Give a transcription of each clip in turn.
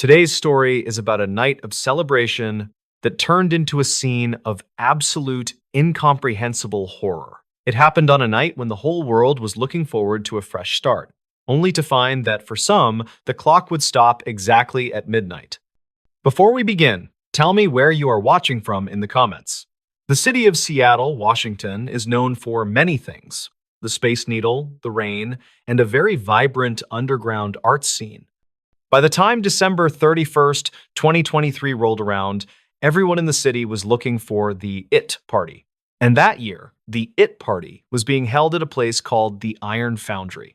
Today's story is about a night of celebration that turned into a scene of absolute incomprehensible horror. It happened on a night when the whole world was looking forward to a fresh start, only to find that for some, the clock would stop exactly at midnight. Before we begin, tell me where you are watching from in the comments. The city of Seattle, Washington, is known for many things: the Space Needle, the rain, and a very vibrant underground art scene. By the time December 31st, 2023 rolled around, everyone in the city was looking for the IT Party. And that year, the IT Party was being held at a place called the Iron Foundry.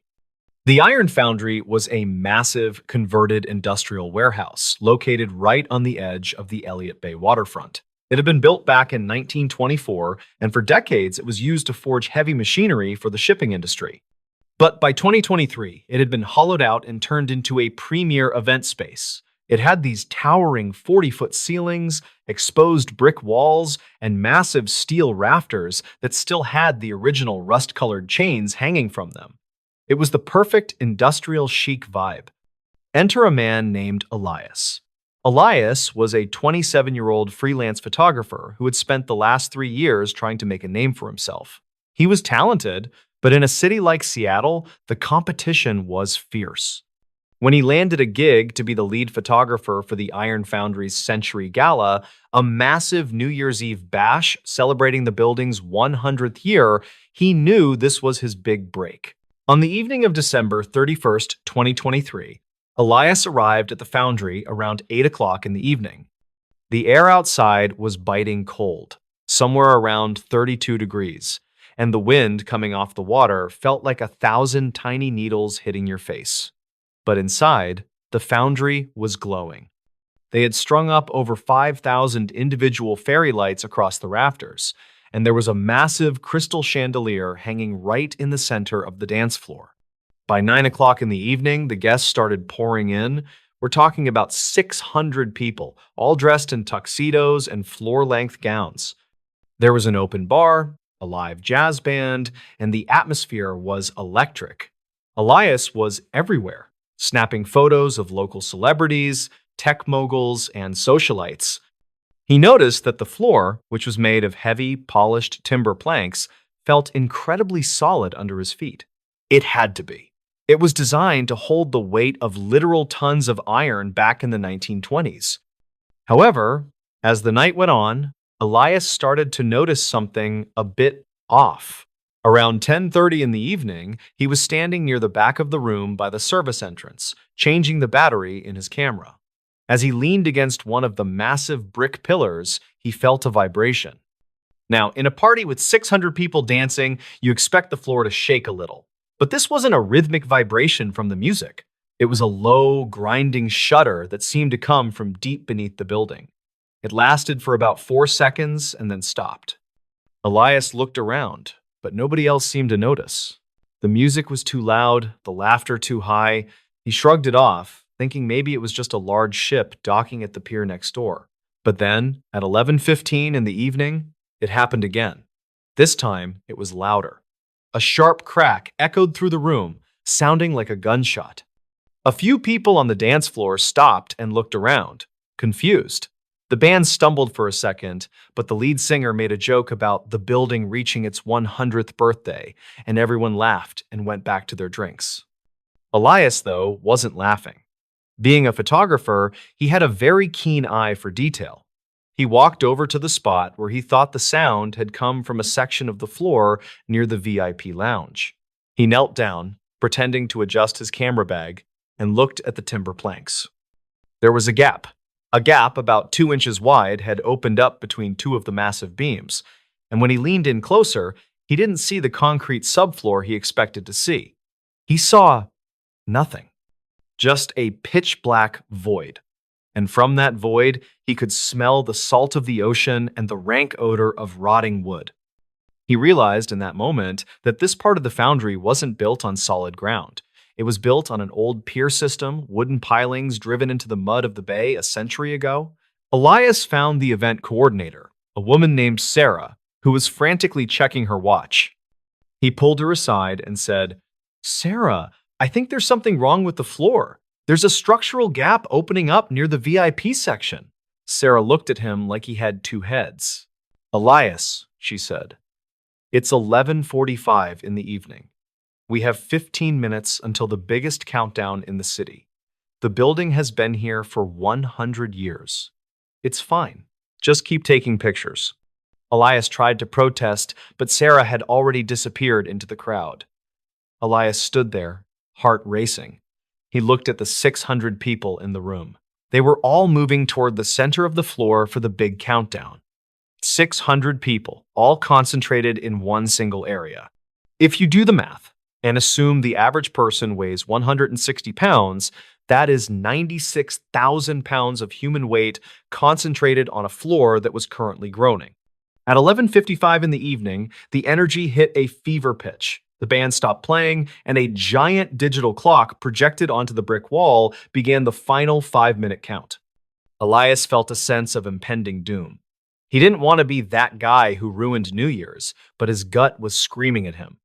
The Iron Foundry was a massive converted industrial warehouse located right on the edge of the Elliott Bay waterfront. It had been built back in 1924, and for decades it was used to forge heavy machinery for the shipping industry. But by 2023, it had been hollowed out and turned into a premier event space. It had these towering 40-foot ceilings, exposed brick walls, and massive steel rafters that still had the original rust-colored chains hanging from them. It was the perfect industrial chic vibe. Enter a man named Elias. Elias was a 27-year-old freelance photographer who had spent the last 3 years trying to make a name for himself. He was talented, but in a city like Seattle, the competition was fierce. When he landed a gig to be the lead photographer for the Iron Foundry's Century Gala, a massive New Year's Eve bash celebrating the building's 100th year, he knew this was his big break. On the evening of December 31st, 2023, Elias arrived at the foundry around 8 o'clock in the evening. The air outside was biting cold, somewhere around 32 degrees, and the wind coming off the water felt like 1,000 tiny needles hitting your face. But inside, the foundry was glowing. They had strung up over 5,000 individual fairy lights across the rafters, and there was a massive crystal chandelier hanging right in the center of the dance floor. By 9 o'clock in the evening, the guests started pouring in. We're talking about 600 people, all dressed in tuxedos and floor-length gowns. There was an open bar, a live jazz band, and the atmosphere was electric. Elias was everywhere, snapping photos of local celebrities, tech moguls, and socialites. He noticed that the floor, which was made of heavy, polished timber planks, felt incredibly solid under his feet. It had to be. It was designed to hold the weight of literal tons of iron back in the 1920s. However, as the night went on, Elias started to notice something a bit off. Around 10:30 in the evening, he was standing near the back of the room by the service entrance, changing the battery in his camera. As he leaned against one of the massive brick pillars, he felt a vibration. Now, in a party with 600 people dancing, you expect the floor to shake a little. But this wasn't a rhythmic vibration from the music. It was a low, grinding shudder that seemed to come from deep beneath the building. It lasted for about 4 seconds and then stopped. Elias looked around, but nobody else seemed to notice. The music was too loud, the laughter too high. He shrugged it off, thinking maybe it was just a large ship docking at the pier next door. But then, at 11:15 in the evening, it happened again. This time, it was louder. A sharp crack echoed through the room, sounding like a gunshot. A few people on the dance floor stopped and looked around, confused. The band stumbled for a second, but the lead singer made a joke about the building reaching its 100th birthday, and everyone laughed and went back to their drinks. Elias, though, wasn't laughing. Being a photographer, he had a very keen eye for detail. He walked over to the spot where he thought the sound had come from a section of the floor near the VIP lounge. He knelt down, pretending to adjust his camera bag, and looked at the timber planks. There was a gap. A gap about 2 inches wide had opened up between two of the massive beams, and when he leaned in closer, he didn't see the concrete subfloor he expected to see. He saw nothing, just a pitch-black void. And from that void, he could smell the salt of the ocean and the rank odor of rotting wood. He realized in that moment that this part of the foundry wasn't built on solid ground. It was built on an old pier system, wooden pilings driven into the mud of the bay a century ago. Elias found the event coordinator, a woman named Sarah, who was frantically checking her watch. He pulled her aside and said, "Sarah, I think there's something wrong with the floor. There's a structural gap opening up near the VIP section. Sarah looked at him like he had two heads. Elias, she said, it's 11:45 in the evening. We have 15 minutes until the biggest countdown in the city. The building has been here for 100 years. It's fine. Just keep taking pictures. Elias tried to protest, but Sarah had already disappeared into the crowd. Elias stood there, heart racing. He looked at the 600 people in the room. They were all moving toward the center of the floor for the big countdown. 600 people, all concentrated in one single area. If you do the math and assume the average person weighs 160 pounds, that is 96,000 pounds of human weight concentrated on a floor that was currently groaning. At 11:55 in the evening, the energy hit a fever pitch. The band stopped playing, and a giant digital clock projected onto the brick wall began the final 5-minute count. Elias felt a sense of impending doom. He didn't want to be that guy who ruined New Year's, but his gut was screaming at him.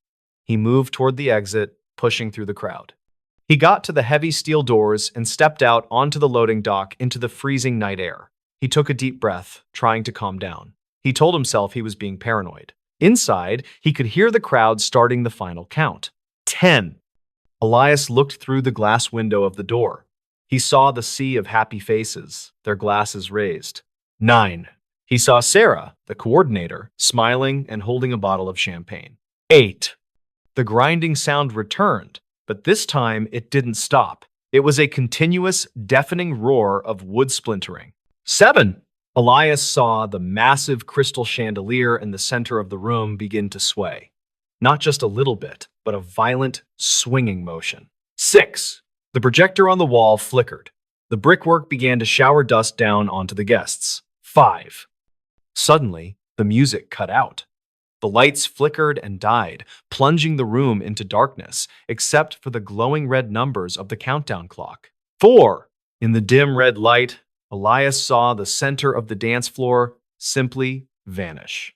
He moved toward the exit, pushing through the crowd. He got to the heavy steel doors and stepped out onto the loading dock into the freezing night air. He took a deep breath, trying to calm down. He told himself he was being paranoid. Inside, he could hear the crowd starting the final count. 10. Elias looked through the glass window of the door. He saw the sea of happy faces, their glasses raised. 9. He saw Sarah, the coordinator, smiling and holding a bottle of champagne. 8. The grinding sound returned, but this time it didn't stop. It was a continuous, deafening roar of wood splintering. 7. Elias saw the massive crystal chandelier in the center of the room begin to sway. Not just a little bit, but a violent, swinging motion. 6. The projector on the wall flickered. The brickwork began to shower dust down onto the guests. 5. Suddenly, the music cut out. The lights flickered and died, plunging the room into darkness, except for the glowing red numbers of the countdown clock. 4. In the dim red light, Elias saw the center of the dance floor simply vanish.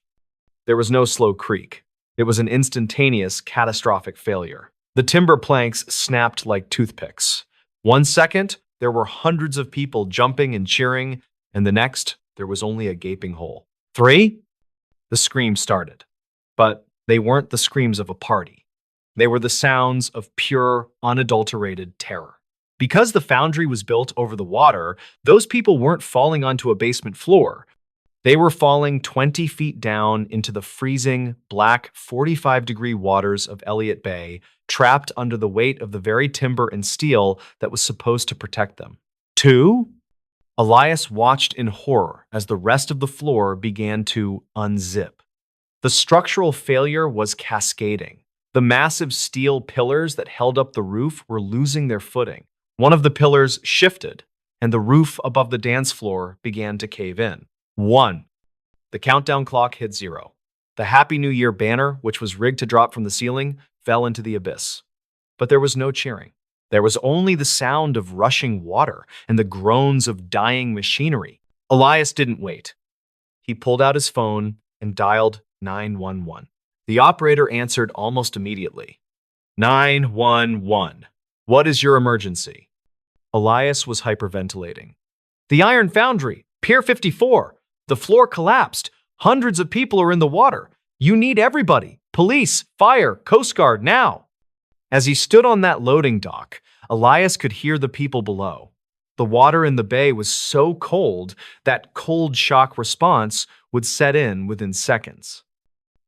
There was no slow creak. It was an instantaneous, catastrophic failure. The timber planks snapped like toothpicks. 1 second, there were hundreds of people jumping and cheering, and the next, there was only a gaping hole. 3. The screams started. But they weren't the screams of a party. They were the sounds of pure, unadulterated terror. Because the foundry was built over the water, those people weren't falling onto a basement floor. They were falling 20 feet down into the freezing, black, 45-degree waters of Elliott Bay, trapped under the weight of the very timber and steel that was supposed to protect them. 2. Elias watched in horror as the rest of the floor began to unzip. The structural failure was cascading. The massive steel pillars that held up the roof were losing their footing. One of the pillars shifted, and the roof above the dance floor began to cave in. 1. The countdown clock hit 0. The Happy New Year banner, which was rigged to drop from the ceiling, fell into the abyss. But there was no cheering. There was only the sound of rushing water and the groans of dying machinery. Elias didn't wait. He pulled out his phone and dialed 911. The operator answered almost immediately. 911. What is your emergency? Elias was hyperventilating. The Iron Foundry, Pier 54. The floor collapsed. Hundreds of people are in the water. You need everybody. Police, fire, Coast Guard, now. As he stood on that loading dock, Elias could hear the people below. The water in the bay was so cold that cold shock response would set in within seconds.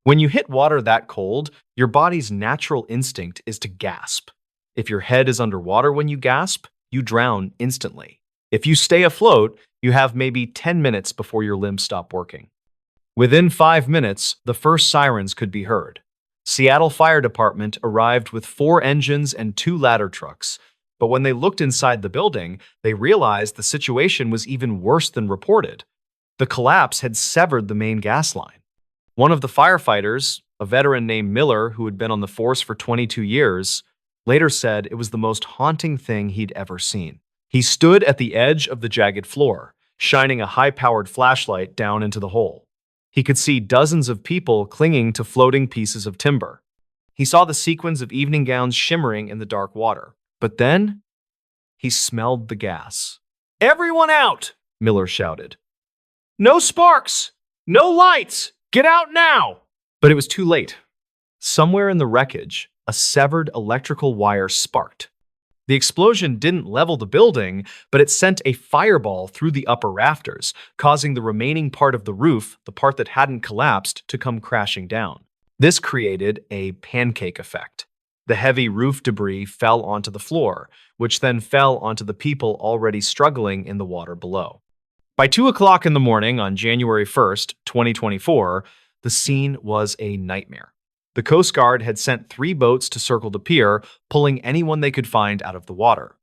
When you hit water that cold, your body's natural instinct is to gasp. If your head is underwater when you gasp, you drown instantly. If you stay afloat, you have maybe 10 minutes before your limbs stop working. Within 5 minutes, the first sirens could be heard. Seattle Fire Department arrived with 4 engines and 2 ladder trucks, but when they looked inside the building, they realized the situation was even worse than reported. The collapse had severed the main gas line. One of the firefighters, a veteran named Miller who had been on the force for 22 years, later said it was the most haunting thing he'd ever seen. He stood at the edge of the jagged floor, shining a high-powered flashlight down into the hole. He could see dozens of people clinging to floating pieces of timber. He saw the sequins of evening gowns shimmering in the dark water. But then, he smelled the gas. "Everyone out!" Miller shouted. "No sparks! No lights! Get out now!" But it was too late. Somewhere in the wreckage, a severed electrical wire sparked. The explosion didn't level the building, but it sent a fireball through the upper rafters, causing the remaining part of the roof, the part that hadn't collapsed, to come crashing down. This created a pancake effect. The heavy roof debris fell onto the floor, which then fell onto the people already struggling in the water below. By 2 o'clock in the morning on January 1st, 2024, the scene was a nightmare. The Coast Guard had sent 3 boats to circle the pier, pulling anyone they could find out of the water.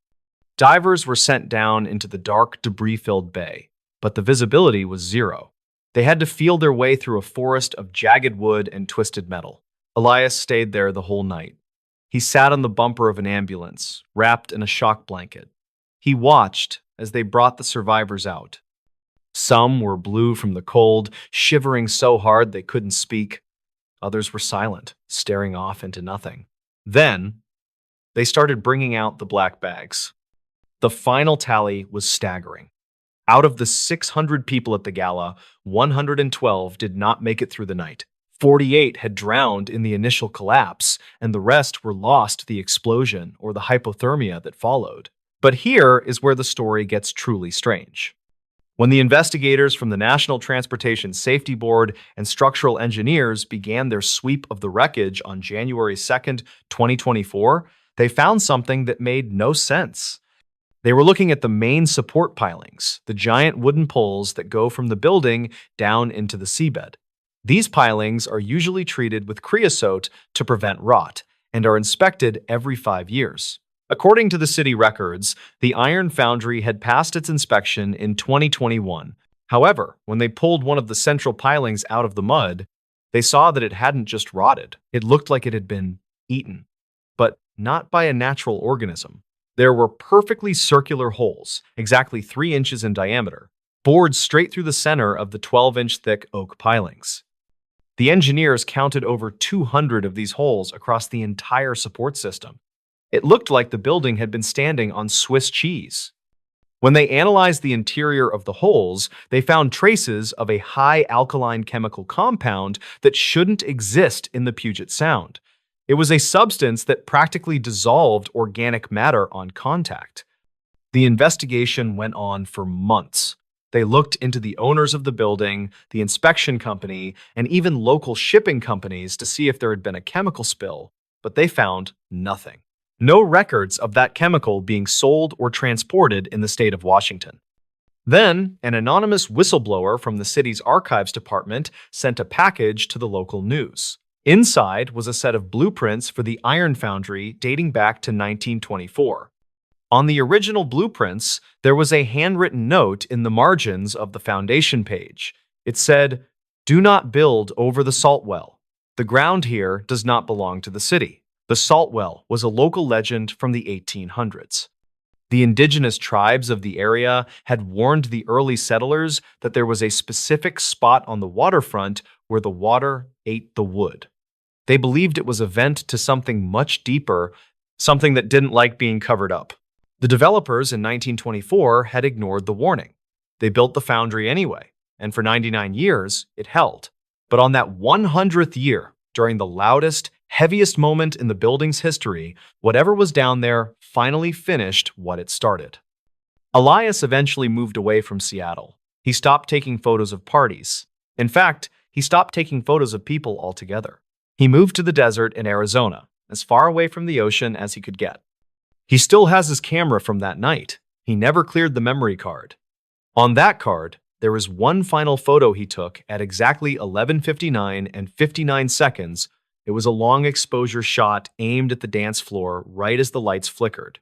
Divers were sent down into the dark, debris-filled bay, but the visibility was zero. They had to feel their way through a forest of jagged wood and twisted metal. Elias stayed there the whole night. He sat on the bumper of an ambulance, wrapped in a shock blanket. He watched as they brought the survivors out. Some were blue from the cold, shivering so hard they couldn't speak. Others were silent, staring off into nothing. Then, they started bringing out the black bags. The final tally was staggering. Out of the 600 people at the gala, 112 did not make it through the night. 48 had drowned in the initial collapse, and the rest were lost to the explosion or the hypothermia that followed. But here is where the story gets truly strange. When the investigators from the National Transportation Safety Board and structural engineers began their sweep of the wreckage on January 2nd, 2024, they found something that made no sense. They were looking at the main support pilings, the giant wooden poles that go from the building down into the seabed. These pilings are usually treated with creosote to prevent rot and are inspected every 5 years. According to the city records, the Iron Foundry had passed its inspection in 2021. However, when they pulled one of the central pilings out of the mud, they saw that it hadn't just rotted. It looked like it had been eaten, but not by a natural organism. There were perfectly circular holes, exactly 3 inches in diameter, bored straight through the center of the 12-inch thick oak pilings. The engineers counted over 200 of these holes across the entire support system. It looked like the building had been standing on Swiss cheese. When they analyzed the interior of the holes, they found traces of a high alkaline chemical compound that shouldn't exist in the Puget Sound. It was a substance that practically dissolved organic matter on contact. The investigation went on for months. They looked into the owners of the building, the inspection company, and even local shipping companies to see if there had been a chemical spill, but they found nothing. No records of that chemical being sold or transported in the state of Washington. Then, an anonymous whistleblower from the city's archives department sent a package to the local news. Inside was a set of blueprints for the Iron Foundry dating back to 1924. On the original blueprints, there was a handwritten note in the margins of the foundation page. It said, "Do not build over the salt well. The ground here does not belong to the city." The salt well was a local legend from the 1800s. The indigenous tribes of the area had warned the early settlers that there was a specific spot on the waterfront where the water ate the wood. They believed it was a vent to something much deeper, something that didn't like being covered up. The developers in 1924 had ignored the warning. They built the foundry anyway, and for 99 years, it held. But on that 100th year, during the loudest, heaviest moment in the building's history, whatever was down there finally finished what it started. Elias eventually moved away from Seattle. He stopped taking photos of parties. In fact, he stopped taking photos of people altogether. He moved to the desert in Arizona, as far away from the ocean as he could get. He still has his camera from that night. He never cleared the memory card. On that card, there is one final photo he took at exactly 11:59 and 59 seconds. It was a long exposure shot aimed at the dance floor right as the lights flickered.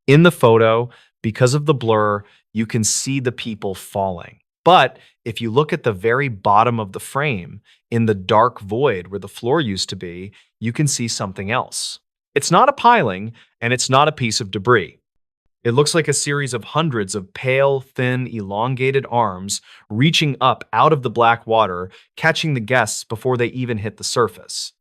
In the photo, because of the blur, you can see the people falling. But if you look at the very bottom of the frame, in the dark void where the floor used to be, you can see something else. It's not a piling, and it's not a piece of debris. It looks like a series of hundreds of pale, thin, elongated arms reaching up out of the black water, catching the guests before they even hit the surface.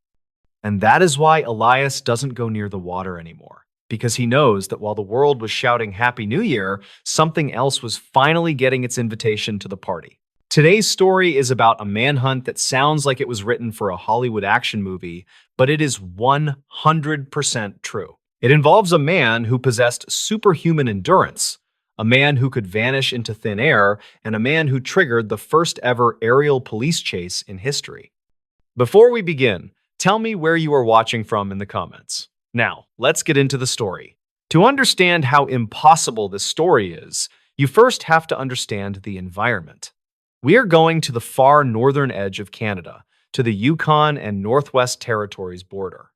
And that is why Elias doesn't go near the water anymore. because he knows that while the world was shouting Happy New Year, something else was finally getting its invitation to the party. Today's story is about a manhunt that sounds like it was written for a Hollywood action movie, but it is 100% true. It involves a man who possessed superhuman endurance, a man who could vanish into thin air, and a man who triggered the first ever aerial police chase in history. Before we begin, tell me where you are watching from in the comments. Now, let's get into the story. To understand how impossible this story is, you first have to understand the environment. We are going to the far northern edge of Canada, to the Yukon and Northwest Territories border.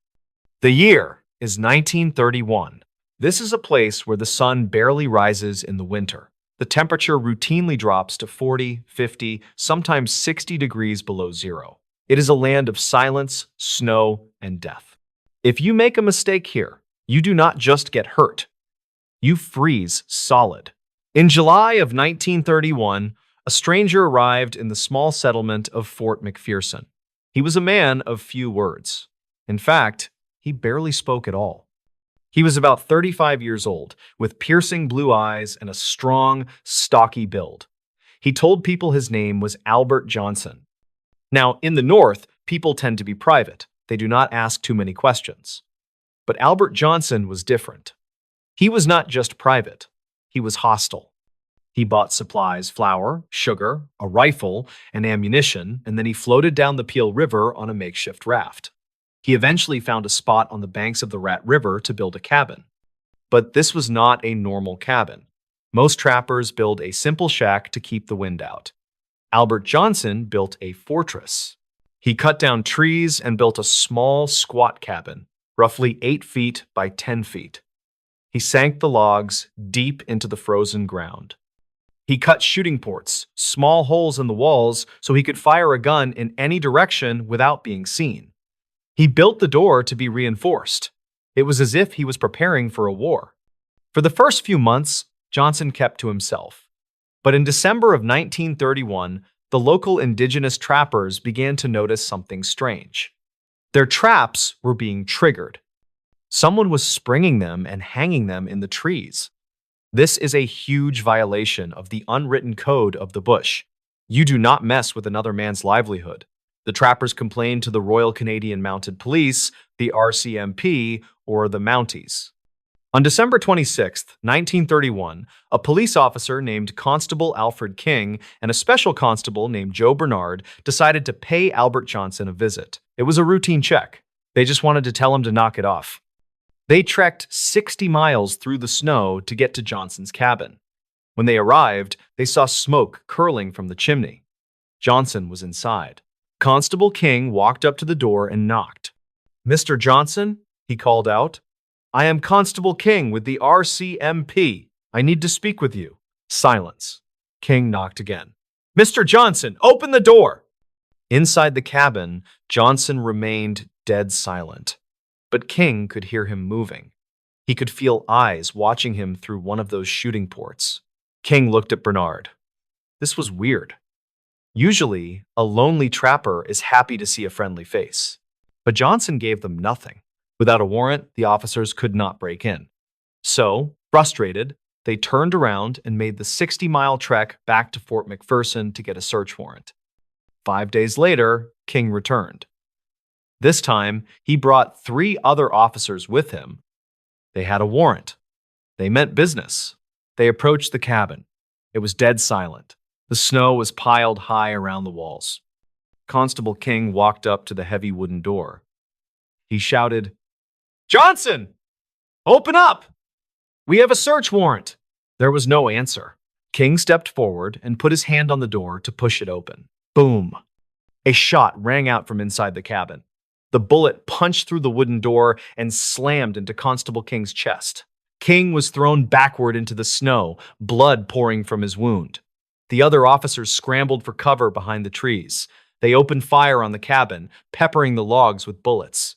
The year is 1931. This is a place where the sun barely rises in the winter. The temperature routinely drops to 40, 50, sometimes 60 degrees below zero. It is a land of silence, snow, and death. If you make a mistake here, you do not just get hurt. You freeze solid. In July of 1931, a stranger arrived in the small settlement of Fort McPherson. He was a man of few words. In fact, he barely spoke at all. He was about 35 years old, with piercing blue eyes and a strong, stocky build. He told people his name was Albert Johnson. Now, in the North, people tend to be private. They do not ask too many questions. But Albert Johnson was different. He was not just private. He was hostile. He bought supplies, flour, sugar, a rifle, and ammunition, and then he floated down the Peel River on a makeshift raft. He eventually found a spot on the banks of the Rat River to build a cabin. But this was not a normal cabin. Most trappers build a simple shack to keep the wind out. Albert Johnson built a fortress. He cut down trees and built a small, squat cabin, roughly 8 feet by 10 feet. He sank the logs deep into the frozen ground. He cut shooting ports, small holes in the walls, so he could fire a gun in any direction without being seen. He built the door to be reinforced. It was as if he was preparing for a war. For the first few months, Johnson kept to himself. But in December of 1931, the local indigenous trappers began to notice something strange. Their traps were being triggered. Someone was springing them and hanging them in the trees. This is a huge violation of the unwritten code of the bush. You do not mess with another man's livelihood. The trappers complained to the Royal Canadian Mounted Police, the RCMP, or the Mounties. On December 26, 1931, a police officer named Constable Alfred King and a special constable named Joe Bernard decided to pay Albert Johnson a visit. It was a routine check. They just wanted to tell him to knock it off. They trekked 60 miles through the snow to get to Johnson's cabin. When they arrived, they saw smoke curling from the chimney. Johnson was inside. Constable King walked up to the door and knocked. "Mr. Johnson," he called out, "I am Constable King with the RCMP. I need to speak with you." Silence. King knocked again. "Mr. Johnson, open the door!" Inside the cabin, Johnson remained dead silent. But King could hear him moving. He could feel eyes watching him through one of those shooting ports. King looked at Bernard. This was weird. Usually, a lonely trapper is happy to see a friendly face. But Johnson gave them nothing. Without a warrant, the officers could not break in. So, frustrated, they turned around and made the 60-mile trek back to Fort McPherson to get a search warrant. 5 days later, King returned. This time, he brought 3 other officers with him. They had a warrant. They meant business. They approached the cabin. It was dead silent. The snow was piled high around the walls. Constable King walked up to the heavy wooden door. He shouted, "Johnson! Open up! We have a search warrant!" There was no answer. King stepped forward and put his hand on the door to push it open. Boom! A shot rang out from inside the cabin. The bullet punched through the wooden door and slammed into Constable King's chest. King was thrown backward into the snow, blood pouring from his wound. The other officers scrambled for cover behind the trees. They opened fire on the cabin, peppering the logs with bullets.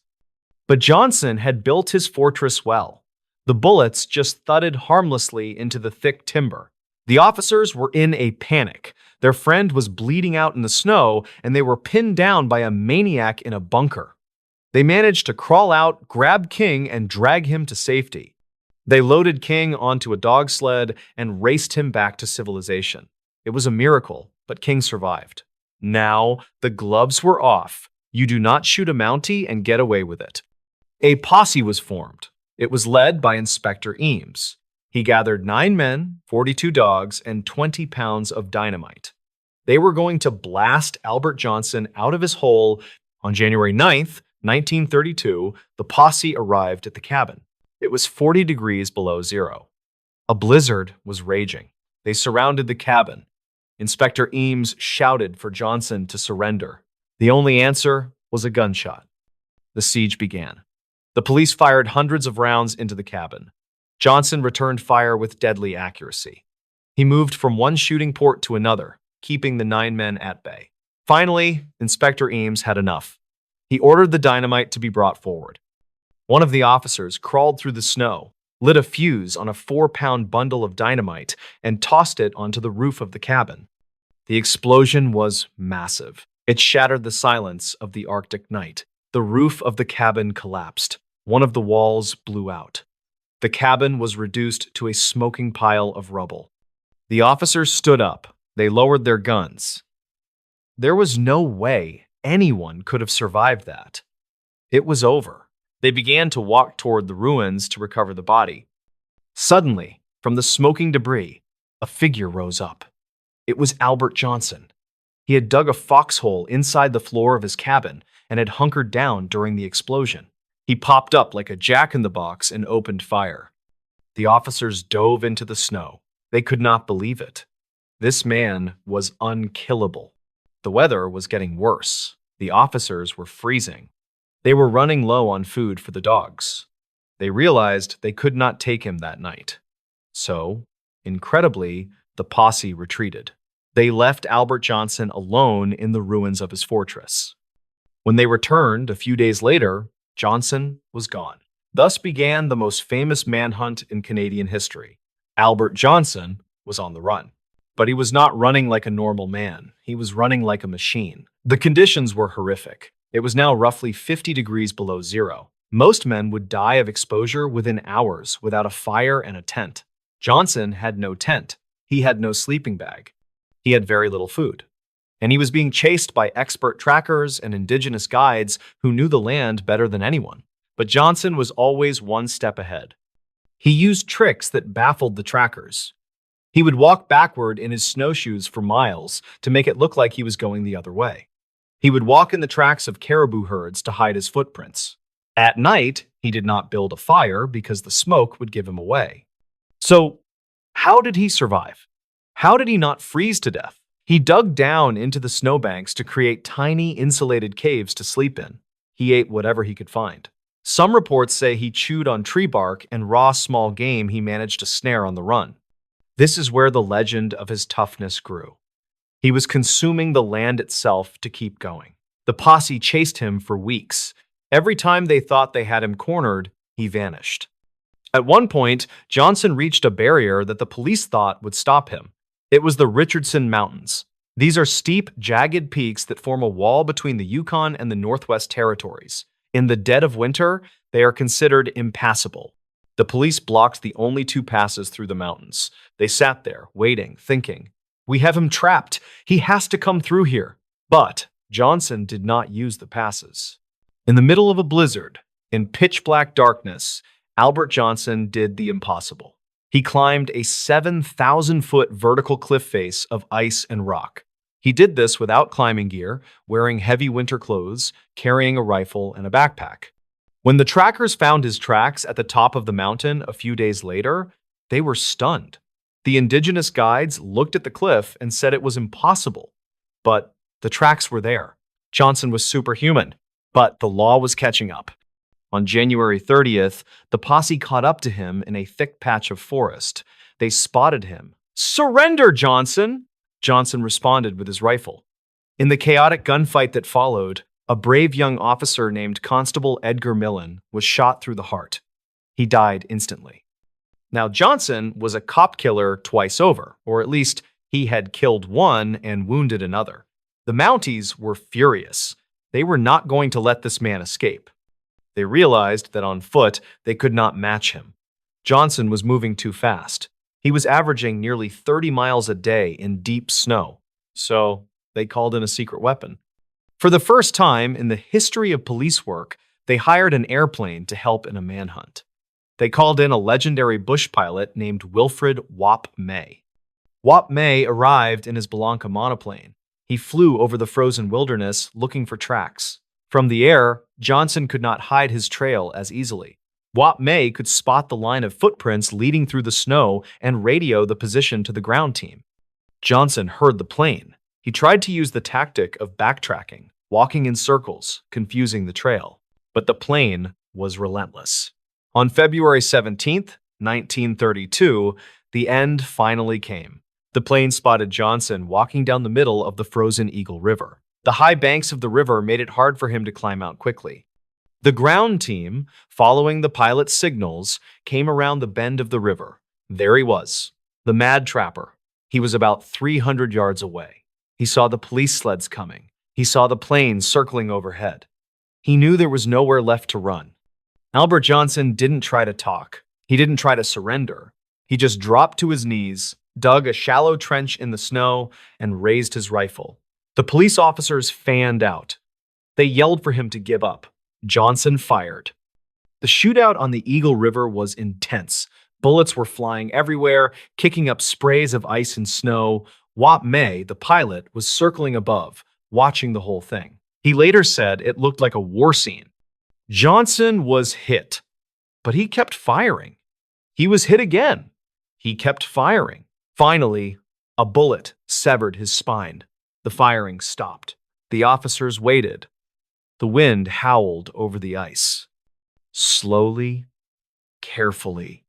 But Johnson had built his fortress well. The bullets just thudded harmlessly into the thick timber. The officers were in a panic. Their friend was bleeding out in the snow, and they were pinned down by a maniac in a bunker. They managed to crawl out, grab King, and drag him to safety. They loaded King onto a dog sled and raced him back to civilization. It was a miracle, but King survived. Now, the gloves were off. You do not shoot a Mountie and get away with it. A posse was formed. It was led by Inspector Eames. He gathered 9 men, 42 dogs, and 20 pounds of dynamite. They were going to blast Albert Johnson out of his hole. On January 9th, 1932, the posse arrived at the cabin. It was 40 degrees below zero. A blizzard was raging. They surrounded the cabin. Inspector Eames shouted for Johnson to surrender. The only answer was a gunshot. The siege began. The police fired hundreds of rounds into the cabin. Johnson returned fire with deadly accuracy. He moved from one shooting port to another, keeping the 9 men at bay. Finally, Inspector Eames had enough. He ordered the dynamite to be brought forward. One of the officers crawled through the snow, lit a fuse on a 4-pound bundle of dynamite, and tossed it onto the roof of the cabin. The explosion was massive. It shattered the silence of the Arctic night. The roof of the cabin collapsed. One of the walls blew out. The cabin was reduced to a smoking pile of rubble. The officers stood up. They lowered their guns. There was no way anyone could have survived that. It was over. They began to walk toward the ruins to recover the body. Suddenly, from the smoking debris, a figure rose up. It was Albert Johnson. He had dug a foxhole inside the floor of his cabin and had hunkered down during the explosion. He popped up like a jack-in-the-box and opened fire. The officers dove into the snow. They could not believe it. This man was unkillable. The weather was getting worse. The officers were freezing. They were running low on food for the dogs. They realized they could not take him that night. So, incredibly, the posse retreated. They left Albert Johnson alone in the ruins of his fortress. When they returned a few days later, Johnson was gone. Thus began the most famous manhunt in Canadian history. Albert Johnson was on the run. But he was not running like a normal man. He was running like a machine. The conditions were horrific. It was now roughly 50 degrees below zero. Most men would die of exposure within hours without a fire and a tent. Johnson had no tent. He had no sleeping bag. He had very little food. And he was being chased by expert trackers and indigenous guides who knew the land better than anyone. But Johnson was always one step ahead. He used tricks that baffled the trackers. He would walk backward in his snowshoes for miles to make it look like he was going the other way. He would walk in the tracks of caribou herds to hide his footprints. At night, he did not build a fire because the smoke would give him away. So, how did he survive? How did he not freeze to death? He dug down into the snowbanks to create tiny insulated caves to sleep in. He ate whatever he could find. Some reports say he chewed on tree bark and raw small game he managed to snare on the run. This is where the legend of his toughness grew. He was consuming the land itself to keep going. The posse chased him for weeks. Every time they thought they had him cornered, he vanished. At one point, Johnson reached a barrier that the police thought would stop him. It was the Richardson Mountains. These are steep, jagged peaks that form a wall between the Yukon and the Northwest Territories. In the dead of winter, they are considered impassable. The police blocked the only 2 passes through the mountains. They sat there, waiting, thinking, "We have him trapped. He has to come through here." But Johnson did not use the passes. In the middle of a blizzard, in pitch-black darkness, Albert Johnson did the impossible. He climbed a 7,000-foot vertical cliff face of ice and rock. He did this without climbing gear, wearing heavy winter clothes, carrying a rifle and a backpack. When the trackers found his tracks at the top of the mountain a few days later, they were stunned. The indigenous guides looked at the cliff and said it was impossible. But the tracks were there. Johnson was superhuman, but the law was catching up. On January 30th, the posse caught up to him in a thick patch of forest. They spotted him. "Surrender, Johnson!" Johnson responded with his rifle. In the chaotic gunfight that followed, a brave young officer named Constable Edgar Millen was shot through the heart. He died instantly. Now, Johnson was a cop killer twice over, or at least he had killed one and wounded another. The Mounties were furious. They were not going to let this man escape. They realized that on foot they could not match him. Johnson was moving too fast. He was averaging nearly 30 miles a day in deep snow, so they called in a secret weapon. For the first time in the history of police work, they hired an airplane to help in a manhunt. They called in a legendary bush pilot named Wilfred Wap May. Wap May arrived in his Ballen monoplane. He flew over the frozen wilderness looking for tracks. From the air, Johnson could not hide his trail as easily. Wap May could spot the line of footprints leading through the snow and radio the position to the ground team. Johnson heard the plane. He tried to use the tactic of backtracking, walking in circles, confusing the trail. But the plane was relentless. On February 17th, 1932, the end finally came. The plane spotted Johnson walking down the middle of the frozen Eagle River. The high banks of the river made it hard for him to climb out quickly. The ground team, following the pilot's signals, came around the bend of the river. There he was, the mad trapper. He was about 300 yards away. He saw the police sleds coming. He saw the plane circling overhead. He knew there was nowhere left to run. Albert Johnson didn't try to talk. He didn't try to surrender. He just dropped to his knees, dug a shallow trench in the snow, and raised his rifle. The police officers fanned out. They yelled for him to give up. Johnson fired. The shootout on the Eagle River was intense. Bullets were flying everywhere, kicking up sprays of ice and snow. Wap May, the pilot, was circling above, watching the whole thing. He later said it looked like a war scene. Johnson was hit, but he kept firing. He was hit again. He kept firing. Finally, a bullet severed his spine. The firing stopped. The officers waited. The wind howled over the ice. Slowly, carefully,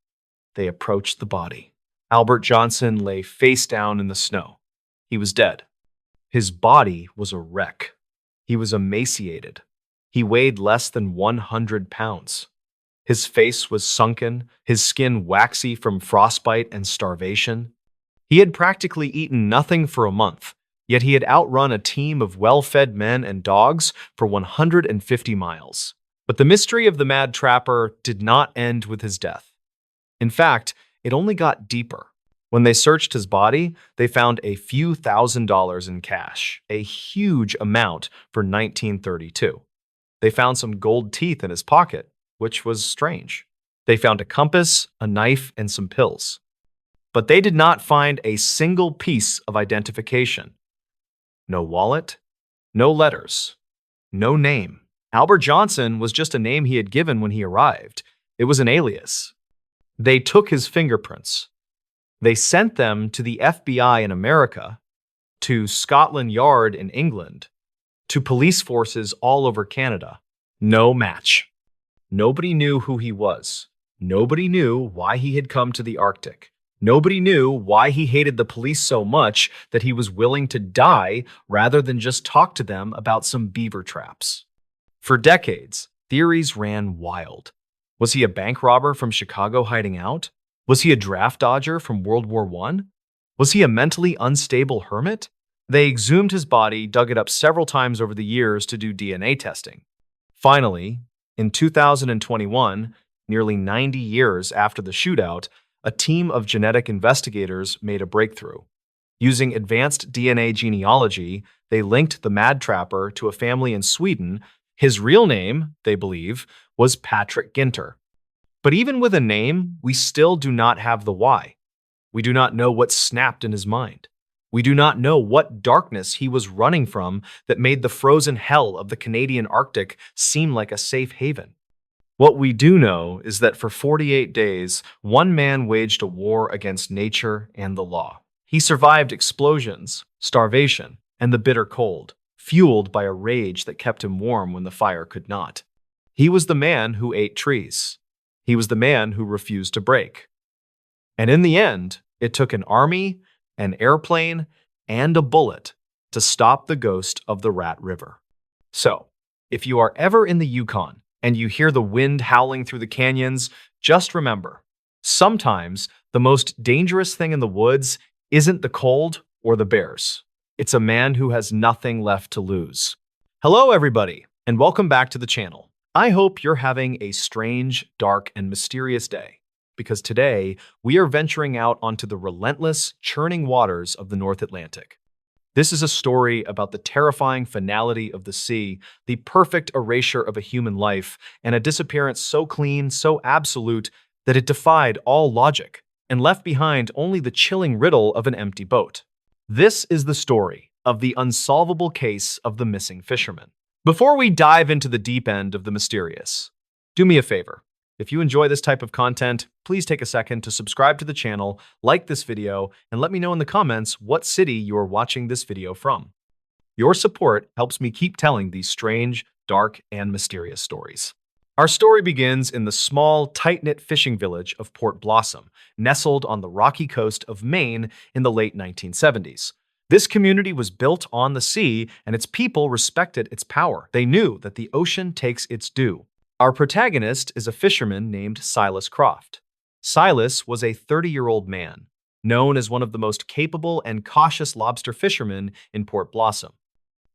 they approached the body. Albert Johnson lay face down in the snow. He was dead. His body was a wreck. He was emaciated. He weighed less than 100 pounds. His face was sunken, his skin waxy from frostbite and starvation. He had practically eaten nothing for a month, yet he had outrun a team of well-fed men and dogs for 150 miles. But the mystery of the mad trapper did not end with his death. In fact, it only got deeper. When they searched his body, they found a few $1,000s in cash, a huge amount for 1932. They found some gold teeth in his pocket, which was strange. They found a compass, a knife, and some pills. But they did not find a single piece of identification. No wallet, no letters, no name. Albert Johnson was just a name he had given when he arrived. It was an alias. They took his fingerprints. They sent them to the FBI in America, to Scotland Yard in England, to police forces all over Canada. No match. Nobody knew who he was. Nobody knew why he had come to the Arctic. Nobody knew why he hated the police so much that he was willing to die rather than just talk to them about some beaver traps. For decades, theories ran wild. Was he a bank robber from Chicago hiding out? Was he a draft dodger from World War I? Was he a mentally unstable hermit? They exhumed his body, dug it up several times over the years to do DNA testing. Finally, in 2021, nearly 90 years after the shootout, a team of genetic investigators made a breakthrough. Using advanced DNA genealogy, they linked the mad trapper to a family in Sweden. His real name, they believe, was Patrick Ginter. But even with a name, we still do not have the why. We do not know what snapped in his mind. We do not know what darkness he was running from that made the frozen hell of the Canadian Arctic seem like a safe haven. What we do know is that for 48 days, one man waged a war against nature and the law. He survived explosions, starvation, and the bitter cold, fueled by a rage that kept him warm when the fire could not. He was the man who ate trees. He was the man who refused to break. And in the end, it took an army, an airplane, and a bullet to stop the ghost of the Rat River. So, if you are ever in the Yukon and you hear the wind howling through the canyons, just remember, sometimes the most dangerous thing in the woods isn't the cold or the bears. It's a man who has nothing left to lose. Hello, everybody, and welcome back to the channel. I hope you're having a strange, dark, and mysterious day. because today we are venturing out onto the relentless, churning waters of the North Atlantic. This is a story about the terrifying finality of the sea, the perfect erasure of a human life, and a disappearance so clean, so absolute, that it defied all logic and left behind only the chilling riddle of an empty boat. This is the story of the unsolvable case of the missing fisherman. Before we dive into the deep end of the mysterious, do me a favor. If you enjoy this type of content, please take a second to subscribe to the channel, like this video, and let me know in the comments what city you are watching this video from. Your support helps me keep telling these strange, dark, and mysterious stories. Our story begins in the small, tight-knit fishing village of Port Blossom, nestled on the rocky coast of Maine in the late 1970s. This community was built on the sea, and its people respected its power. They knew that the ocean takes its due. Our protagonist is a fisherman named Silas Croft. Silas was a 30-year-old man, known as one of the most capable and cautious lobster fishermen in Port Blossom.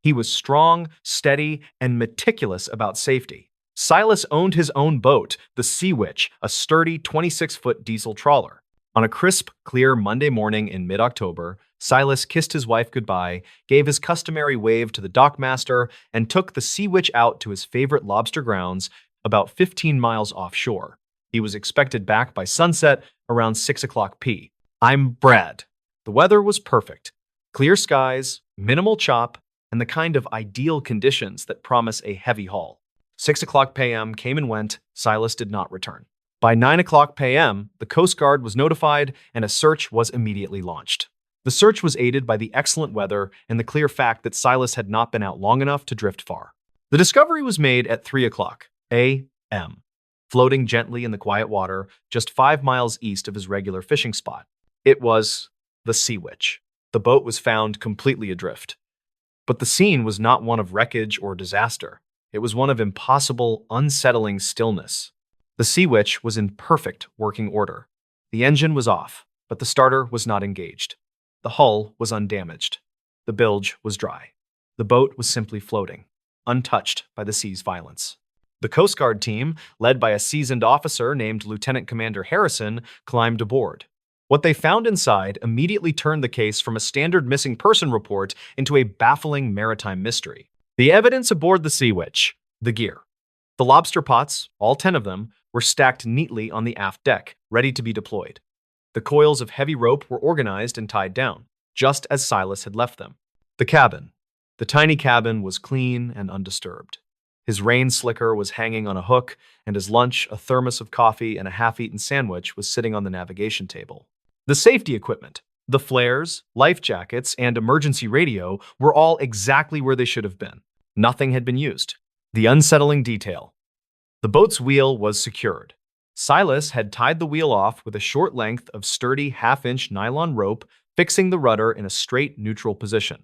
He was strong, steady, and meticulous about safety. Silas owned his own boat, the Sea Witch, a sturdy 26-foot diesel trawler. On a crisp, clear Monday morning in mid-October, Silas kissed his wife goodbye, gave his customary wave to the dockmaster, and took the Sea Witch out to his favorite lobster grounds about 15 miles offshore. He was expected back by sunset around 6 o'clock p. I'm Brad. The weather was perfect. Clear skies, minimal chop, and the kind of ideal conditions that promise a heavy haul. 6 o'clock p.m. came and went. Silas did not return. By 9 o'clock p.m., the Coast Guard was notified and a search was immediately launched. The search was aided by the excellent weather and the clear fact that Silas had not been out long enough to drift far. The discovery was made at 3 o'clock a.m., floating gently in the quiet water just 5 miles east of his regular fishing spot. It was the Sea Witch. The boat was found completely adrift. But the scene was not one of wreckage or disaster. It was one of impossible, unsettling stillness. The Sea Witch was in perfect working order. The engine was off, but the starter was not engaged. The hull was undamaged. The bilge was dry. The boat was simply floating, untouched by the sea's violence. The Coast Guard team, led by a seasoned officer named Lieutenant Commander Harrison, climbed aboard. What they found inside immediately turned the case from a standard missing person report into a baffling maritime mystery. The evidence aboard the Sea Witch, the gear. The lobster pots, all 10 of them, were stacked neatly on the aft deck, ready to be deployed. The coils of heavy rope were organized and tied down, just as Silas had left them. The cabin. The tiny cabin was clean and undisturbed. His rain slicker was hanging on a hook, and his lunch, a thermos of coffee, and a half-eaten sandwich was sitting on the navigation table. The safety equipment, the flares, life jackets, and emergency radio were all exactly where they should have been. Nothing had been used. The unsettling detail. The boat's wheel was secured. Silas had tied the wheel off with a short length of sturdy half-inch nylon rope, fixing the rudder in a straight, neutral position.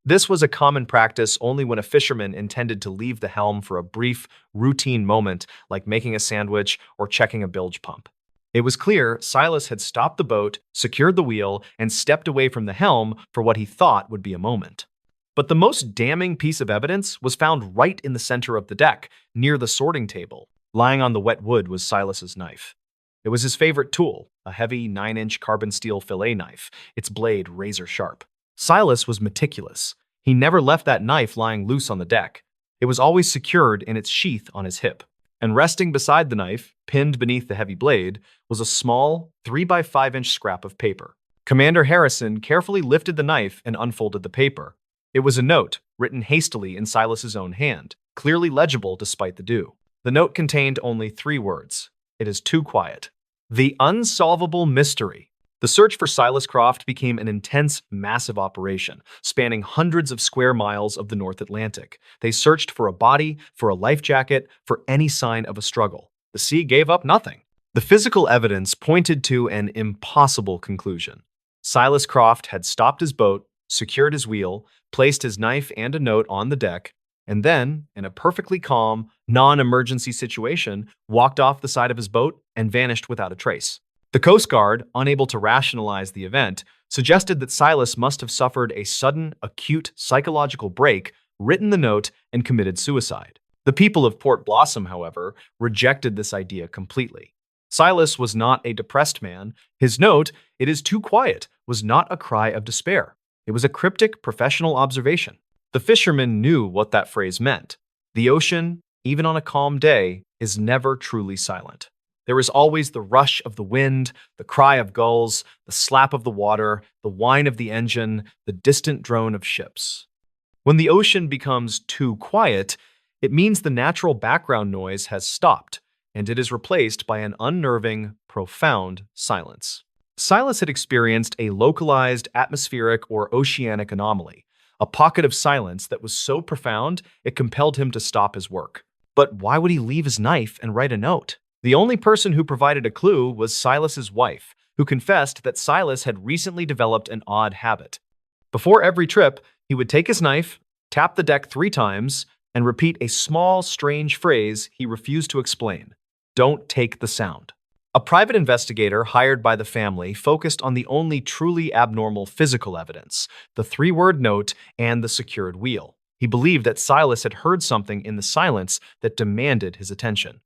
This was a common practice only when a fisherman intended to leave the helm for a brief, routine moment like making a sandwich or checking a bilge pump. It was clear Silas had stopped the boat, secured the wheel, and stepped away from the helm for what he thought would be a moment. But the most damning piece of evidence was found right in the center of the deck, near the sorting table. Lying on the wet wood was Silas's knife. It was his favorite tool, a heavy 9-inch carbon steel fillet knife, its blade razor sharp. Silas was meticulous. He never left that knife lying loose on the deck. It was always secured in its sheath on his hip. And resting beside the knife, pinned beneath the heavy blade, was a small 3x 5-inch scrap of paper. Commander Harrison carefully lifted the knife and unfolded the paper. It was a note, written hastily in Silas's own hand, clearly legible despite the dew. The note contained only 3 words. It is too quiet. The unsolvable mystery. The search for Silas Croft became an intense, massive operation, spanning hundreds of square miles of the North Atlantic. They searched for a body, for a life jacket, for any sign of a struggle. The sea gave up nothing. The physical evidence pointed to an impossible conclusion. Silas Croft had stopped his boat, secured his wheel, placed his knife and a note on the deck, and then, in a perfectly calm, non-emergency situation, walked off the side of his boat and vanished without a trace. The Coast Guard, unable to rationalize the event, suggested that Silas must have suffered a sudden, acute psychological break, written the note, and committed suicide. The people of Port Blossom, however, rejected this idea completely. Silas was not a depressed man. His note, "It is too quiet," was not a cry of despair. It was a cryptic professional observation. The fisherman knew what that phrase meant. The ocean, even on a calm day, is never truly silent. There is always the rush of the wind, the cry of gulls, the slap of the water, the whine of the engine, the distant drone of ships. When the ocean becomes too quiet, it means the natural background noise has stopped, and it is replaced by an unnerving, profound silence. Silas had experienced a localized atmospheric or oceanic anomaly, a pocket of silence that was so profound it compelled him to stop his work. But why would he leave his knife and write a note? The only person who provided a clue was Silas's wife, who confessed that Silas had recently developed an odd habit. Before every trip, he would take his knife, tap the deck 3 times, and repeat a small, strange phrase he refused to explain. "Don't take the sound." A private investigator hired by the family focused on the only truly abnormal physical evidence, the 3-word note and the secured wheel. He believed that Silas had heard something in the silence that demanded his attention.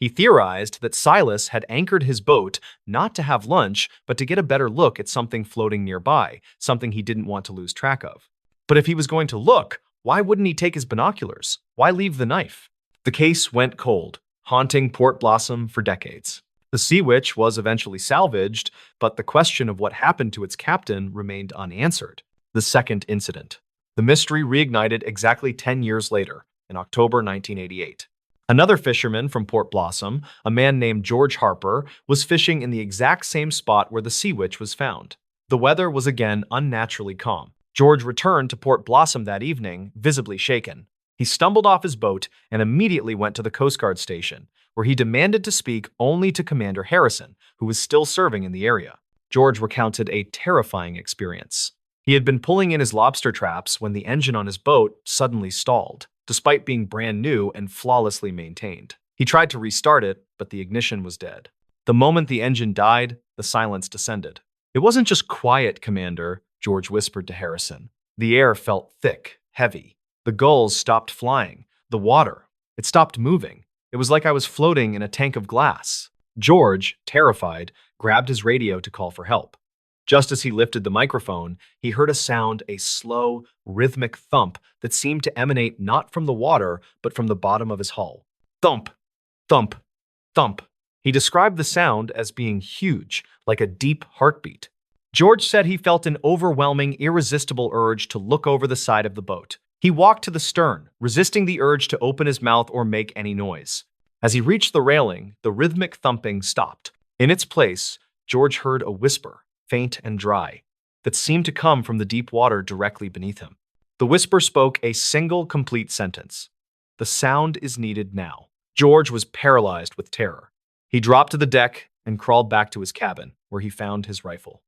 He theorized that Silas had anchored his boat not to have lunch, but to get a better look at something floating nearby, something he didn't want to lose track of. But if he was going to look, why wouldn't he take his binoculars? Why leave the knife? The case went cold, haunting Port Blossom for decades. The Sea Witch was eventually salvaged, but the question of what happened to its captain remained unanswered. The second incident. The mystery reignited exactly 10 years later, in October 1988. Another fisherman from Port Blossom, a man named George Harper, was fishing in the exact same spot where the Sea Witch was found. The weather was again unnaturally calm. George returned to Port Blossom that evening, visibly shaken. He stumbled off his boat and immediately went to the Coast Guard station, where he demanded to speak only to Commander Harrison, who was still serving in the area. George recounted a terrifying experience. He had been pulling in his lobster traps when the engine on his boat suddenly stalled, despite being brand new and flawlessly maintained. He tried to restart it, but the ignition was dead. The moment the engine died, the silence descended. "It wasn't just quiet, Commander," George whispered to Harrison. "The air felt thick, heavy. The gulls stopped flying. The water, it stopped moving. It was like I was floating in a tank of glass." George, terrified, grabbed his radio to call for help. Just as he lifted the microphone, he heard a sound, a slow, rhythmic thump that seemed to emanate not from the water, but from the bottom of his hull. Thump, thump, thump. He described the sound as being huge, like a deep heartbeat. George said he felt an overwhelming, irresistible urge to look over the side of the boat. He walked to the stern, resisting the urge to open his mouth or make any noise. As he reached the railing, the rhythmic thumping stopped. In its place, George heard a whisper, faint and dry, that seemed to come from the deep water directly beneath him. The whisper spoke a single complete sentence. "The sound is needed now." George was paralyzed with terror. He dropped to the deck and crawled back to his cabin, where he found his rifle.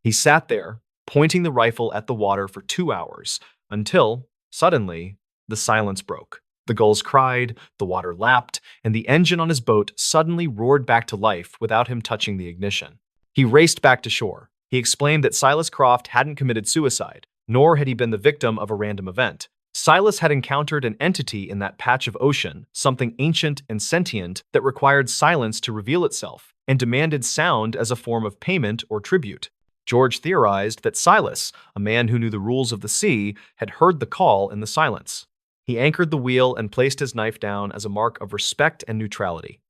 He sat there, pointing the rifle at the water for 2 hours, until, suddenly, the silence broke. The gulls cried, the water lapped, and the engine on his boat suddenly roared back to life without him touching the ignition. He raced back to shore. He explained that Silas Croft hadn't committed suicide, nor had he been the victim of a random event. Silas had encountered an entity in that patch of ocean, something ancient and sentient that required silence to reveal itself, and demanded sound as a form of payment or tribute. George theorized that Silas, a man who knew the rules of the sea, had heard the call in the silence. He anchored the wheel and placed his knife down as a mark of respect and neutrality.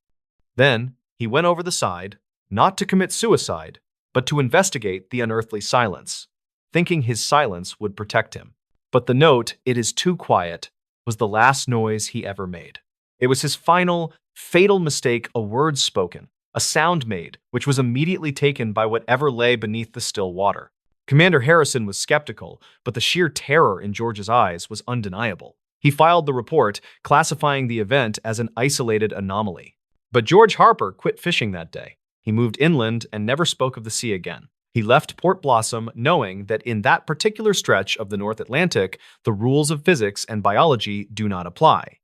Then, he went over the side, not to commit suicide, but to investigate the unearthly silence, thinking his silence would protect him. But the note, "It is too quiet," was the last noise he ever made. It was his final, fatal mistake, a word spoken, a sound made, which was immediately taken by whatever lay beneath the still water. Commander Harrison was skeptical, but the sheer terror in George's eyes was undeniable. He filed the report, classifying the event as an isolated anomaly. But George Harper quit fishing that day. He moved inland and never spoke of the sea again. He left Port Blossom knowing that in that particular stretch of the North Atlantic, the rules of physics and biology do not apply.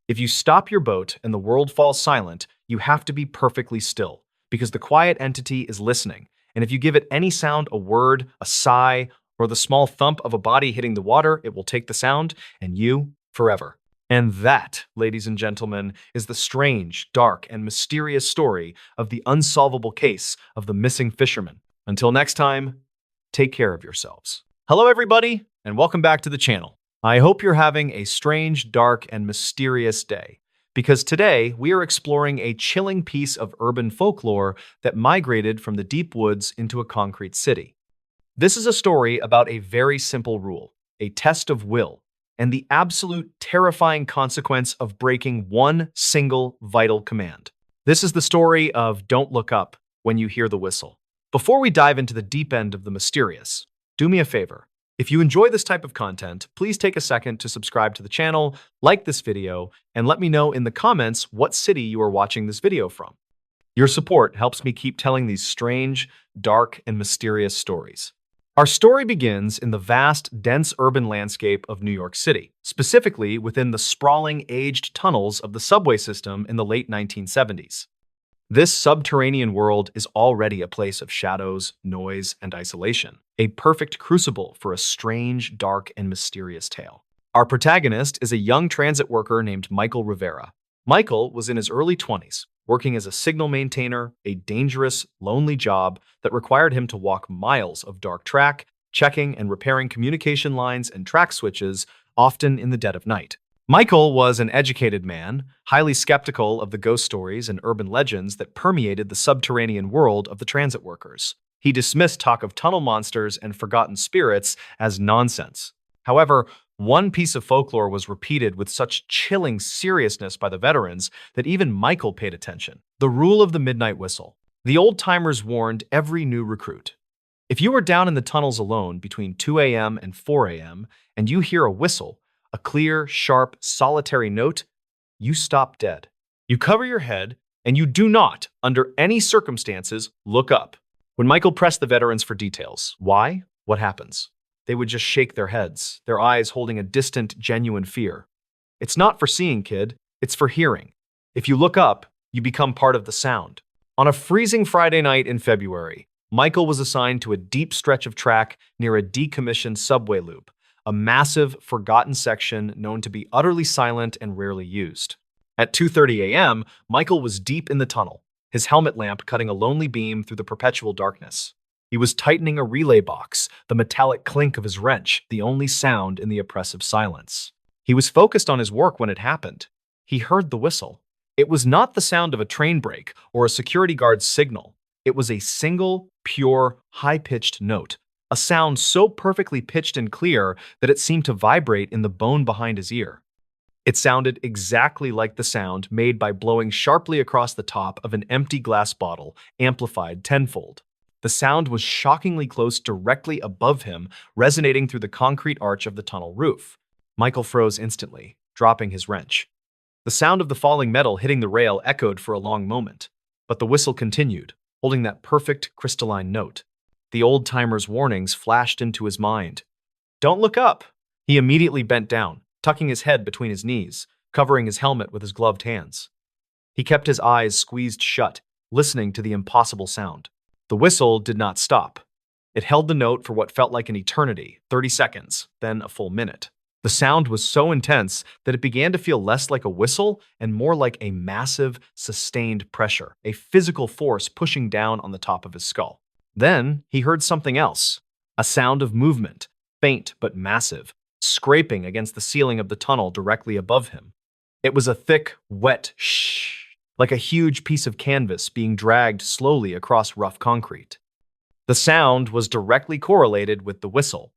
If you stop your boat and the world falls silent, you have to be perfectly still, because the quiet entity is listening, and if you give it any sound, a word, a sigh, or the small thump of a body hitting the water, it will take the sound, and you, forever. And that, ladies and gentlemen, is the strange, dark, and mysterious story of the unsolvable case of the missing fisherman. Until next time, take care of yourselves. Hello, everybody, and welcome back to the channel. I hope you're having a strange, dark, and mysterious day, because today we are exploring a chilling piece of urban folklore that migrated from the deep woods into a concrete city. This is a story about a very simple rule, a test of will, and the absolute terrifying consequence of breaking one single vital command. This is the story of Don't Look Up When You Hear the Whistle. Before we dive into the deep end of the mysterious, do me a favor. If you enjoy this type of content, please take a second to subscribe to the channel, like this video, and let me know in the comments what city you are watching this video from. Your support helps me keep telling these strange, dark, and mysterious stories. Our story begins in the vast, dense urban landscape of New York City, specifically within the sprawling, aged tunnels of the subway system in the late 1970s. This subterranean world is already a place of shadows, noise, and isolation, a perfect crucible for a strange, dark, and mysterious tale. Our protagonist is a young transit worker named Michael Rivera. Michael was in his early 20s, working as a signal maintainer, a dangerous, lonely job that required him to walk miles of dark track, checking and repairing communication lines and track switches, often in the dead of night. Michael was an educated man, highly skeptical of the ghost stories and urban legends that permeated the subterranean world of the transit workers. He dismissed talk of tunnel monsters and forgotten spirits as nonsense. However, one piece of folklore was repeated with such chilling seriousness by the veterans that even Michael paid attention. The rule of the midnight whistle. The old-timers warned every new recruit. If you are down in the tunnels alone between 2 a.m. and 4 a.m. and you hear a whistle, a clear, sharp, solitary note, you stop dead. You cover your head, and you do not, under any circumstances, look up. When Michael pressed the veterans for details, why? What happens? They would just shake their heads, their eyes holding a distant, genuine fear. It's not for seeing, kid. It's for hearing. If you look up, you become part of the sound. On a freezing Friday night in February, Michael was assigned to a deep stretch of track near a decommissioned subway loop, a massive, forgotten section known to be utterly silent and rarely used. At 2:30 a.m., Michael was deep in the tunnel, his helmet lamp cutting a lonely beam through the perpetual darkness. He was tightening a relay box, the metallic clink of his wrench, the only sound in the oppressive silence. He was focused on his work when it happened. He heard the whistle. It was not the sound of a train brake or a security guard's signal. It was a single, pure, high-pitched note, a sound so perfectly pitched and clear that it seemed to vibrate in the bone behind his ear. It sounded exactly like the sound made by blowing sharply across the top of an empty glass bottle, amplified tenfold. The sound was shockingly close directly above him, resonating through the concrete arch of the tunnel roof. Michael froze instantly, dropping his wrench. The sound of the falling metal hitting the rail echoed for a long moment, but the whistle continued, holding that perfect, crystalline note. The old-timer's warnings flashed into his mind. Don't look up! He immediately bent down, tucking his head between his knees, covering his helmet with his gloved hands. He kept his eyes squeezed shut, listening to the impossible sound. The whistle did not stop. It held the note for what felt like an eternity, 30 seconds, then a full minute. The sound was so intense that it began to feel less like a whistle and more like a massive, sustained pressure, a physical force pushing down on the top of his skull. Then he heard something else, a sound of movement, faint but massive, scraping against the ceiling of the tunnel directly above him. It was a thick, wet shh, like a huge piece of canvas being dragged slowly across rough concrete. The sound was directly correlated with the whistle.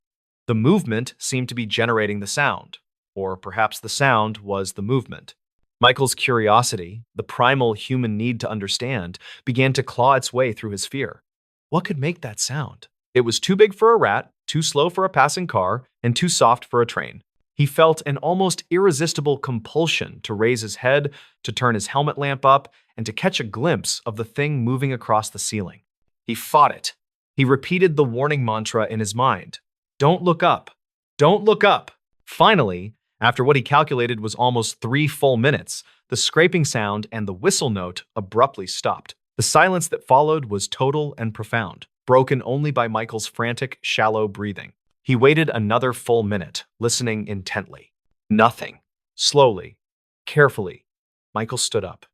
The movement seemed to be generating the sound, or perhaps the sound was the movement. Michael's curiosity, the primal human need to understand, began to claw its way through his fear. What could make that sound? It was too big for a rat, too slow for a passing car, and too soft for a train. He felt an almost irresistible compulsion to raise his head, to turn his helmet lamp up, and to catch a glimpse of the thing moving across the ceiling. He fought it. He repeated the warning mantra in his mind. Don't look up. Don't look up. Finally, after what he calculated was almost 3 full minutes, the scraping sound and the whistle note abruptly stopped. The silence that followed was total and profound, broken only by Michael's frantic, shallow breathing. He waited another full minute, listening intently. Nothing. Slowly, carefully, Michael stood up.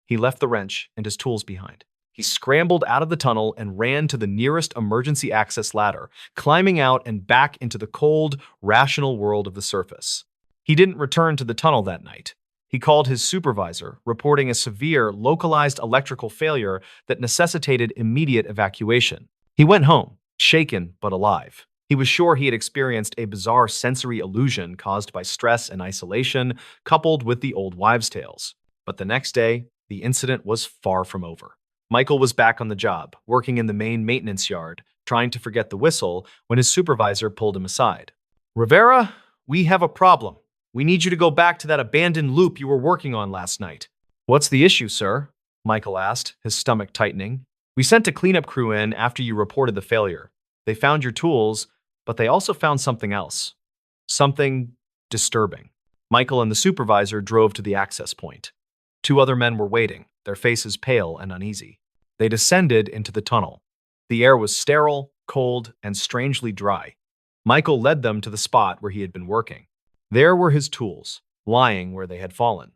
He left the wrench and his tools behind. He scrambled out of the tunnel and ran to the nearest emergency access ladder, climbing out and back into the cold, rational world of the surface. He didn't return to the tunnel that night. He called his supervisor, reporting a severe, localized electrical failure that necessitated immediate evacuation. He went home, shaken but alive. He was sure he had experienced a bizarre sensory illusion caused by stress and isolation, coupled with the old wives' tales. But the next day, the incident was far from over. Michael was back on the job, working in the main maintenance yard, trying to forget the whistle when his supervisor pulled him aside. "Rivera, we have a problem. We need you to go back to that abandoned loop you were working on last night." "What's the issue, sir?" Michael asked, his stomach tightening. "We sent a cleanup crew in after you reported the failure. They found your tools, but they also found something else. Something disturbing." Michael and the supervisor drove to the access point. Two other men were waiting, their faces pale and uneasy. They descended into the tunnel. The air was sterile, cold, and strangely dry. Michael led them to the spot where he had been working. There were his tools, lying where they had fallen.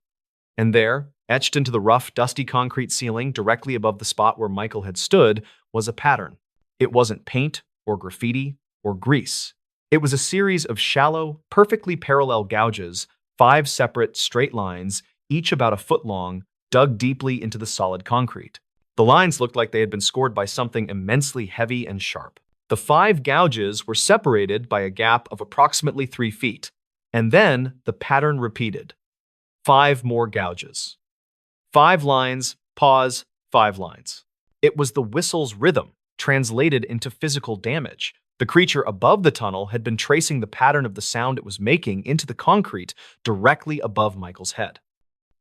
And there, etched into the rough, dusty concrete ceiling directly above the spot where Michael had stood, was a pattern. It wasn't paint or graffiti or grease. It was a series of shallow, perfectly parallel gouges, 5 separate, straight lines, each about a foot long, dug deeply into the solid concrete. The lines looked like they had been scored by something immensely heavy and sharp. The 5 gouges were separated by a gap of approximately 3 feet. And then the pattern repeated. 5 more gouges. 5 lines, pause, 5 lines. It was the whistle's rhythm, translated into physical damage. The creature above the tunnel had been tracing the pattern of the sound it was making into the concrete directly above Michael's head.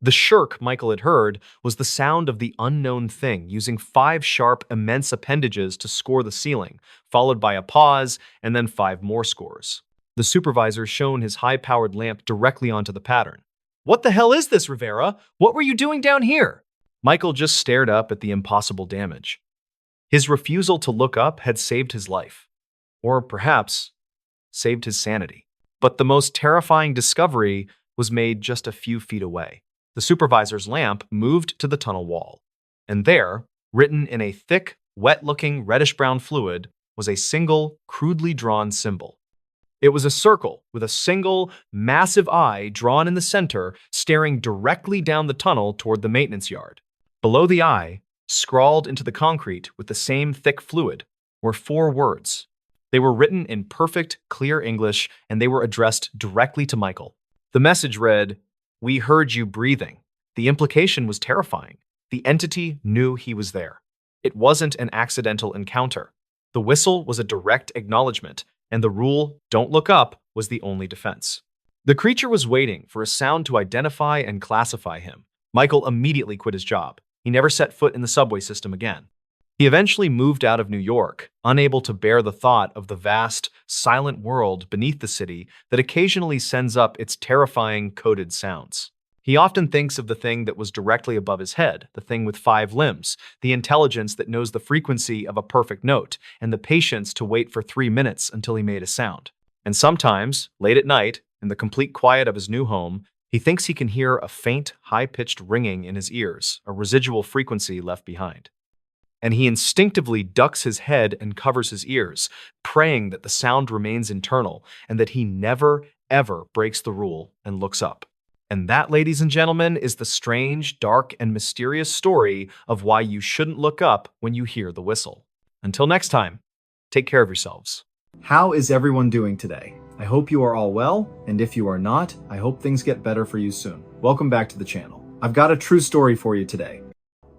The shirk Michael had heard was the sound of the unknown thing using 5 sharp, immense appendages to score the ceiling, followed by a pause and then 5 more scores. The supervisor shone his high-powered lamp directly onto the pattern. "What the hell is this, Rivera? What were you doing down here?" Michael just stared up at the impossible damage. His refusal to look up had saved his life. Or perhaps, saved his sanity. But the most terrifying discovery was made just a few feet away. The supervisor's lamp moved to the tunnel wall. And there, written in a thick, wet-looking reddish-brown fluid, was a single, crudely drawn symbol. It was a circle with a single, massive eye drawn in the center, staring directly down the tunnel toward the maintenance yard. Below the eye, scrawled into the concrete with the same thick fluid, were 4 words. They were written in perfect, clear English, and they were addressed directly to Michael. The message read, "We heard you breathing." The implication was terrifying. The entity knew he was there. It wasn't an accidental encounter. The whistle was a direct acknowledgement, and the rule, "Don't look up," was the only defense. The creature was waiting for a sound to identify and classify him. Michael immediately quit his job. He never set foot in the subway system again. He eventually moved out of New York, unable to bear the thought of the vast, silent world beneath the city that occasionally sends up its terrifying, coded sounds. He often thinks of the thing that was directly above his head, the thing with 5 limbs, the intelligence that knows the frequency of a perfect note, and the patience to wait for 3 minutes until he made a sound. And sometimes, late at night, in the complete quiet of his new home, he thinks he can hear a faint, high-pitched ringing in his ears, a residual frequency left behind. And he instinctively ducks his head and covers his ears, praying that the sound remains internal and that he never, ever breaks the rule and looks up. And that, ladies and gentlemen, is the strange, dark, and mysterious story of why you shouldn't look up when you hear the whistle. Until next time, take care of yourselves. How is everyone doing today? I hope you are all well, and if you are not, I hope things get better for you soon. Welcome back to the channel. I've got a true story for you today.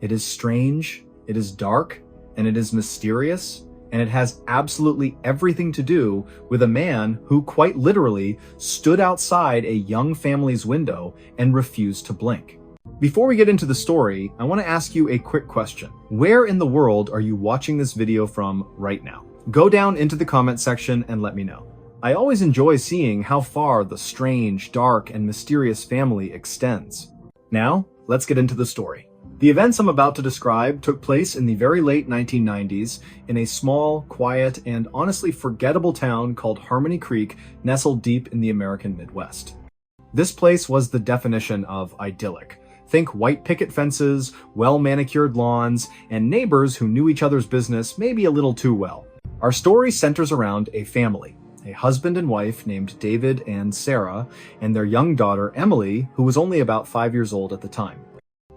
It is strange, it is dark, and it is mysterious, and it has absolutely everything to do with a man who quite literally stood outside a young family's window and refused to blink. Before we get into the story, I want to ask you a quick question. Where in the world are you watching this video from right now? Go down into the comment section and let me know. I always enjoy seeing how far the strange, dark, and mysterious family extends. Now, let's get into the story. The events I'm about to describe took place in the very late 1990s in a small, quiet, and honestly forgettable town called Harmony Creek, nestled deep in the American Midwest. This place was the definition of idyllic. Think white picket fences, well-manicured lawns, and neighbors who knew each other's business maybe a little too well. Our story centers around a family, a husband and wife named David and Sarah, and their young daughter Emily, who was only about 5 years old at the time.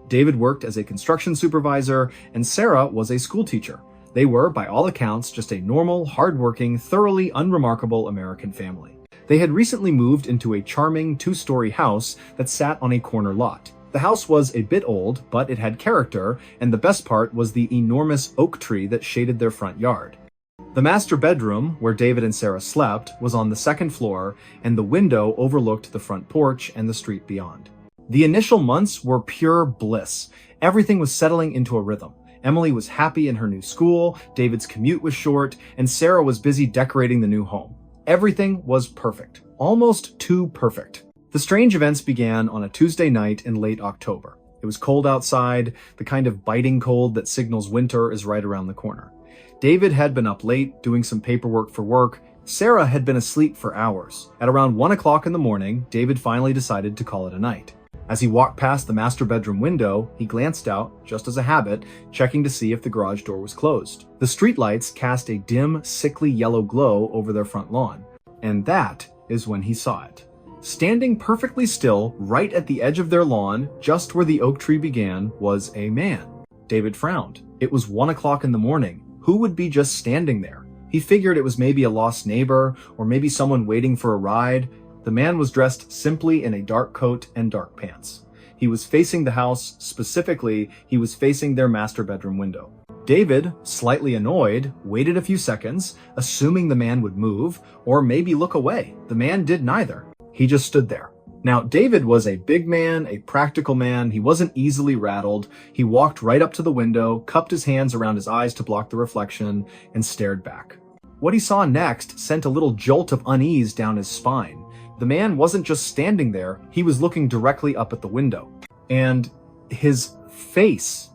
David worked as a construction supervisor, and Sarah was a school teacher. They were, by all accounts, just a normal, hardworking, thoroughly unremarkable American family. They had recently moved into a charming two-story house that sat on a corner lot. The house was a bit old, but it had character, and the best part was the enormous oak tree that shaded their front yard. The master bedroom, where David and Sarah slept, was on the second floor, and the window overlooked the front porch and the street beyond. The initial months were pure bliss. Everything was settling into a rhythm. Emily was happy in her new school, David's commute was short, and Sarah was busy decorating the new home. Everything was perfect. Almost too perfect. The strange events began on a Tuesday night in late October. It was cold outside, the kind of biting cold that signals winter is right around the corner. David had been up late, doing some paperwork for work. Sarah had been asleep for hours. At around 1 o'clock in the morning, David finally decided to call it a night. As he walked past the master bedroom window, he glanced out, just as a habit, checking to see if the garage door was closed. The streetlights cast a dim, sickly yellow glow over their front lawn. And that is when he saw it. Standing perfectly still, right at the edge of their lawn, just where the oak tree began, was a man. David frowned. It was 1 o'clock in the morning. Who would be just standing there? He figured it was maybe a lost neighbor, or maybe someone waiting for a ride. The man was dressed simply in a dark coat and dark pants. He was facing the house, specifically, he was facing their master bedroom window. David, slightly annoyed, waited a few seconds, assuming the man would move, or maybe look away. The man did neither. He just stood there. Now, David was a big man, a practical man. He wasn't easily rattled. He walked right up to the window, cupped his hands around his eyes to block the reflection, and stared back. What he saw next sent a little jolt of unease down his spine. The man wasn't just standing there, he was looking directly up at the window. And his face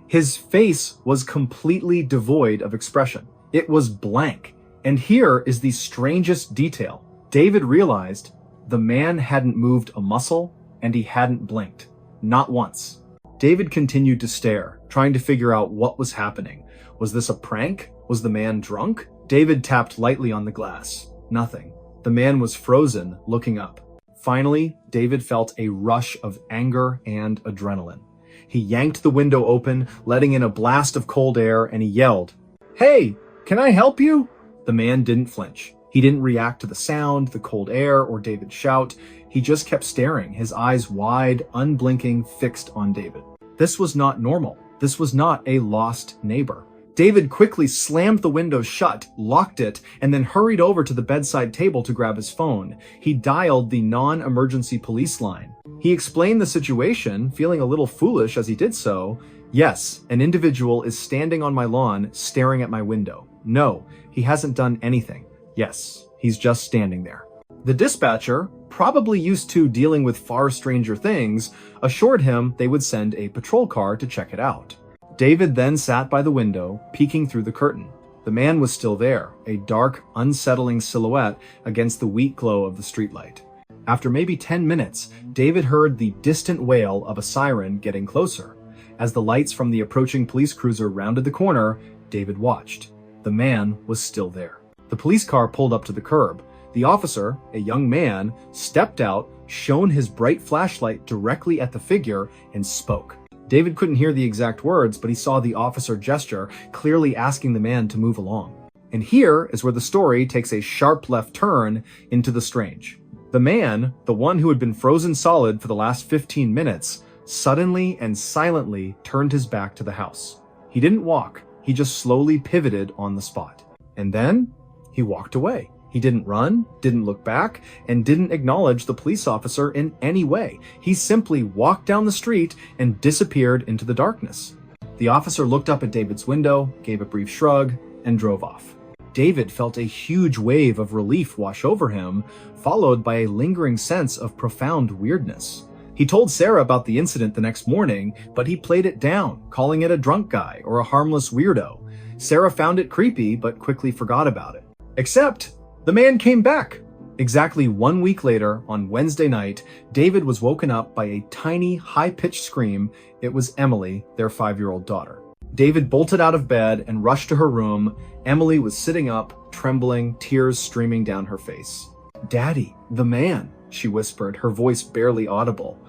was completely devoid of expression. It was blank. And here is the strangest detail. David realized the man hadn't moved a muscle, and he hadn't blinked. Not once. David continued to stare, trying to figure out what was happening. Was this a prank? Was the man drunk? David tapped lightly on the glass. Nothing. The man was frozen, looking up. Finally, David felt a rush of anger and adrenaline. He yanked the window open, letting in a blast of cold air, and he yelled, "Hey, can I help you?" The man didn't flinch. He didn't react to the sound, the cold air, or David's shout. He just kept staring, his eyes wide, unblinking, fixed on David. This was not normal. This was not a lost neighbor. David quickly slammed the window shut, locked it, and then hurried over to the bedside table to grab his phone. He dialed the non-emergency police line. He explained the situation, feeling a little foolish as he did so. Yes, an individual is standing on my lawn, staring at my window. No, he hasn't done anything. Yes, he's just standing there. The dispatcher, probably used to dealing with far stranger things, assured him they would send a patrol car to check it out. David then sat by the window, peeking through the curtain. The man was still there, a dark, unsettling silhouette against the weak glow of the streetlight. After maybe 10 minutes, David heard the distant wail of a siren getting closer. As the lights from the approaching police cruiser rounded the corner, David watched. The man was still there. The police car pulled up to the curb. The officer, a young man, stepped out, shone his bright flashlight directly at the figure, and spoke. David couldn't hear the exact words, but he saw the officer gesture, clearly asking the man to move along. And here is where the story takes a sharp left turn into the strange. The man, the one who had been frozen solid for the last 15 minutes, suddenly and silently turned his back to the house. He didn't walk, he just slowly pivoted on the spot. And then he walked away. He didn't run, didn't look back, and didn't acknowledge the police officer in any way. He simply walked down the street and disappeared into the darkness. The officer looked up at David's window, gave a brief shrug, and drove off. David felt a huge wave of relief wash over him, followed by a lingering sense of profound weirdness. He told Sarah about the incident the next morning, but he played it down, calling it a drunk guy or a harmless weirdo. Sarah found it creepy, but quickly forgot about it. Except the man came back. Exactly 1 week later, on Wednesday night, David was woken up by a tiny, high-pitched scream. It was Emily, their 5-year-old daughter. David bolted out of bed and rushed to her room. Emily was sitting up, trembling, tears streaming down her face. "Daddy, the man," she whispered, her voice barely audible.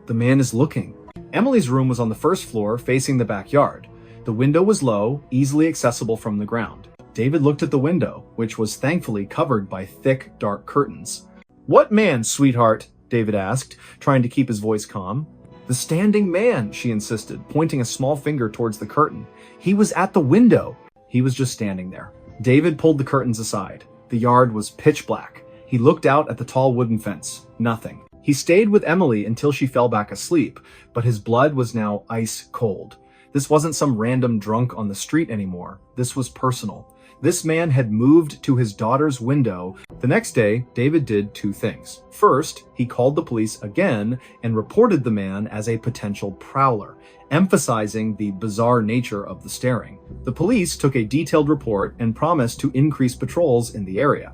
"The man is looking." Emily's room was on the first floor, facing the backyard. The window was low, easily accessible from the ground. David looked at the window, which was thankfully covered by thick, dark curtains. "What man, sweetheart?" David asked, trying to keep his voice calm. "The standing man," she insisted, pointing a small finger towards the curtain. "He was at the window." He was just standing there. David pulled the curtains aside. The yard was pitch black. He looked out at the tall wooden fence. Nothing. He stayed with Emily until she fell back asleep, but his blood was now ice cold. This wasn't some random drunk on the street anymore. This was personal. This man had moved to his daughter's window. The next day, David did 2 things. First, he called the police again and reported the man as a potential prowler, emphasizing the bizarre nature of the staring. The police took a detailed report and promised to increase patrols in the area.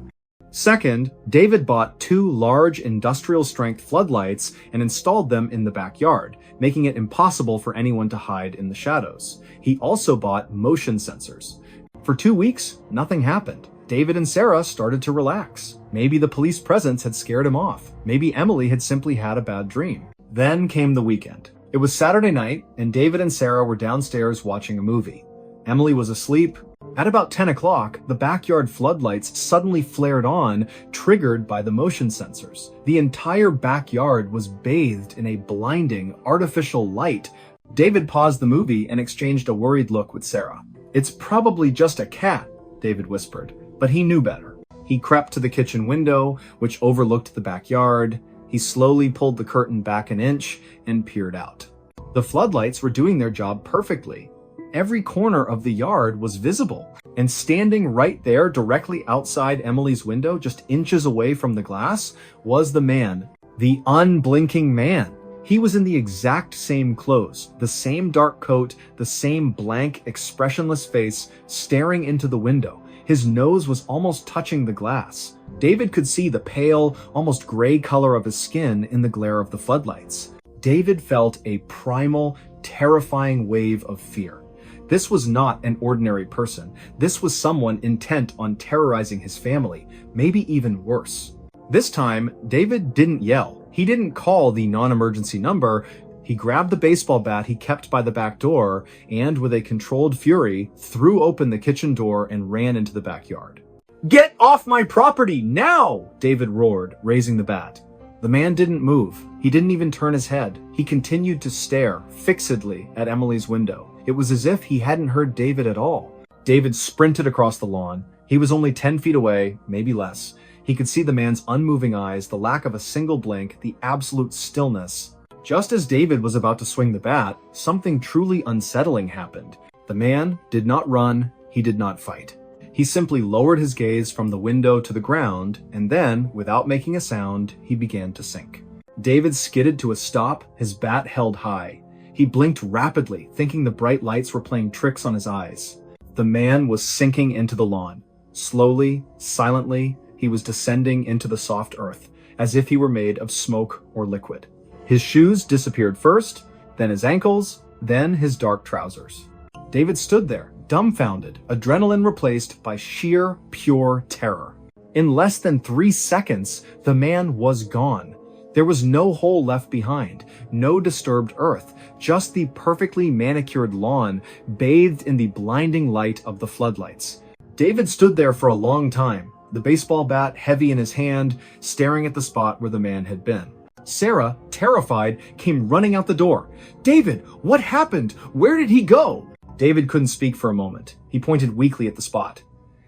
Second, David bought 2 large industrial-strength floodlights and installed them in the backyard, making it impossible for anyone to hide in the shadows. He also bought motion sensors. For 2 weeks, nothing happened. David and Sarah started to relax. Maybe the police presence had scared him off. Maybe Emily had simply had a bad dream. Then came the weekend. It was Saturday night, and David and Sarah were downstairs watching a movie. Emily was asleep. At about 10 o'clock, the backyard floodlights suddenly flared on, triggered by the motion sensors. The entire backyard was bathed in a blinding, artificial light. David paused the movie and exchanged a worried look with Sarah. "It's probably just a cat," David whispered, but he knew better. He crept to the kitchen window, which overlooked the backyard. He slowly pulled the curtain back an inch and peered out. The floodlights were doing their job perfectly. Every corner of the yard was visible, and standing right there directly outside Emily's window, just inches away from the glass, was the man, the unblinking man. He was in the exact same clothes, the same dark coat, the same blank, expressionless face, staring into the window. His nose was almost touching the glass. David could see the pale, almost gray color of his skin in the glare of the floodlights. David felt a primal, terrifying wave of fear. This was not an ordinary person. This was someone intent on terrorizing his family, maybe even worse. This time, David didn't yell. He didn't call the non-emergency number. He grabbed the baseball bat he kept by the back door and, with a controlled fury, threw open the kitchen door and ran into the backyard. "Get off my property, now!" David roared, raising the bat. The man didn't move. He didn't even turn his head. He continued to stare fixedly at Emily's window. It was as if he hadn't heard David at all. David sprinted across the lawn. He was only 10 feet away, maybe less. He could see the man's unmoving eyes, the lack of a single blink, the absolute stillness. Just as David was about to swing the bat, something truly unsettling happened. The man did not run, he did not fight. He simply lowered his gaze from the window to the ground, and then, without making a sound, he began to sink. David skidded to a stop, his bat held high. He blinked rapidly, thinking the bright lights were playing tricks on his eyes. The man was sinking into the lawn. Slowly, silently, he was descending into the soft earth, as if he were made of smoke or liquid. His shoes disappeared first, then his ankles, then his dark trousers. David stood there, dumbfounded, adrenaline replaced by sheer, pure terror. In less than 3 seconds, the man was gone. There was no hole left behind, no disturbed earth, just the perfectly manicured lawn bathed in the blinding light of the floodlights. David stood there for a long time, the baseball bat heavy in his hand, staring at the spot where the man had been. Sarah, terrified, came running out the door. "David, what happened? Where did he go?" David couldn't speak for a moment. He pointed weakly at the spot.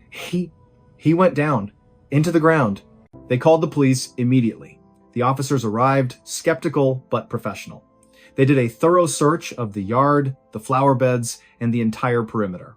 He went down, into the ground. They called the police immediately. The officers arrived, skeptical but professional. They did a thorough search of the yard, the flower beds, and the entire perimeter.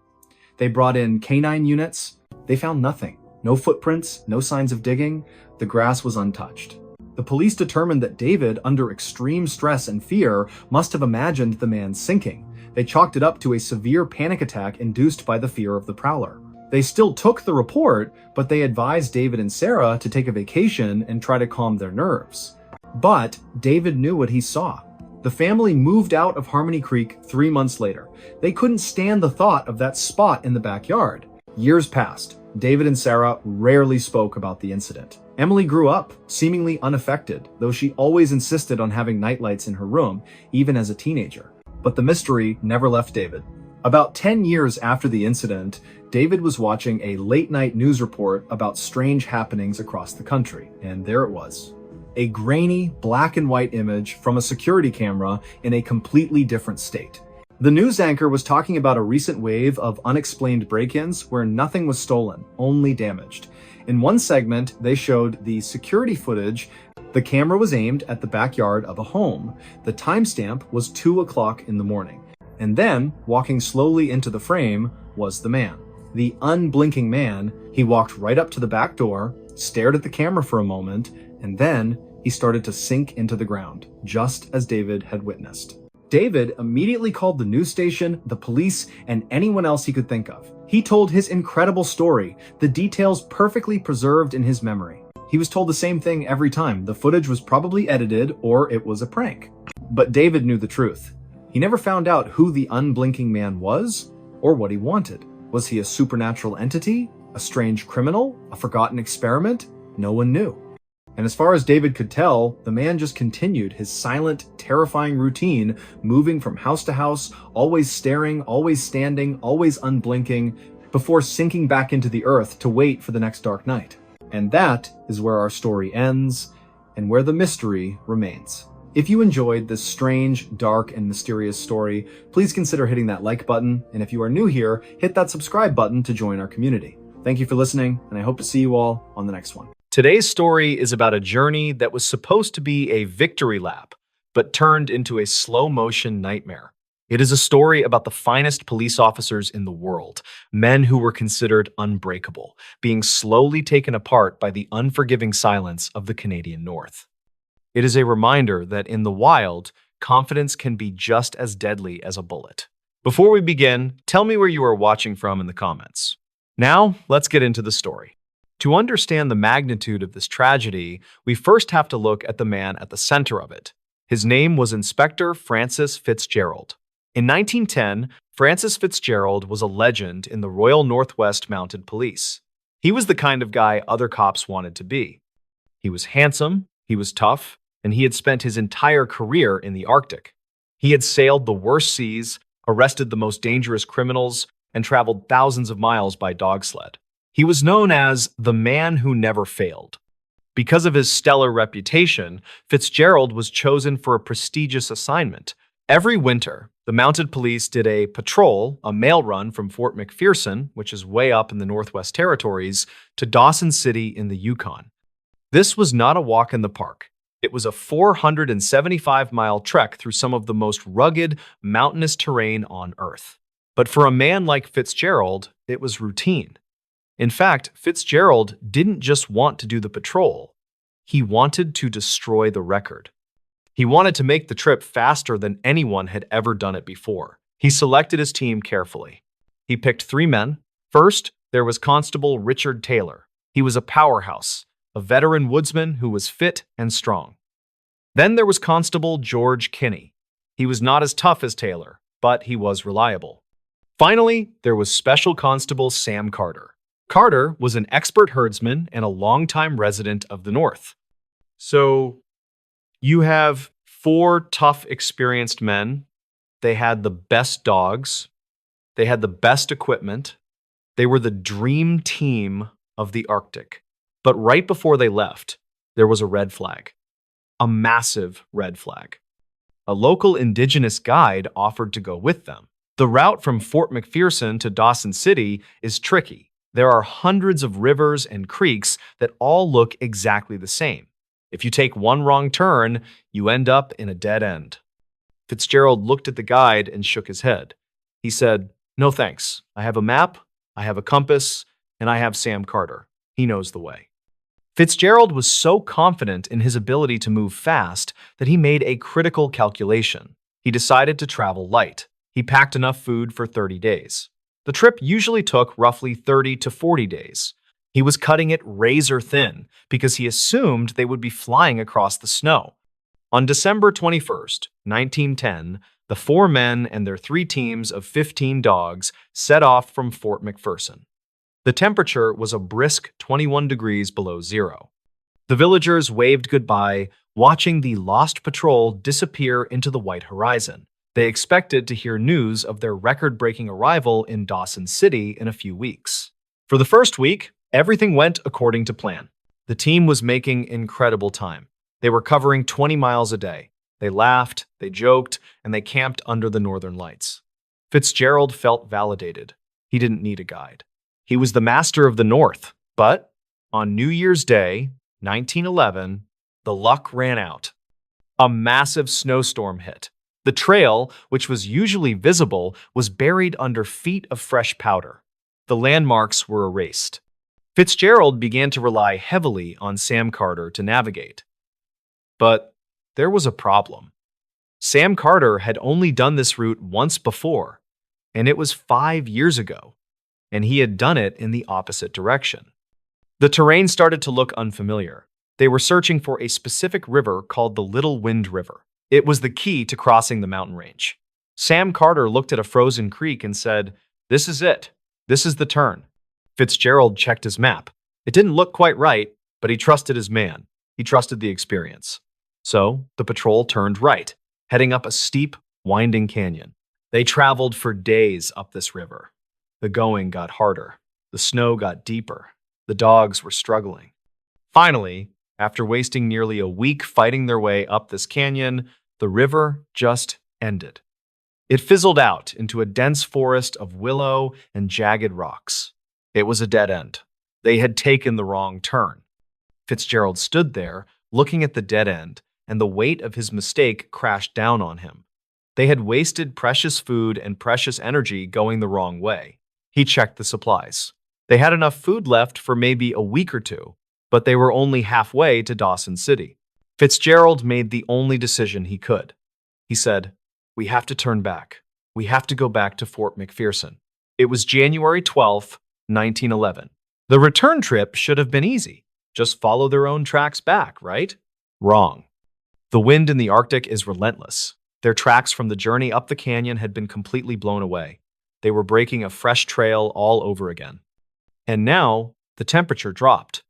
They brought in canine units. They found nothing. No footprints, no signs of digging. The grass was untouched. The police determined that David, under extreme stress and fear, must have imagined the man sinking. They chalked it up to a severe panic attack induced by the fear of the prowler. They still took the report, but they advised David and Sarah to take a vacation and try to calm their nerves. But David knew what he saw. The family moved out of Harmony Creek 3 months later. They couldn't stand the thought of that spot in the backyard. Years passed. David and Sarah rarely spoke about the incident. Emily grew up, seemingly unaffected, though she always insisted on having nightlights in her room, even as a teenager. But the mystery never left David. About 10 years after the incident, David was watching a late-night news report about strange happenings across the country, and there it was. A grainy, black and white image from a security camera in a completely different state. The news anchor was talking about a recent wave of unexplained break-ins where nothing was stolen, only damaged. In one segment, they showed the security footage. The camera was aimed at the backyard of a home. The timestamp was 2 o'clock in the morning. And then, walking slowly into the frame, was the man. The unblinking man. He walked right up to the back door, stared at the camera for a moment, and then he started to sink into the ground, just as David had witnessed. David immediately called the news station, the police, and anyone else he could think of. He told his incredible story, the details perfectly preserved in his memory. He was told the same thing every time. The footage was probably edited or it was a prank. But David knew the truth. He never found out who the unblinking man was or what he wanted. Was he a supernatural entity? A strange criminal? A forgotten experiment? No one knew. And as far as David could tell, the man just continued his silent, terrifying routine, moving from house to house, always staring, always standing, always unblinking, before sinking back into the earth to wait for the next dark night. And that is where our story ends, and where the mystery remains. If you enjoyed this strange, dark, and mysterious story, please consider hitting that like button, and if you are new here, hit that subscribe button to join our community. Thank you for listening, and I hope to see you all on the next one. Today's story is about a journey that was supposed to be a victory lap, but turned into a slow-motion nightmare. It is a story about the finest police officers in the world, men who were considered unbreakable, being slowly taken apart by the unforgiving silence of the Canadian North. It is a reminder that in the wild, confidence can be just as deadly as a bullet. Before we begin, tell me where you are watching from in the comments. Now, let's get into the story. To understand the magnitude of this tragedy, we first have to look at the man at the center of it. His name was Inspector Francis Fitzgerald. In 1910, Francis Fitzgerald was a legend in the Royal Northwest Mounted Police. He was the kind of guy other cops wanted to be. He was handsome, he was tough, and he had spent his entire career in the Arctic. He had sailed the worst seas, arrested the most dangerous criminals, and traveled thousands of miles by dog sled. He was known as the man who never failed. Because of his stellar reputation, Fitzgerald was chosen for a prestigious assignment. Every winter, the mounted police did a patrol, a mail run from Fort McPherson, which is way up in the Northwest Territories, to Dawson City in the Yukon. This was not a walk in the park. It was a 475-mile trek through some of the most rugged, mountainous terrain on Earth. But for a man like Fitzgerald, it was routine. In fact, Fitzgerald didn't just want to do the patrol. He wanted to destroy the record. He wanted to make the trip faster than anyone had ever done it before. He selected his team carefully. He picked 3 men. First, there was Constable Richard Taylor. He was a powerhouse, a veteran woodsman who was fit and strong. Then there was Constable George Kinney. He was not as tough as Taylor, but he was reliable. Finally, there was Special Constable Sam Carter. Carter was an expert herdsman and a longtime resident of the North. So, you have 4 tough, experienced men. They had the best dogs. They had the best equipment. They were the dream team of the Arctic. But right before they left, there was a red flag. A massive red flag. A local indigenous guide offered to go with them. The route from Fort McPherson to Dawson City is tricky. There are hundreds of rivers and creeks that all look exactly the same. If you take one wrong turn, you end up in a dead end. Fitzgerald looked at the guide and shook his head. He said, "No thanks. I have a map, I have a compass, and I have Sam Carter. He knows the way." Fitzgerald was so confident in his ability to move fast that he made a critical calculation. He decided to travel light. He packed enough food for 30 days. The trip usually took roughly 30 to 40 days. He was cutting it razor thin because he assumed they would be flying across the snow. On December 21st, 1910, the four men and their three teams of 15 dogs set off from Fort McPherson. The temperature was a brisk 21 degrees below zero. The villagers waved goodbye, watching the lost patrol disappear into the white horizon. They expected to hear news of their record-breaking arrival in Dawson City in a few weeks. For the first week, everything went according to plan. The team was making incredible time. They were covering 20 miles a day. They laughed, they joked, and they camped under the northern lights. Fitzgerald felt validated. He didn't need a guide. He was the master of the North. But on New Year's Day, 1911, the luck ran out. A massive snowstorm hit. The trail, which was usually visible, was buried under feet of fresh powder. The landmarks were erased. Fitzgerald began to rely heavily on Sam Carter to navigate. But there was a problem. Sam Carter had only done this route once before, and it was 5 years ago, and he had done it in the opposite direction. The terrain started to look unfamiliar. They were searching for a specific river called the Little Wind River. It was the key to crossing the mountain range. Sam Carter looked at a frozen creek and said, "This is it. This is the turn." Fitzgerald checked his map. It didn't look quite right, but he trusted his man. He trusted the experience. So the patrol turned right, heading up a steep, winding canyon. They traveled for days up this river. The going got harder. The snow got deeper. The dogs were struggling. Finally, after wasting nearly a week fighting their way up this canyon, the river just ended. It fizzled out into a dense forest of willow and jagged rocks. It was a dead end. They had taken the wrong turn. Fitzgerald stood there, looking at the dead end, and the weight of his mistake crashed down on him. They had wasted precious food and precious energy going the wrong way. He checked the supplies. They had enough food left for maybe a week or two, but they were only halfway to Dawson City. Fitzgerald made the only decision he could. He said, "We have to turn back. We have to go back to Fort McPherson." It was January 12th, 1911. The return trip should have been easy. Just follow their own tracks back, right? Wrong. The wind in the Arctic is relentless. Their tracks from the journey up the canyon had been completely blown away. They were breaking a fresh trail all over again. And now, the temperature dropped.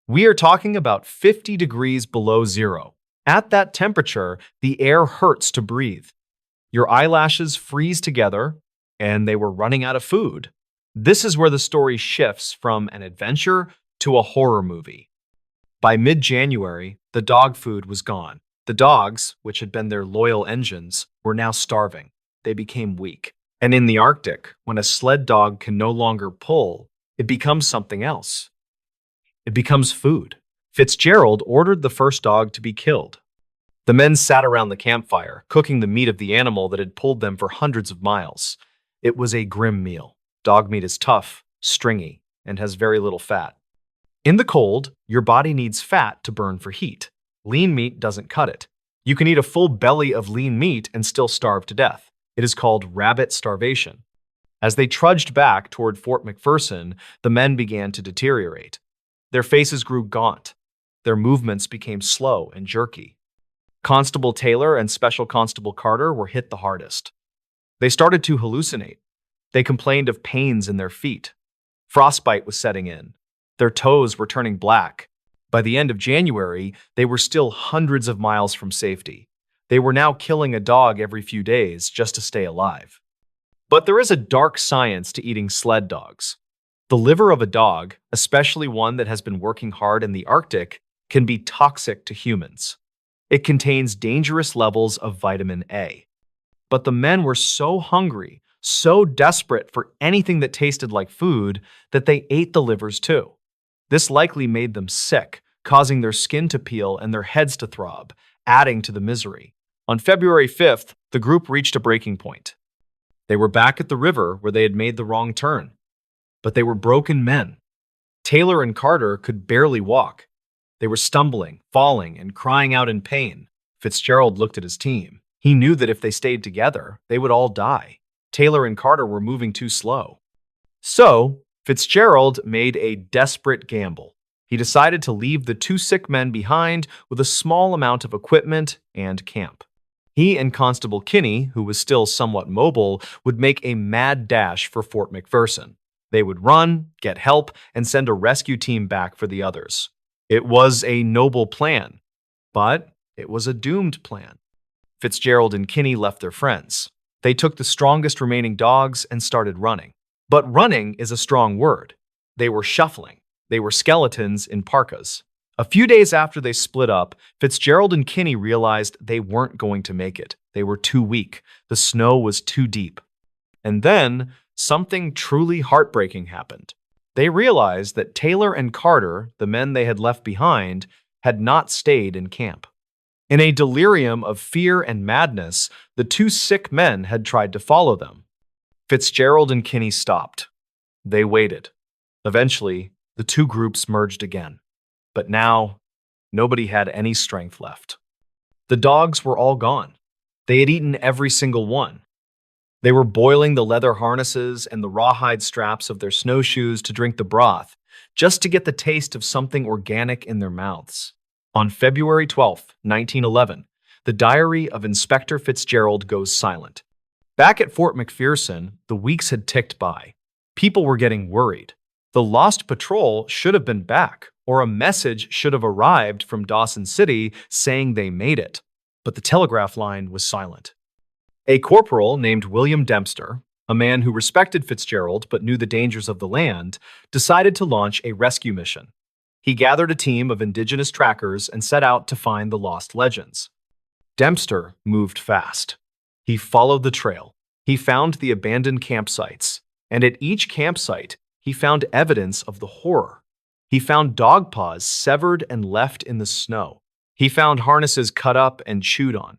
We are talking about 50 degrees below zero. At that temperature, the air hurts to breathe. Your eyelashes freeze together, and they were running out of food. This is where the story shifts from an adventure to a horror movie. By mid-January, the dog food was gone. The dogs, which had been their loyal engines, were now starving. They became weak. And in the Arctic, when a sled dog can no longer pull, it becomes something else. It becomes food. Fitzgerald ordered the first dog to be killed. The men sat around the campfire, cooking the meat of the animal that had pulled them for hundreds of miles. It was a grim meal. Dog meat is tough, stringy, and has very little fat. In the cold, your body needs fat to burn for heat. Lean meat doesn't cut it. You can eat a full belly of lean meat and still starve to death. It is called rabbit starvation. As they trudged back toward Fort McPherson, the men began to deteriorate. Their faces grew gaunt. Their movements became slow and jerky. Constable Taylor and Special Constable Carter were hit the hardest. They started to hallucinate. They complained of pains in their feet. Frostbite was setting in. Their toes were turning black. By the end of January, they were still hundreds of miles from safety. They were now killing a dog every few days just to stay alive. But there is a dark science to eating sled dogs. The liver of a dog, especially one that has been working hard in the Arctic, can be toxic to humans. It contains dangerous levels of vitamin A. But the men were so hungry, so desperate for anything that tasted like food, that they ate the livers too. This likely made them sick, causing their skin to peel and their heads to throb, adding to the misery. On February 5th, the group reached a breaking point. They were back at the river where they had made the wrong turn. But they were broken men. Taylor and Carter could barely walk. They were stumbling, falling, and crying out in pain. Fitzgerald looked at his team. He knew that if they stayed together, they would all die. Taylor and Carter were moving too slow. So, Fitzgerald made a desperate gamble. He decided to leave the two sick men behind with a small amount of equipment and camp. He and Constable Kinney, who was still somewhat mobile, would make a mad dash for Fort McPherson. They would run, get help, and send a rescue team back for the others. It was a noble plan, but it was a doomed plan. Fitzgerald and Kinney left their friends. They took the strongest remaining dogs and started running. But running is a strong word. They were shuffling. They were skeletons in parkas. A few days after they split up, Fitzgerald and Kinney realized they weren't going to make it. They were too weak. The snow was too deep. And then something truly heartbreaking happened. They realized that Taylor and Carter, the men they had left behind, had not stayed in camp. In a delirium of fear and madness, the two sick men had tried to follow them. Fitzgerald and Kinney stopped. They waited. Eventually, the two groups merged again. But now, nobody had any strength left. The dogs were all gone. They had eaten every single one. They were boiling the leather harnesses and the rawhide straps of their snowshoes to drink the broth, just to get the taste of something organic in their mouths. On February 12, 1911, the diary of Inspector Fitzgerald goes silent. Back at Fort McPherson, the weeks had ticked by. People were getting worried. The lost patrol should have been back, or a message should have arrived from Dawson City saying they made it. But the telegraph line was silent. A corporal named William Dempster, a man who respected Fitzgerald but knew the dangers of the land, decided to launch a rescue mission. He gathered a team of indigenous trackers and set out to find the lost legends. Dempster moved fast. He followed the trail. He found the abandoned campsites, and at each campsite, he found evidence of the horror. He found dog paws severed and left in the snow. He found harnesses cut up and chewed on.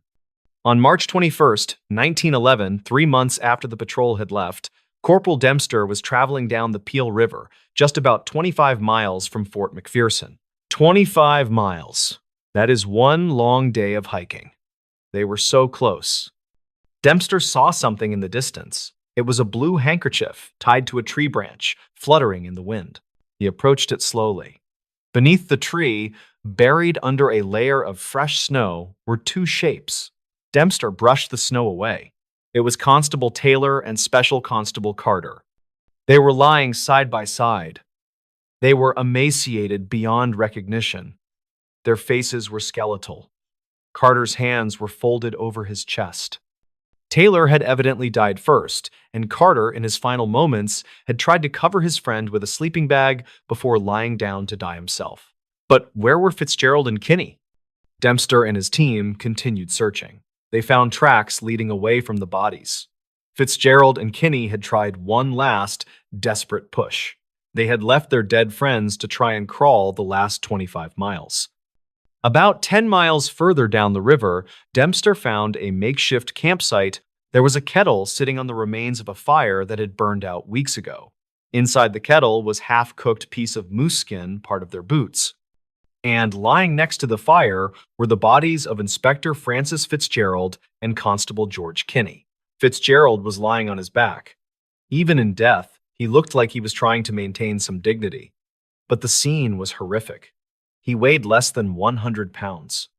On March 21st, 1911, 3 months after the patrol had left, Corporal Dempster was traveling down the Peel River, just about 25 miles from Fort McPherson. 25 miles. That is one long day of hiking. They were so close. Dempster saw something in the distance. It was a blue handkerchief tied to a tree branch, fluttering in the wind. He approached it slowly. Beneath the tree, buried under a layer of fresh snow, were two shapes. Dempster brushed the snow away. It was Constable Taylor and Special Constable Carter. They were lying side by side. They were emaciated beyond recognition. Their faces were skeletal. Carter's hands were folded over his chest. Taylor had evidently died first, and Carter, in his final moments, had tried to cover his friend with a sleeping bag before lying down to die himself. But where were Fitzgerald and Kinney? Dempster and his team continued searching. They found tracks leading away from the bodies. Fitzgerald and Kinney had tried one last, desperate push. They had left their dead friends to try and crawl the last 25 miles. About 10 miles further down the river, Dempster found a makeshift campsite. There was a kettle sitting on the remains of a fire that had burned out weeks ago. Inside the kettle was half-cooked piece of moose skin, part of their boots. And lying next to the fire were the bodies of Inspector Francis Fitzgerald and Constable George Kinney. Fitzgerald was lying on his back. Even in death, he looked like he was trying to maintain some dignity. But the scene was horrific. He weighed less than 100 pounds.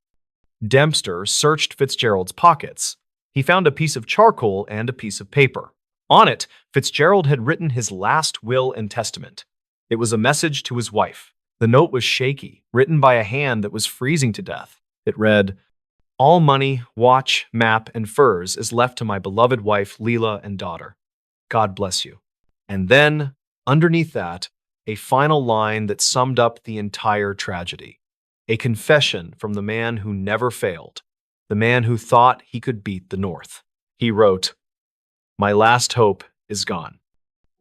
Dempster searched Fitzgerald's pockets. He found a piece of charcoal and a piece of paper. On it, Fitzgerald had written his last will and testament. It was a message to his wife. The note was shaky, written by a hand that was freezing to death. It read, "All money, watch, map, and furs is left to my beloved wife, Leela, and daughter. God bless you." And then, underneath that, a final line that summed up the entire tragedy. A confession from the man who never failed, the man who thought he could beat the North. He wrote, "My last hope is gone."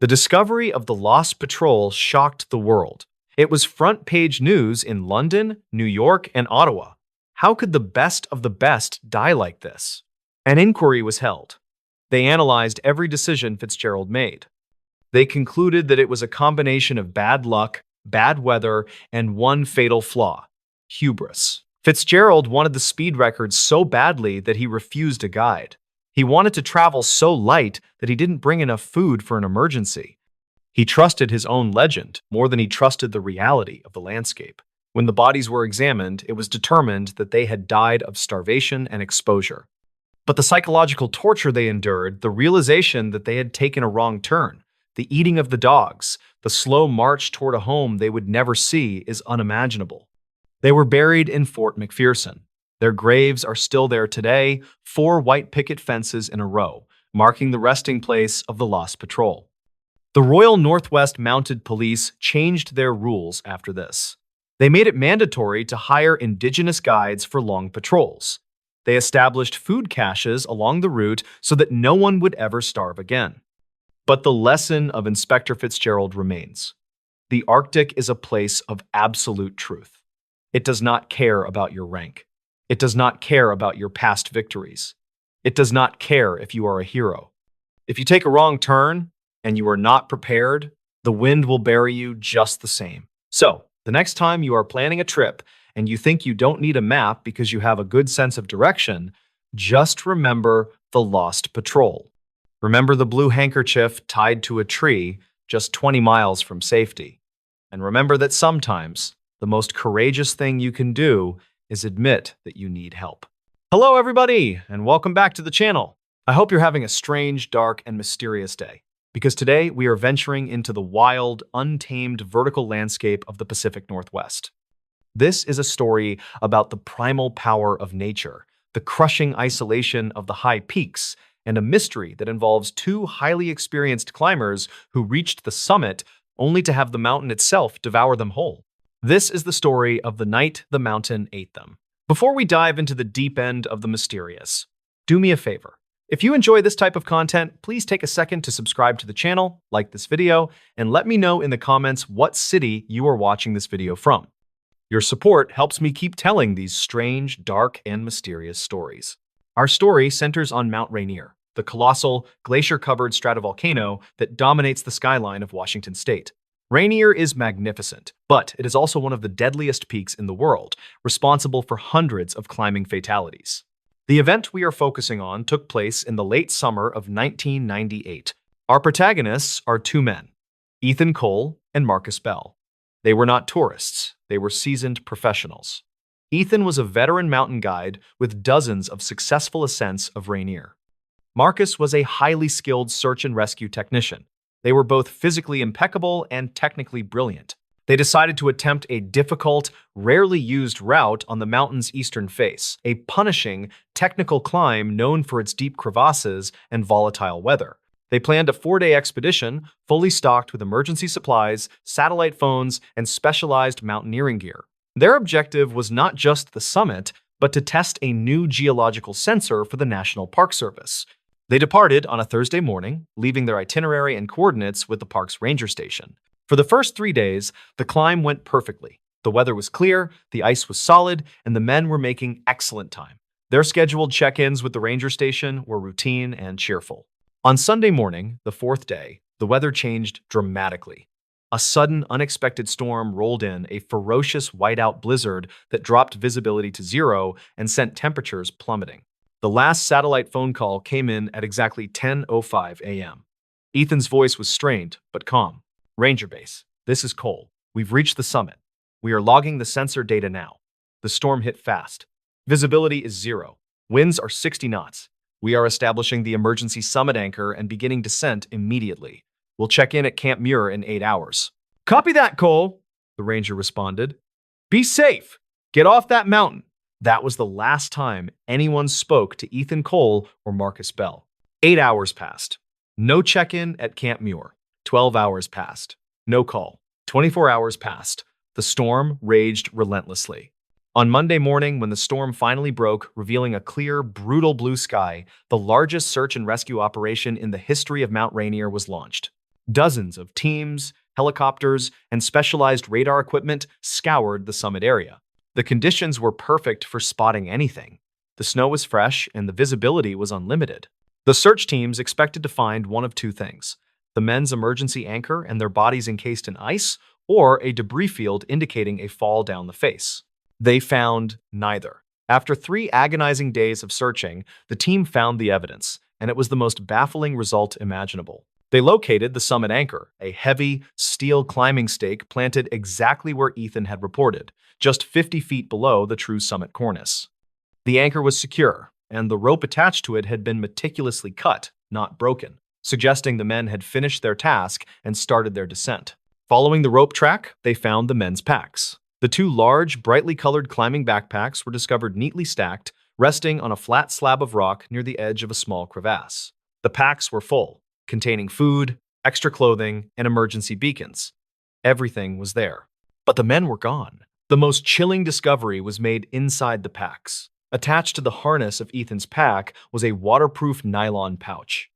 The discovery of the lost patrol shocked the world. It was front-page news in London, New York, and Ottawa. How could the best of the best die like this? An inquiry was held. They analyzed every decision Fitzgerald made. They concluded that it was a combination of bad luck, bad weather, and one fatal flaw: hubris. Fitzgerald wanted the speed record so badly that he refused a guide. He wanted to travel so light that he didn't bring enough food for an emergency. He trusted his own legend more than he trusted the reality of the landscape. When the bodies were examined, it was determined that they had died of starvation and exposure. But the psychological torture they endured, the realization that they had taken a wrong turn, the eating of the dogs, the slow march toward a home they would never see is unimaginable. They were buried in Fort McPherson. Their graves are still there today, 4 white picket fences in a row, marking the resting place of the lost patrol. The Royal Northwest Mounted Police changed their rules after this. They made it mandatory to hire indigenous guides for long patrols. They established food caches along the route so that no one would ever starve again. But the lesson of Inspector Fitzgerald remains. The Arctic is a place of absolute truth. It does not care about your rank. It does not care about your past victories. It does not care if you are a hero. If you take a wrong turn and you are not prepared, the wind will bury you just the same. So, the next time you are planning a trip and you think you don't need a map because you have a good sense of direction, just remember the lost patrol. Remember the blue handkerchief tied to a tree just 20 miles from safety. And remember that sometimes the most courageous thing you can do is admit that you need help. Hello, everybody, and welcome back to the channel. I hope you're having a strange, dark, and mysterious day, because today we are venturing into the wild, untamed vertical landscape of the Pacific Northwest. This is a story about the primal power of nature, the crushing isolation of the high peaks, and a mystery that involves 2 highly experienced climbers who reached the summit only to have the mountain itself devour them whole. This is the story of the night the mountain ate them. Before we dive into the deep end of the mysterious, do me a favor. If you enjoy this type of content, please take a second to subscribe to the channel, like this video, and let me know in the comments what city you are watching this video from. Your support helps me keep telling these strange, dark, and mysterious stories. Our story centers on Mount Rainier, the colossal, glacier-covered stratovolcano that dominates the skyline of Washington state. Rainier is magnificent, but it is also one of the deadliest peaks in the world, responsible for hundreds of climbing fatalities. The event we are focusing on took place in the late summer of 1998. Our protagonists are 2 men, Ethan Cole and Marcus Bell. They were not tourists, they were seasoned professionals. Ethan was a veteran mountain guide with dozens of successful ascents of Rainier. Marcus was a highly skilled search and rescue technician. They were both physically impeccable and technically brilliant. They decided to attempt a difficult, rarely used route on the mountain's eastern face, a punishing, technical climb known for its deep crevasses and volatile weather. They planned a 4-day expedition, fully stocked with emergency supplies, satellite phones, and specialized mountaineering gear. Their objective was not just the summit, but to test a new geological sensor for the National Park Service. They departed on a Thursday morning, leaving their itinerary and coordinates with the park's ranger station. For the first 3 days, the climb went perfectly. The weather was clear, the ice was solid, and the men were making excellent time. Their scheduled check-ins with the ranger station were routine and cheerful. On Sunday morning, the 4th day, the weather changed dramatically. A sudden, unexpected storm rolled in, a ferocious whiteout blizzard that dropped visibility to 0 and sent temperatures plummeting. The last satellite phone call came in at exactly 10:05 a.m. Ethan's voice was strained, but calm. Ranger Base, this is Cole. We've reached the summit. We are logging the sensor data now. The storm hit fast. Visibility is 0. Winds are 60 knots. We are establishing the emergency summit anchor and beginning descent immediately. We'll check in at Camp Muir in 8 hours. Copy that, Cole, the ranger responded. Be safe. Get off that mountain. That was the last time anyone spoke to Ethan Cole or Marcus Bell. 8 hours passed. No check-in at Camp Muir. 12 hours passed. No call. 24 hours passed. The storm raged relentlessly. On Monday morning, when the storm finally broke, revealing a clear, brutal blue sky, the largest search and rescue operation in the history of Mount Rainier was launched. Dozens of teams, helicopters, and specialized radar equipment scoured the summit area. The conditions were perfect for spotting anything. The snow was fresh and the visibility was unlimited. The search teams expected to find one of 2 things: the men's emergency anchor and their bodies encased in ice, or a debris field indicating a fall down the face. They found neither. After 3 agonizing days of searching, the team found the evidence: and it was the most baffling result imaginable. They located the summit anchor, a heavy, steel climbing stake planted exactly where Ethan had reported, just 50 feet below the true summit cornice. The anchor was secure, and the rope attached to it had been meticulously cut, not broken, suggesting the men had finished their task and started their descent. Following the rope track, they found the men's packs. The two large, brightly colored climbing backpacks were discovered neatly stacked, resting on a flat slab of rock near the edge of a small crevasse. The packs were full, containing food, extra clothing, and emergency beacons. Everything was there. But the men were gone. The most chilling discovery was made inside the packs. Attached to the harness of Ethan's pack was a waterproof nylon pouch.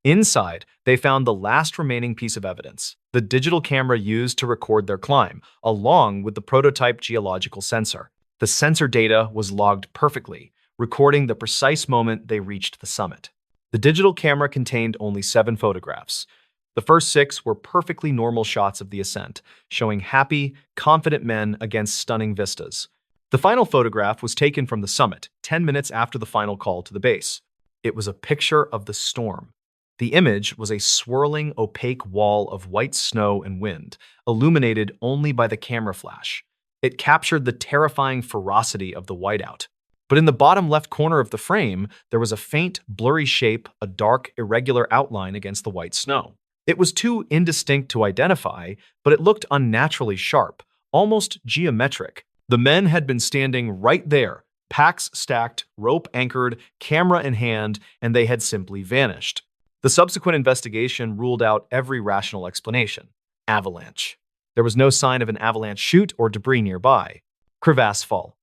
Inside, they found the last remaining piece of evidence, the digital camera used to record their climb, along with the prototype geological sensor. The sensor data was logged perfectly, recording the precise moment they reached the summit. The digital camera contained only 7 photographs. The first 6 were perfectly normal shots of the ascent, showing happy, confident men against stunning vistas. The final photograph was taken from the summit, 10 minutes after the final call to the base. It was a picture of the storm. The image was a swirling, opaque wall of white snow and wind, illuminated only by the camera flash. It captured the terrifying ferocity of the whiteout. But in the bottom left corner of the frame, there was a faint, blurry shape, a dark, irregular outline against the white snow. It was too indistinct to identify, but it looked unnaturally sharp, almost geometric. The men had been standing right there, packs stacked, rope anchored, camera in hand, and they had simply vanished. The subsequent investigation ruled out every rational explanation. Avalanche. There was no sign of an avalanche chute or debris nearby. Crevasse fall.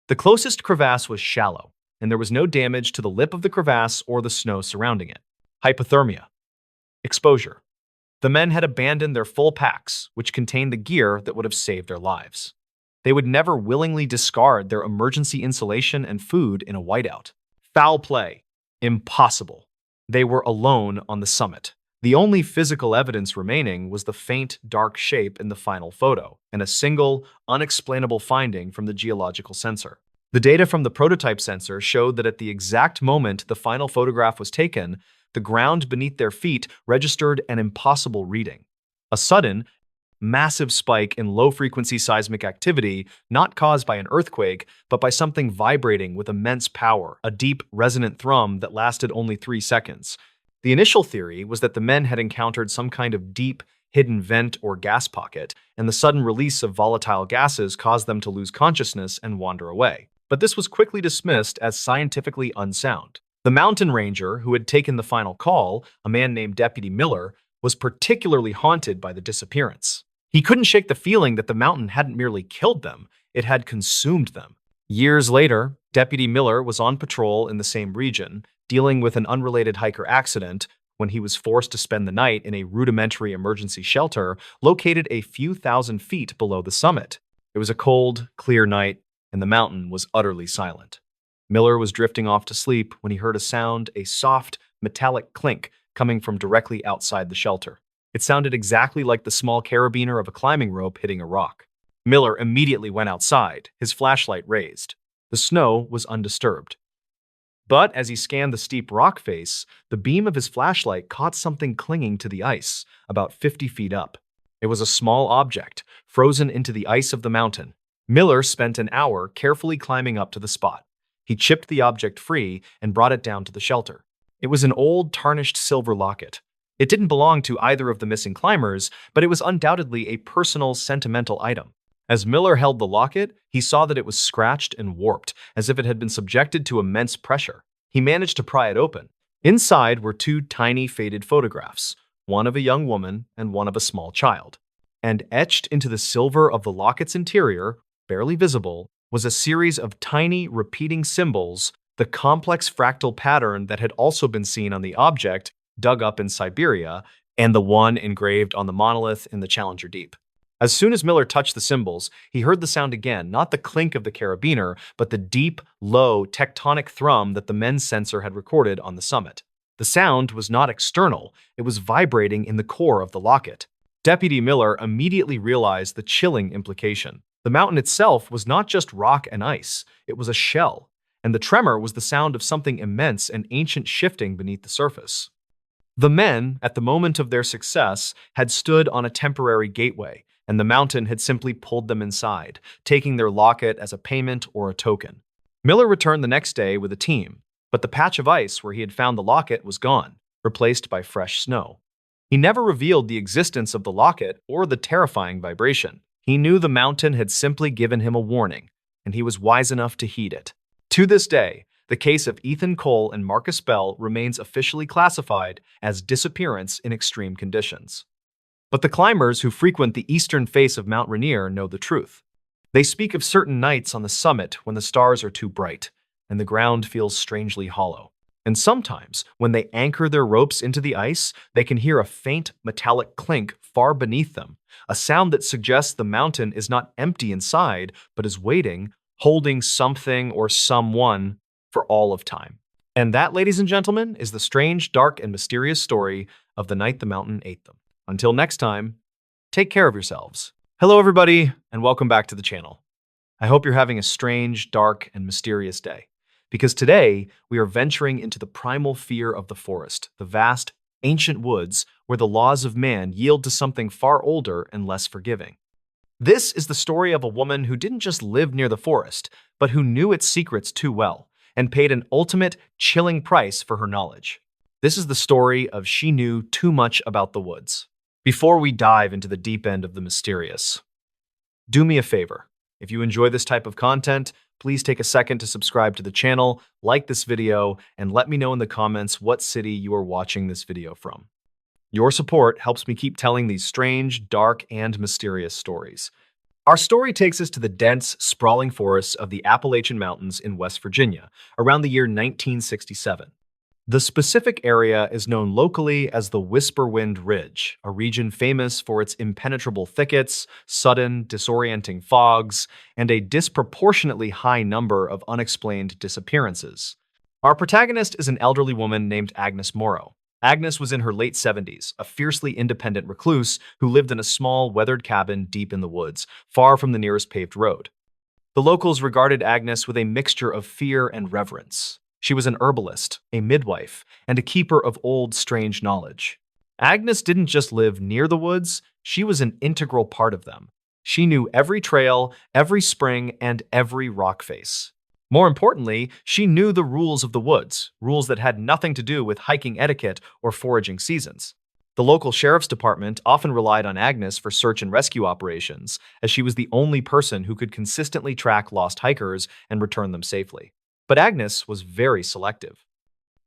The closest crevasse was shallow, and there was no damage to the lip of the crevasse or the snow surrounding it. Hypothermia. Exposure. The men had abandoned their full packs, which contained the gear that would have saved their lives. They would never willingly discard their emergency insulation and food in a whiteout. Foul play. Impossible. They were alone on the summit. The only physical evidence remaining was the faint, dark shape in the final photo, and a single, unexplainable finding from the geological sensor. The data from the prototype sensor showed that at the exact moment the final photograph was taken, the ground beneath their feet registered an impossible reading. A sudden, massive spike in low-frequency seismic activity, not caused by an earthquake, but by something vibrating with immense power, a deep, resonant thrum that lasted only 3 seconds. The initial theory was that the men had encountered some kind of deep, hidden vent or gas pocket, and the sudden release of volatile gases caused them to lose consciousness and wander away. But this was quickly dismissed as scientifically unsound. The mountain ranger who had taken the final call, a man named Deputy Miller, was particularly haunted by the disappearance. He couldn't shake the feeling that the mountain hadn't merely killed them, it had consumed them. Years later, Deputy Miller was on patrol in the same region, dealing with an unrelated hiker accident when he was forced to spend the night in a rudimentary emergency shelter located a few thousand feet below the summit. It was a cold, clear night, and the mountain was utterly silent. Miller was drifting off to sleep when he heard a soft, metallic clink coming from directly outside the shelter. It sounded exactly like the small carabiner of a climbing rope hitting a rock. Miller immediately went outside, his flashlight raised. The snow was undisturbed. But as he scanned the steep rock face, the beam of his flashlight caught something clinging to the ice, about 50 feet up. It was a small object, frozen into the ice of the mountain. Miller spent an hour carefully climbing up to the spot. He chipped the object free and brought it down to the shelter. It was an old, tarnished silver locket. It didn't belong to either of the missing climbers, but it was undoubtedly a personal, sentimental item. As Miller held the locket, he saw that it was scratched and warped, as if it had been subjected to immense pressure. He managed to pry it open. Inside were 2 tiny, faded photographs, one of a young woman and one of a small child. And etched into the silver of the locket's interior, barely visible, was a series of tiny, repeating symbols, the complex fractal pattern that had also been seen on the object dug up in Siberia, and the one engraved on the monolith in the Challenger Deep. As soon as Miller touched the symbols, he heard the sound again, not the clink of the carabiner, but the deep, low, tectonic thrum that the men's sensor had recorded on the summit. The sound was not external, it was vibrating in the core of the locket. Deputy Miller immediately realized the chilling implication. The mountain itself was not just rock and ice, it was a shell, and the tremor was the sound of something immense and ancient shifting beneath the surface. The men, at the moment of their success, had stood on a temporary gateway, and the mountain had simply pulled them inside, taking their locket as a payment or a token. Miller returned the next day with a team, but the patch of ice where he had found the locket was gone, replaced by fresh snow. He never revealed the existence of the locket or the terrifying vibration. He knew the mountain had simply given him a warning, and he was wise enough to heed it. To this day, the case of Ethan Cole and Marcus Bell remains officially classified as disappearance in extreme conditions. But the climbers who frequent the eastern face of Mount Rainier know the truth. They speak of certain nights on the summit when the stars are too bright and the ground feels strangely hollow. And sometimes, when they anchor their ropes into the ice, they can hear a faint metallic clink far beneath them, a sound that suggests the mountain is not empty inside, but is waiting, holding something or someone for all of time. And that, ladies and gentlemen, is the strange, dark, and mysterious story of the night the mountain ate them. Until next time, take care of yourselves. Hello, everybody, and welcome back to the channel. I hope you're having a strange, dark, and mysterious day, because today we are venturing into the primal fear of the forest, the vast, ancient woods where the laws of man yield to something far older and less forgiving. This is the story of a woman who didn't just live near the forest, but who knew its secrets too well and paid an ultimate, chilling price for her knowledge. This is the story of She Knew Too Much About the Woods. Before we dive into the deep end of the mysterious, do me a favor. If you enjoy this type of content, please take a second to subscribe to the channel, like this video, and let me know in the comments what city you are watching this video from. Your support helps me keep telling these strange, dark, and mysterious stories. Our story takes us to the dense, sprawling forests of the Appalachian Mountains in West Virginia, around the year 1967. The specific area is known locally as the Whisperwind Ridge, a region famous for its impenetrable thickets, sudden, disorienting fogs, and a disproportionately high number of unexplained disappearances. Our protagonist is an elderly woman named Agnes Morrow. Agnes was in her late 70s, a fiercely independent recluse who lived in a small, weathered cabin deep in the woods, far from the nearest paved road. The locals regarded Agnes with a mixture of fear and reverence. She was an herbalist, a midwife, and a keeper of old, strange knowledge. Agnes didn't just live near the woods, she was an integral part of them. She knew every trail, every spring, and every rock face. More importantly, she knew the rules of the woods, rules that had nothing to do with hiking etiquette or foraging seasons. The local sheriff's department often relied on Agnes for search and rescue operations, as she was the only person who could consistently track lost hikers and return them safely. But Agnes was very selective.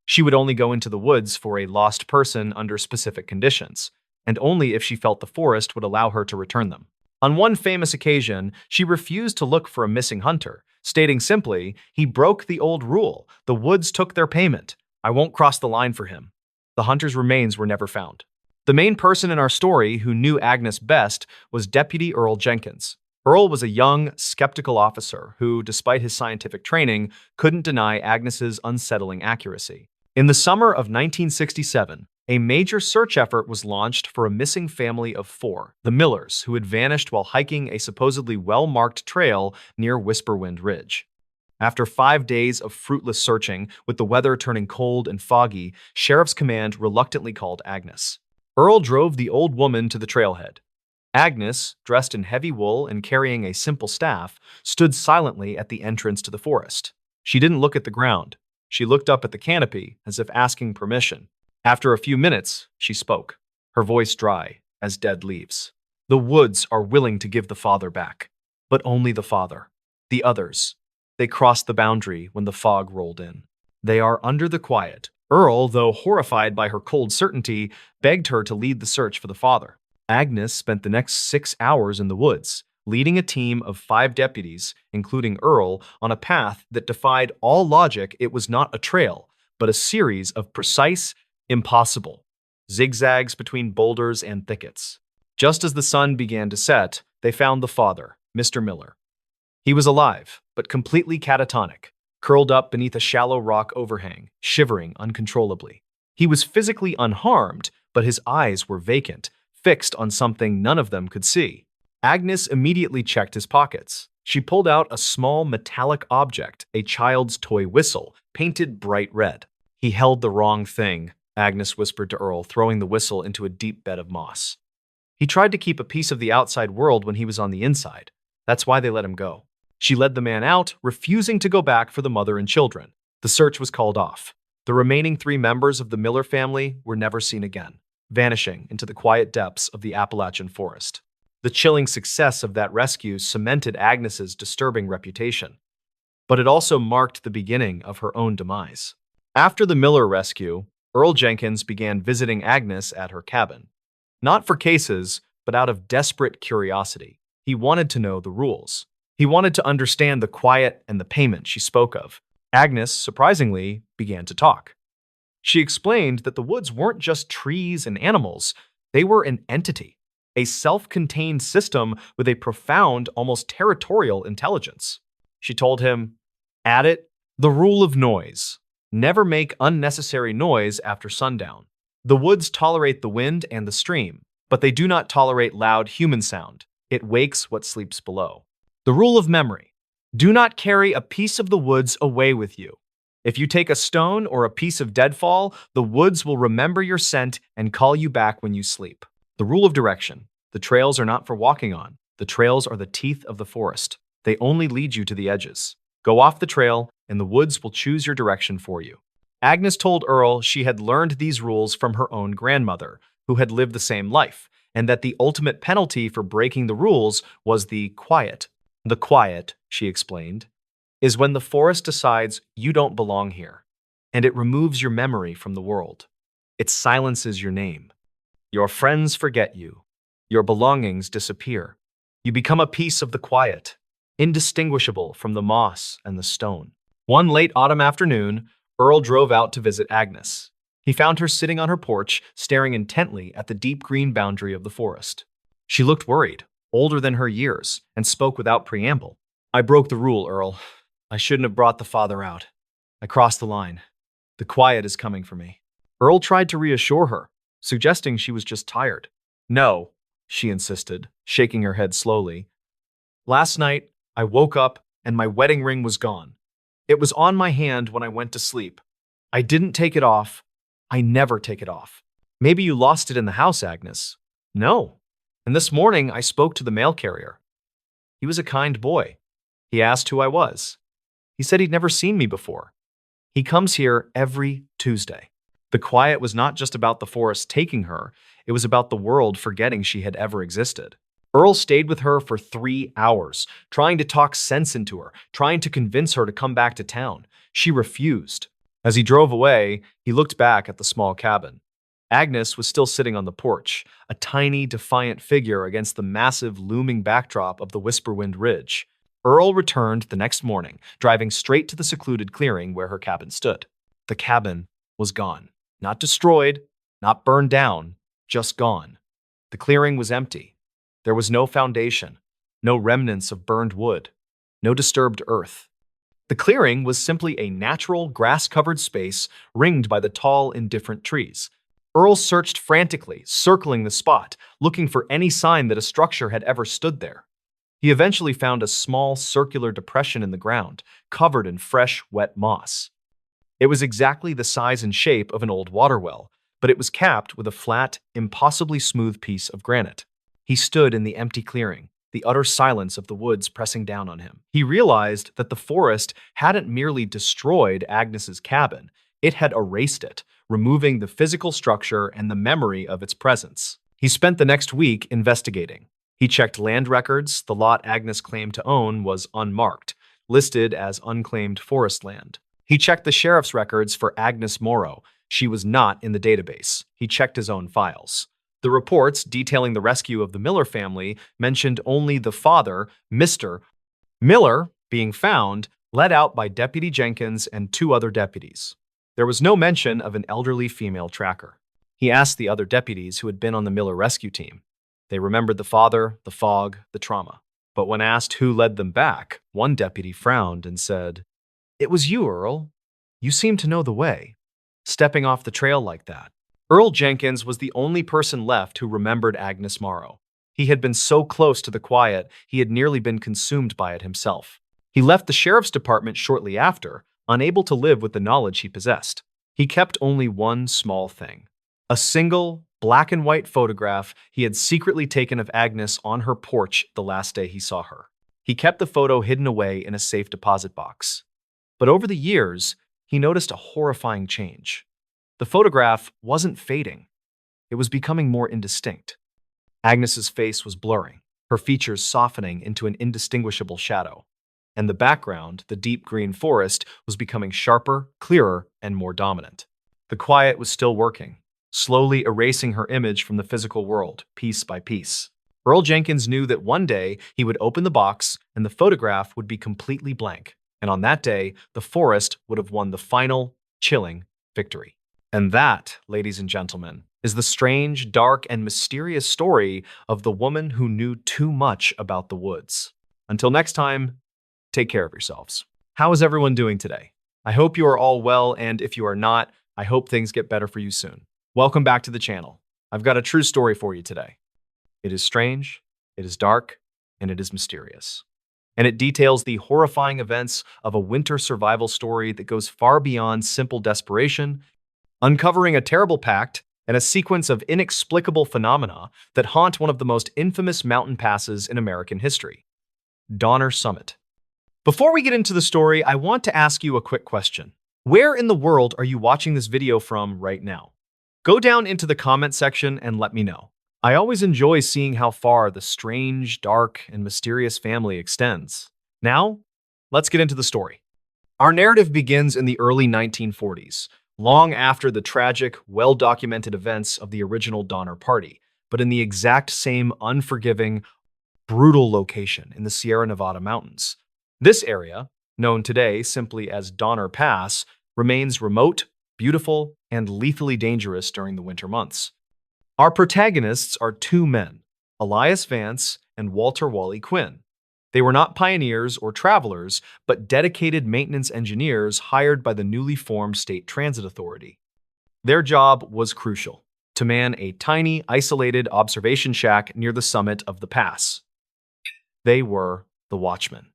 She would only go into the woods for a lost person under specific conditions, and only if she felt the forest would allow her to return them. On one famous occasion, she refused to look for a missing hunter, stating simply, "He broke the old rule. The woods took their payment. I won't cross the line for him." The hunter's remains were never found. The main person in our story who knew Agnes best was Deputy Earl Jenkins. Earl was a young, skeptical officer who, despite his scientific training, couldn't deny Agnes's unsettling accuracy. In the summer of 1967, a major search effort was launched for a missing family of 4, the Millers, who had vanished while hiking a supposedly well-marked trail near Whisperwind Ridge. After 5 days of fruitless searching, with the weather turning cold and foggy, Sheriff's Command reluctantly called Agnes. Earl drove the old woman to the trailhead. Agnes, dressed in heavy wool and carrying a simple staff, stood silently at the entrance to the forest. She didn't look at the ground. She looked up at the canopy, as if asking permission. After a few minutes, she spoke, her voice dry as dead leaves. "The woods are willing to give the father back, but only the father. The others, they crossed the boundary when the fog rolled in. They are under the quiet." Earl, though horrified by her cold certainty, begged her to lead the search for the father. Agnes spent the next 6 hours in the woods, leading a team of 5 deputies, including Earl, on a path that defied all logic. It was not a trail, but a series of precise, impossible zigzags between boulders and thickets. Just as the sun began to set, they found the father, Mr. Miller. He was alive, but completely catatonic, curled up beneath a shallow rock overhang, shivering uncontrollably. He was physically unharmed, but his eyes were vacant, fixed on something none of them could see. Agnes immediately checked his pockets. She pulled out a small metallic object, a child's toy whistle, painted bright red. He held the wrong thing, Agnes whispered to Earl, throwing the whistle into a deep bed of moss. He tried to keep a piece of the outside world when he was on the inside. That's why they let him go. She led the man out, refusing to go back for the mother and children. The search was called off. The remaining 3 members of the Miller family were never seen again, vanishing into the quiet depths of the Appalachian forest. The chilling success of that rescue cemented Agnes's disturbing reputation, but it also marked the beginning of her own demise. After the Miller rescue, Earl Jenkins began visiting Agnes at her cabin. Not for cases, but out of desperate curiosity. He wanted to know the rules. He wanted to understand the quiet and the payment she spoke of. Agnes, surprisingly, began to talk. She explained that the woods weren't just trees and animals, they were an entity, a self-contained system with a profound, almost territorial intelligence. She told him, "Add it, the rule of noise. Never make unnecessary noise after sundown. The woods tolerate the wind and the stream, but they do not tolerate loud human sound. It wakes what sleeps below. The rule of memory. Do not carry a piece of the woods away with you. If you take a stone or a piece of deadfall, the woods will remember your scent and call you back when you sleep. The rule of direction. The trails are not for walking on. The trails are the teeth of the forest. They only lead you to the edges. Go off the trail, and the woods will choose your direction for you." Agnes told Earl she had learned these rules from her own grandmother, who had lived the same life, and that the ultimate penalty for breaking the rules was the quiet. The quiet, she explained, is when the forest decides you don't belong here, and it removes your memory from the world. It silences your name. Your friends forget you. Your belongings disappear. You become a piece of the quiet, indistinguishable from the moss and the stone. One late autumn afternoon, Earl drove out to visit Agnes. He found her sitting on her porch, staring intently at the deep green boundary of the forest. She looked worried, older than her years, and spoke without preamble. "I broke the rule, Earl. I shouldn't have brought the father out. I crossed the line. The quiet is coming for me." Earl tried to reassure her, suggesting she was just tired. "No," she insisted, shaking her head slowly. "Last night, I woke up and my wedding ring was gone. It was on my hand when I went to sleep. I didn't take it off. I never take it off." "Maybe you lost it in the house, Agnes." "No. And this morning I spoke to the mail carrier. He was a kind boy. He asked who I was. He said he'd never seen me before. He comes here every Tuesday." The quiet was not just about the forest taking her, it was about the world forgetting she had ever existed. Earl stayed with her for 3 hours, trying to talk sense into her, trying to convince her to come back to town. She refused. As he drove away, he looked back at the small cabin. Agnes was still sitting on the porch, a tiny, defiant figure against the massive, looming backdrop of the Whisperwind Ridge. Earl returned the next morning, driving straight to the secluded clearing where her cabin stood. The cabin was gone. Not destroyed, not burned down, just gone. The clearing was empty. There was no foundation, no remnants of burned wood, no disturbed earth. The clearing was simply a natural, grass-covered space ringed by the tall, indifferent trees. Earl searched frantically, circling the spot, looking for any sign that a structure had ever stood there. He eventually found a small, circular depression in the ground, covered in fresh, wet moss. It was exactly the size and shape of an old water well, but it was capped with a flat, impossibly smooth piece of granite. He stood in the empty clearing, the utter silence of the woods pressing down on him. He realized that the forest hadn't merely destroyed Agnes's cabin, it had erased it, removing the physical structure and the memory of its presence. He spent the next week investigating. He checked land records. The lot Agnes claimed to own was unmarked, listed as unclaimed forest land. He checked the sheriff's records for Agnes Morrow. She was not in the database. He checked his own files. The reports detailing the rescue of the Miller family mentioned only the father, Mr. Miller, being found, led out by Deputy Jenkins and 2 other deputies. There was no mention of an elderly female tracker. He asked the other deputies who had been on the Miller rescue team. They remembered the father, the fog, the trauma. But when asked who led them back, one deputy frowned and said, "It was you, Earl. You seem to know the way, stepping off the trail like that." Earl Jenkins was the only person left who remembered Agnes Morrow. He had been so close to the quiet, he had nearly been consumed by it himself. He left the sheriff's department shortly after, unable to live with the knowledge he possessed. He kept only one small thing: a single, black and white photograph he had secretly taken of Agnes on her porch the last day he saw her. He kept the photo hidden away in a safe deposit box. But over the years, he noticed a horrifying change. The photograph wasn't fading. It was becoming more indistinct. Agnes's face was blurring, her features softening into an indistinguishable shadow. And the background, the deep green forest, was becoming sharper, clearer, and more dominant. The quiet was still working, slowly erasing her image from the physical world, piece by piece. Earl Jenkins knew that one day he would open the box and the photograph would be completely blank. And on that day, the forest would have won the final, chilling victory. And that, ladies and gentlemen, is the strange, dark, and mysterious story of the woman who knew too much about the woods. Until next time, take care of yourselves. How is everyone doing today? I hope you are all well, and if you are not, I hope things get better for you soon. Welcome back to the channel. I've got a true story for you today. It is strange, it is dark, and it is mysterious. And it details the horrifying events of a winter survival story that goes far beyond simple desperation, uncovering a terrible pact and a sequence of inexplicable phenomena that haunt one of the most infamous mountain passes in American history, Donner Summit. Before we get into the story, I want to ask you a quick question. Where in the world are you watching this video from right now? Go down into the comment section and let me know. I always enjoy seeing how far the strange, dark, and mysterious family extends. Now, let's get into the story. Our narrative begins in the early 1940s, long after the tragic, well-documented events of the original Donner Party, but in the exact same unforgiving, brutal location in the Sierra Nevada mountains. This area, known today simply as Donner Pass, remains remote, beautiful, and lethally dangerous during the winter months. Our protagonists are two men, Elias Vance and Walter Wally Quinn. They were not pioneers or travelers, but dedicated maintenance engineers hired by the newly formed State Transit Authority. Their job was crucial: to man a tiny, isolated observation shack near the summit of the pass. They were the Watchmen.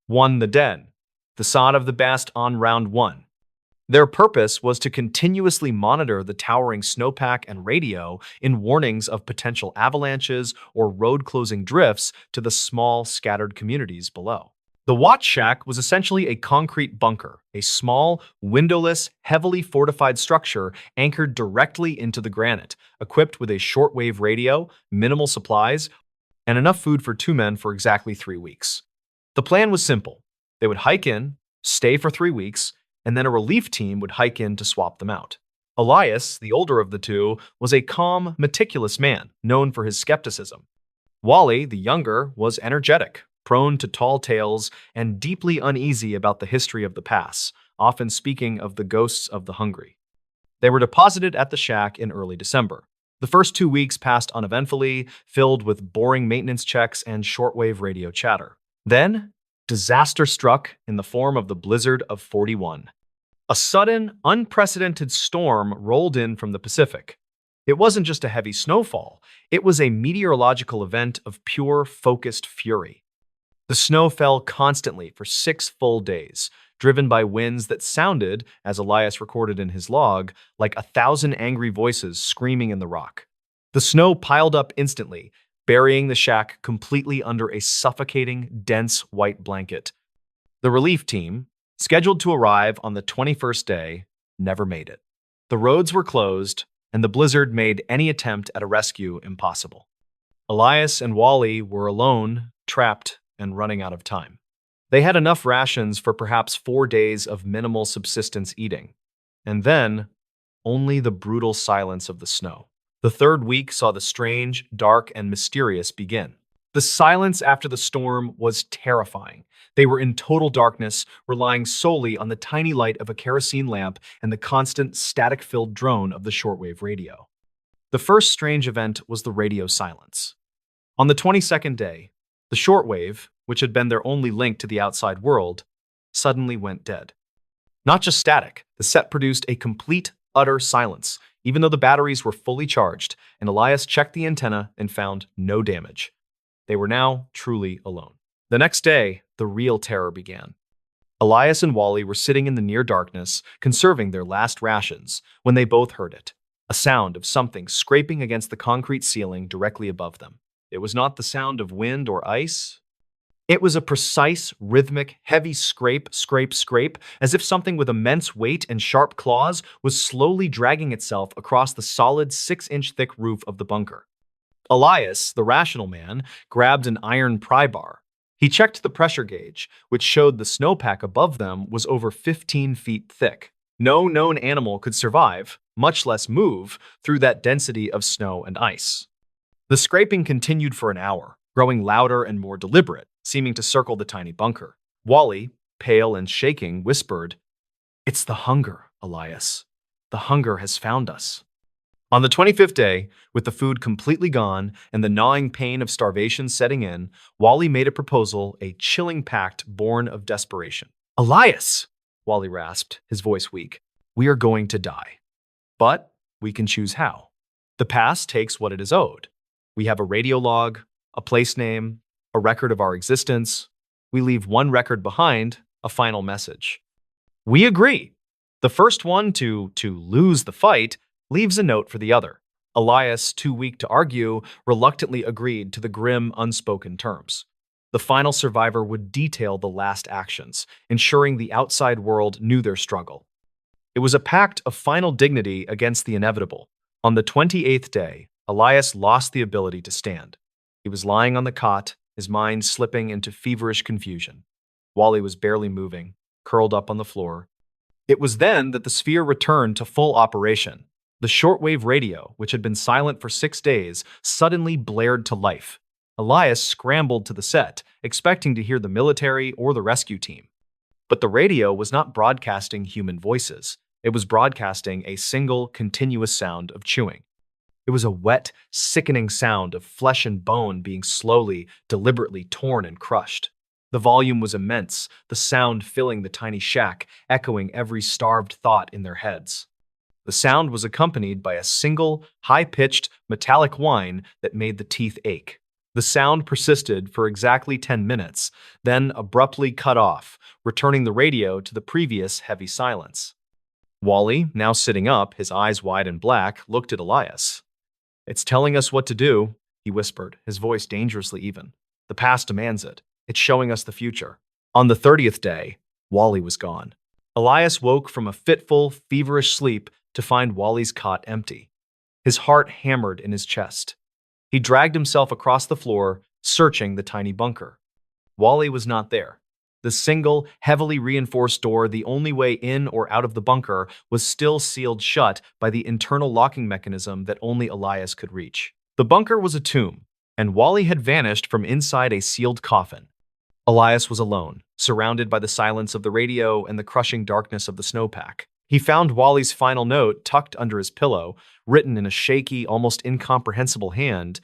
1. The Den, the sod of the best on round 1. Their purpose was to continuously monitor the towering snowpack and radio in warnings of potential avalanches or road-closing drifts to the small, scattered communities below. The Watch Shack was essentially a concrete bunker, a small, windowless, heavily fortified structure anchored directly into the granite, equipped with a shortwave radio, minimal supplies, and enough food for 2 men for exactly 3 weeks. The plan was simple. They would hike in, stay for 3 weeks, and then a relief team would hike in to swap them out. Elias, the older of the two, was a calm, meticulous man, known for his skepticism. Wally, the younger, was energetic, prone to tall tales, and deeply uneasy about the history of the pass, often speaking of the ghosts of the hungry. They were deposited at the shack in early December. The first 2 weeks passed uneventfully, filled with boring maintenance checks and shortwave radio chatter. Then, disaster struck in the form of the blizzard of 41. A sudden, unprecedented storm rolled in from the Pacific. It wasn't just a heavy snowfall, it was a meteorological event of pure, focused fury. The snow fell constantly for 6 full days, driven by winds that sounded, as Elias recorded in his log, like 1,000 angry voices screaming in the rock. The snow piled up instantly, burying the shack completely under a suffocating, dense white blanket. The relief team, scheduled to arrive on the 21st day, never made it. The roads were closed, and the blizzard made any attempt at a rescue impossible. Elias and Wally were alone, trapped, and running out of time. They had enough rations for perhaps 4 days of minimal subsistence eating. And then, only the brutal silence of the snow. The 3rd week saw the strange, dark, and mysterious begin. The silence after the storm was terrifying. They were in total darkness, relying solely on the tiny light of a kerosene lamp and the constant, static-filled drone of the shortwave radio. The first strange event was the radio silence. On the 22nd day, the shortwave, which had been their only link to the outside world, suddenly went dead. Not just static, the set produced a complete, Utter silence, even though the batteries were fully charged, and Elias checked the antenna and found no damage. They were now truly alone. The next day, the real terror began. Elias and Wally were sitting in the near darkness, conserving their last rations, when they both heard it. A sound of something scraping against the concrete ceiling directly above them. It was not the sound of wind or ice. It was a precise, rhythmic, heavy scrape, scrape, scrape, as if something with immense weight and sharp claws was slowly dragging itself across the solid 6-inch thick roof of the bunker. Elias, the rational man, grabbed an iron pry bar. He checked the pressure gauge, which showed the snowpack above them was over 15 feet thick. No known animal could survive, much less move, through that density of snow and ice. The scraping continued for an hour, growing louder and more deliberate, seeming to circle the tiny bunker. Wally, pale and shaking, whispered, "It's the hunger, Elias. The hunger has found us." On the 25th day, with the food completely gone and the gnawing pain of starvation setting in, Wally made a proposal, a chilling pact born of desperation. "Elias," Wally rasped, his voice weak, "we are going to die. But we can choose how. The past takes what it is owed. We have a radio log, a place name, a record of our existence. We leave one record behind, a final message. We agree. The first one to lose the fight leaves a note for the other." Elias, too weak to argue, reluctantly agreed to the grim, unspoken terms. The final survivor would detail the last actions, ensuring the outside world knew their struggle. It was a pact of final dignity against the inevitable. On the 28th day, Elias lost the ability to stand. He was lying on the cot, his mind slipping into feverish confusion. Wally was barely moving, curled up on the floor. It was then that the sphere returned to full operation. The shortwave radio, which had been silent for 6 days, suddenly blared to life. Elias scrambled to the set, expecting to hear the military or the rescue team. But the radio was not broadcasting human voices. It was broadcasting a single, continuous sound of chewing. It was a wet, sickening sound of flesh and bone being slowly, deliberately torn and crushed. The volume was immense, the sound filling the tiny shack, echoing every starved thought in their heads. The sound was accompanied by a single, high-pitched, metallic whine that made the teeth ache. The sound persisted for exactly 10 minutes, then abruptly cut off, returning the radio to the previous heavy silence. Wally, now sitting up, his eyes wide and black, looked at Elias. "It's telling us what to do," he whispered, his voice dangerously even. "The past demands it. It's showing us the future." On the 30th day, Wally was gone. Elias woke from a fitful, feverish sleep to find Wally's cot empty. His heart hammered in his chest. He dragged himself across the floor, searching the tiny bunker. Wally was not there. The single, heavily reinforced door, the only way in or out of the bunker, was still sealed shut by the internal locking mechanism that only Elias could reach. The bunker was a tomb, and Wally had vanished from inside a sealed coffin. Elias was alone, surrounded by the silence of the radio and the crushing darkness of the snowpack. He found Wally's final note tucked under his pillow, written in a shaky, almost incomprehensible hand.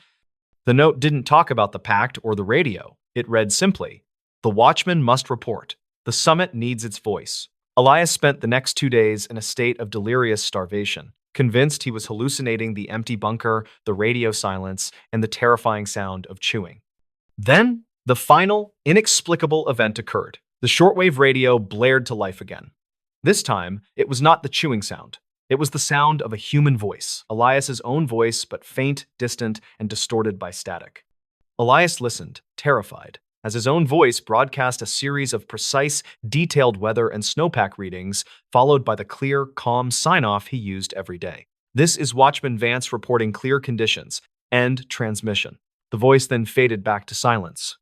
The note didn't talk about the pact or the radio. It read simply, "The watchman must report. The summit needs its voice." Elias spent the next 2 days in a state of delirious starvation, convinced he was hallucinating the empty bunker, the radio silence, and the terrifying sound of chewing. Then, the final, inexplicable event occurred. The shortwave radio blared to life again. This time, it was not the chewing sound. It was the sound of a human voice, Elias's own voice, but faint, distant, and distorted by static. Elias listened, terrified, as his own voice broadcast a series of precise, detailed weather and snowpack readings, followed by the clear, calm sign-off he used every day. "This is Watchman Vance reporting clear conditions. End transmission." The voice then faded back to silence.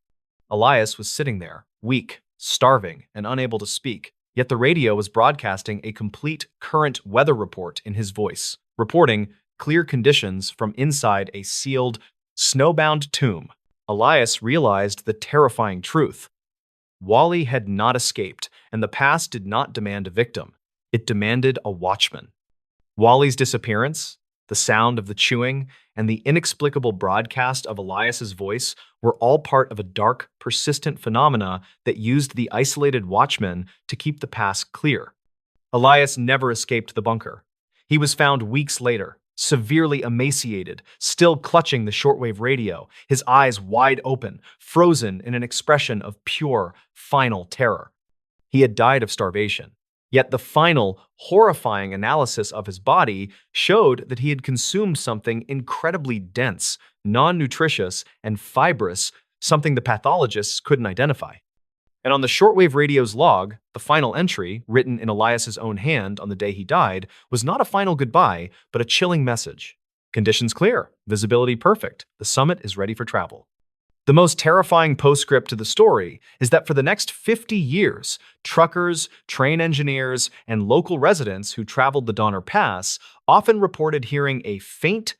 Elias was sitting there, weak, starving, and unable to speak. Yet the radio was broadcasting a complete current weather report in his voice, reporting clear conditions from inside a sealed, snowbound tomb. Elias realized the terrifying truth. Wally had not escaped, and the past did not demand a victim. It demanded a watchman. Wally's disappearance, the sound of the chewing, and the inexplicable broadcast of Elias's voice were all part of a dark, persistent phenomena that used the isolated watchman to keep the past clear. Elias never escaped the bunker. He was found weeks later, severely emaciated, still clutching the shortwave radio, his eyes wide open, frozen in an expression of pure, final terror. He had died of starvation. Yet the final, horrifying analysis of his body showed that he had consumed something incredibly dense, non-nutritious, and fibrous, something the pathologists couldn't identify. And on the shortwave radio's log, the final entry, written in Elias's own hand on the day he died, was not a final goodbye, but a chilling message. Conditions clear, visibility perfect, the summit is ready for travel. The most terrifying postscript to the story is that for the next 50 years, truckers, train engineers, and local residents who traveled the Donner Pass often reported hearing a faint,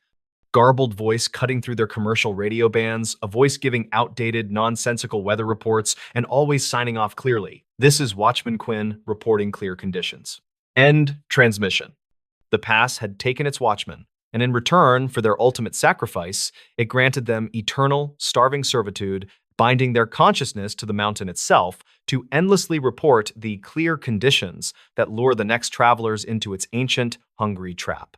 garbled voice cutting through their commercial radio bands, a voice giving outdated, nonsensical weather reports, and always signing off clearly. This is Watchman Quinn reporting clear conditions. End transmission. The pass had taken its watchman, and in return for their ultimate sacrifice, it granted them eternal, starving servitude, binding their consciousness to the mountain itself to endlessly report the clear conditions that lure the next travelers into its ancient, hungry trap.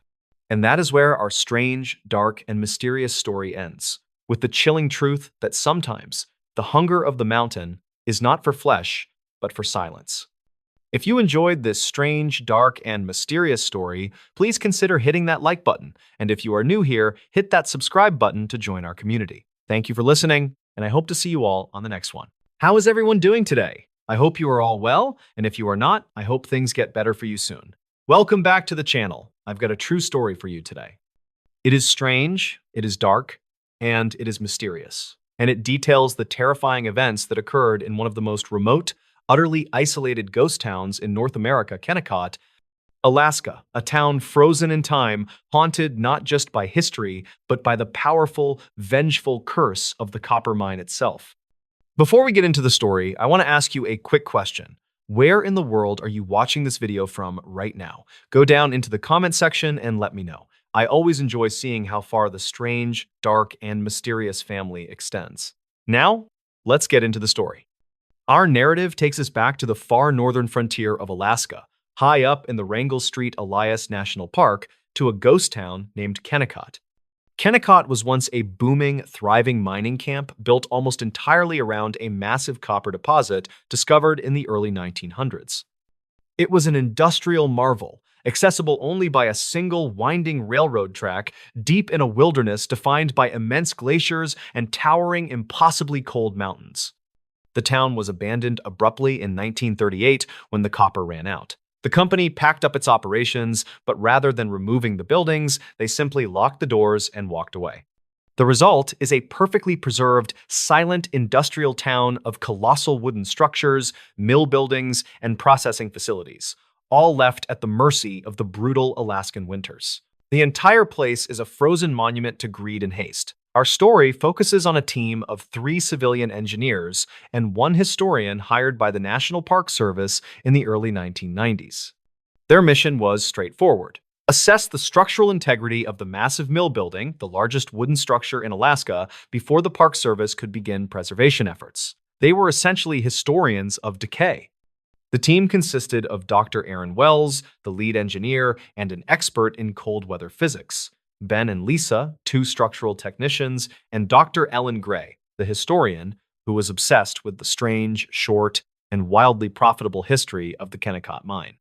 And that is where our strange, dark, and mysterious story ends, with the chilling truth that sometimes the hunger of the mountain is not for flesh, but for silence. If you enjoyed this strange, dark, and mysterious story, please consider hitting that like button. And if you are new here, hit that subscribe button to join our community. Thank you for listening, and I hope to see you all on the next one. How is everyone doing today? I hope you are all well, and if you are not, I hope things get better for you soon. Welcome back to the channel. I've got a true story for you today. It is strange, it is dark, and it is mysterious. And it details the terrifying events that occurred in one of the most remote, utterly isolated ghost towns in North America, Kennecott, Alaska, a town frozen in time, haunted not just by history, but by the powerful, vengeful curse of the copper mine itself. Before we get into the story, I want to ask you a quick question. Where in the world are you watching this video from right now? Go down into the comment section and let me know. I always enjoy seeing how far the strange, dark, and mysterious family extends. Now, let's get into the story. Our narrative takes us back to the far northern frontier of Alaska, high up in the Wrangell Street Elias National Park, to a ghost town named Kennecott. Kennecott was once a booming, thriving mining camp built almost entirely around a massive copper deposit discovered in the early 1900s. It was an industrial marvel, accessible only by a single winding railroad track deep in a wilderness defined by immense glaciers and towering, impossibly cold mountains. The town was abandoned abruptly in 1938 when the copper ran out. The company packed up its operations, but rather than removing the buildings, they simply locked the doors and walked away. The result is a perfectly preserved, silent industrial town of colossal wooden structures, mill buildings, and processing facilities, all left at the mercy of the brutal Alaskan winters. The entire place is a frozen monument to greed and haste. Our story focuses on a team of 3 civilian engineers and 1 historian hired by the National Park Service in the early 1990s. Their mission was straightforward: assess the structural integrity of the massive mill building, the largest wooden structure in Alaska, before the Park Service could begin preservation efforts. They were essentially historians of decay. The team consisted of Dr. Aaron Wells, the lead engineer, and an expert in cold weather physics. Ben and Lisa, 2 structural technicians, and Dr. Ellen Gray, the historian, who was obsessed with the strange, short, and wildly profitable history of the Kennecott mine.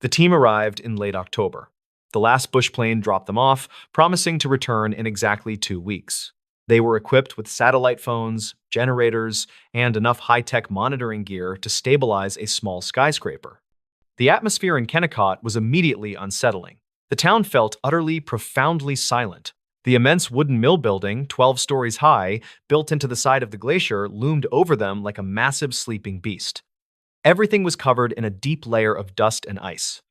The team arrived in late October. The last bush plane dropped them off, promising to return in exactly 2 weeks. They were equipped with satellite phones, generators, and enough high-tech monitoring gear to stabilize a small skyscraper. The atmosphere in Kennecott was immediately unsettling. The town felt utterly, profoundly silent. The immense wooden mill building, 12 stories high, built into the side of the glacier, loomed over them like a massive sleeping beast. Everything was covered in a deep layer of dust and ice.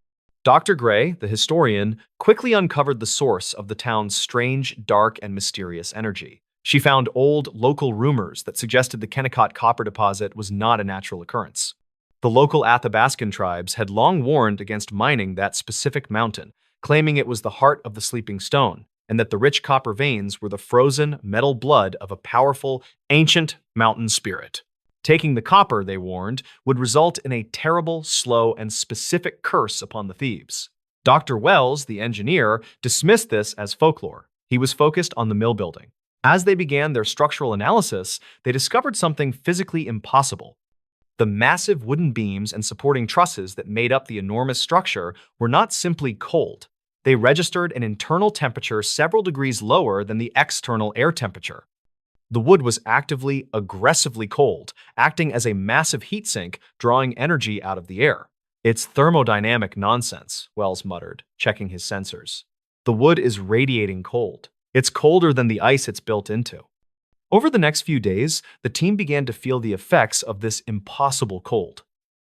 Dr. Gray, the historian, quickly uncovered the source of the town's strange, dark, and mysterious energy. She found old, local rumors that suggested the Kennecott copper deposit was not a natural occurrence. The local Athabascan tribes had long warned against mining that specific mountain, claiming it was the heart of the sleeping stone, and that the rich copper veins were the frozen metal blood of a powerful, ancient mountain spirit. Taking the copper, they warned, would result in a terrible, slow, and specific curse upon the thieves. Dr. Wells, the engineer, dismissed this as folklore. He was focused on the mill building. As they began their structural analysis, they discovered something physically impossible. The massive wooden beams and supporting trusses that made up the enormous structure were not simply cold. They registered an internal temperature several degrees lower than the external air temperature. The wood was actively, aggressively cold, acting as a massive heat sink, drawing energy out of the air. It's thermodynamic nonsense, Wells muttered, checking his sensors. The wood is radiating cold. It's colder than the ice it's built into. Over the next few days, the team began to feel the effects of this impossible cold.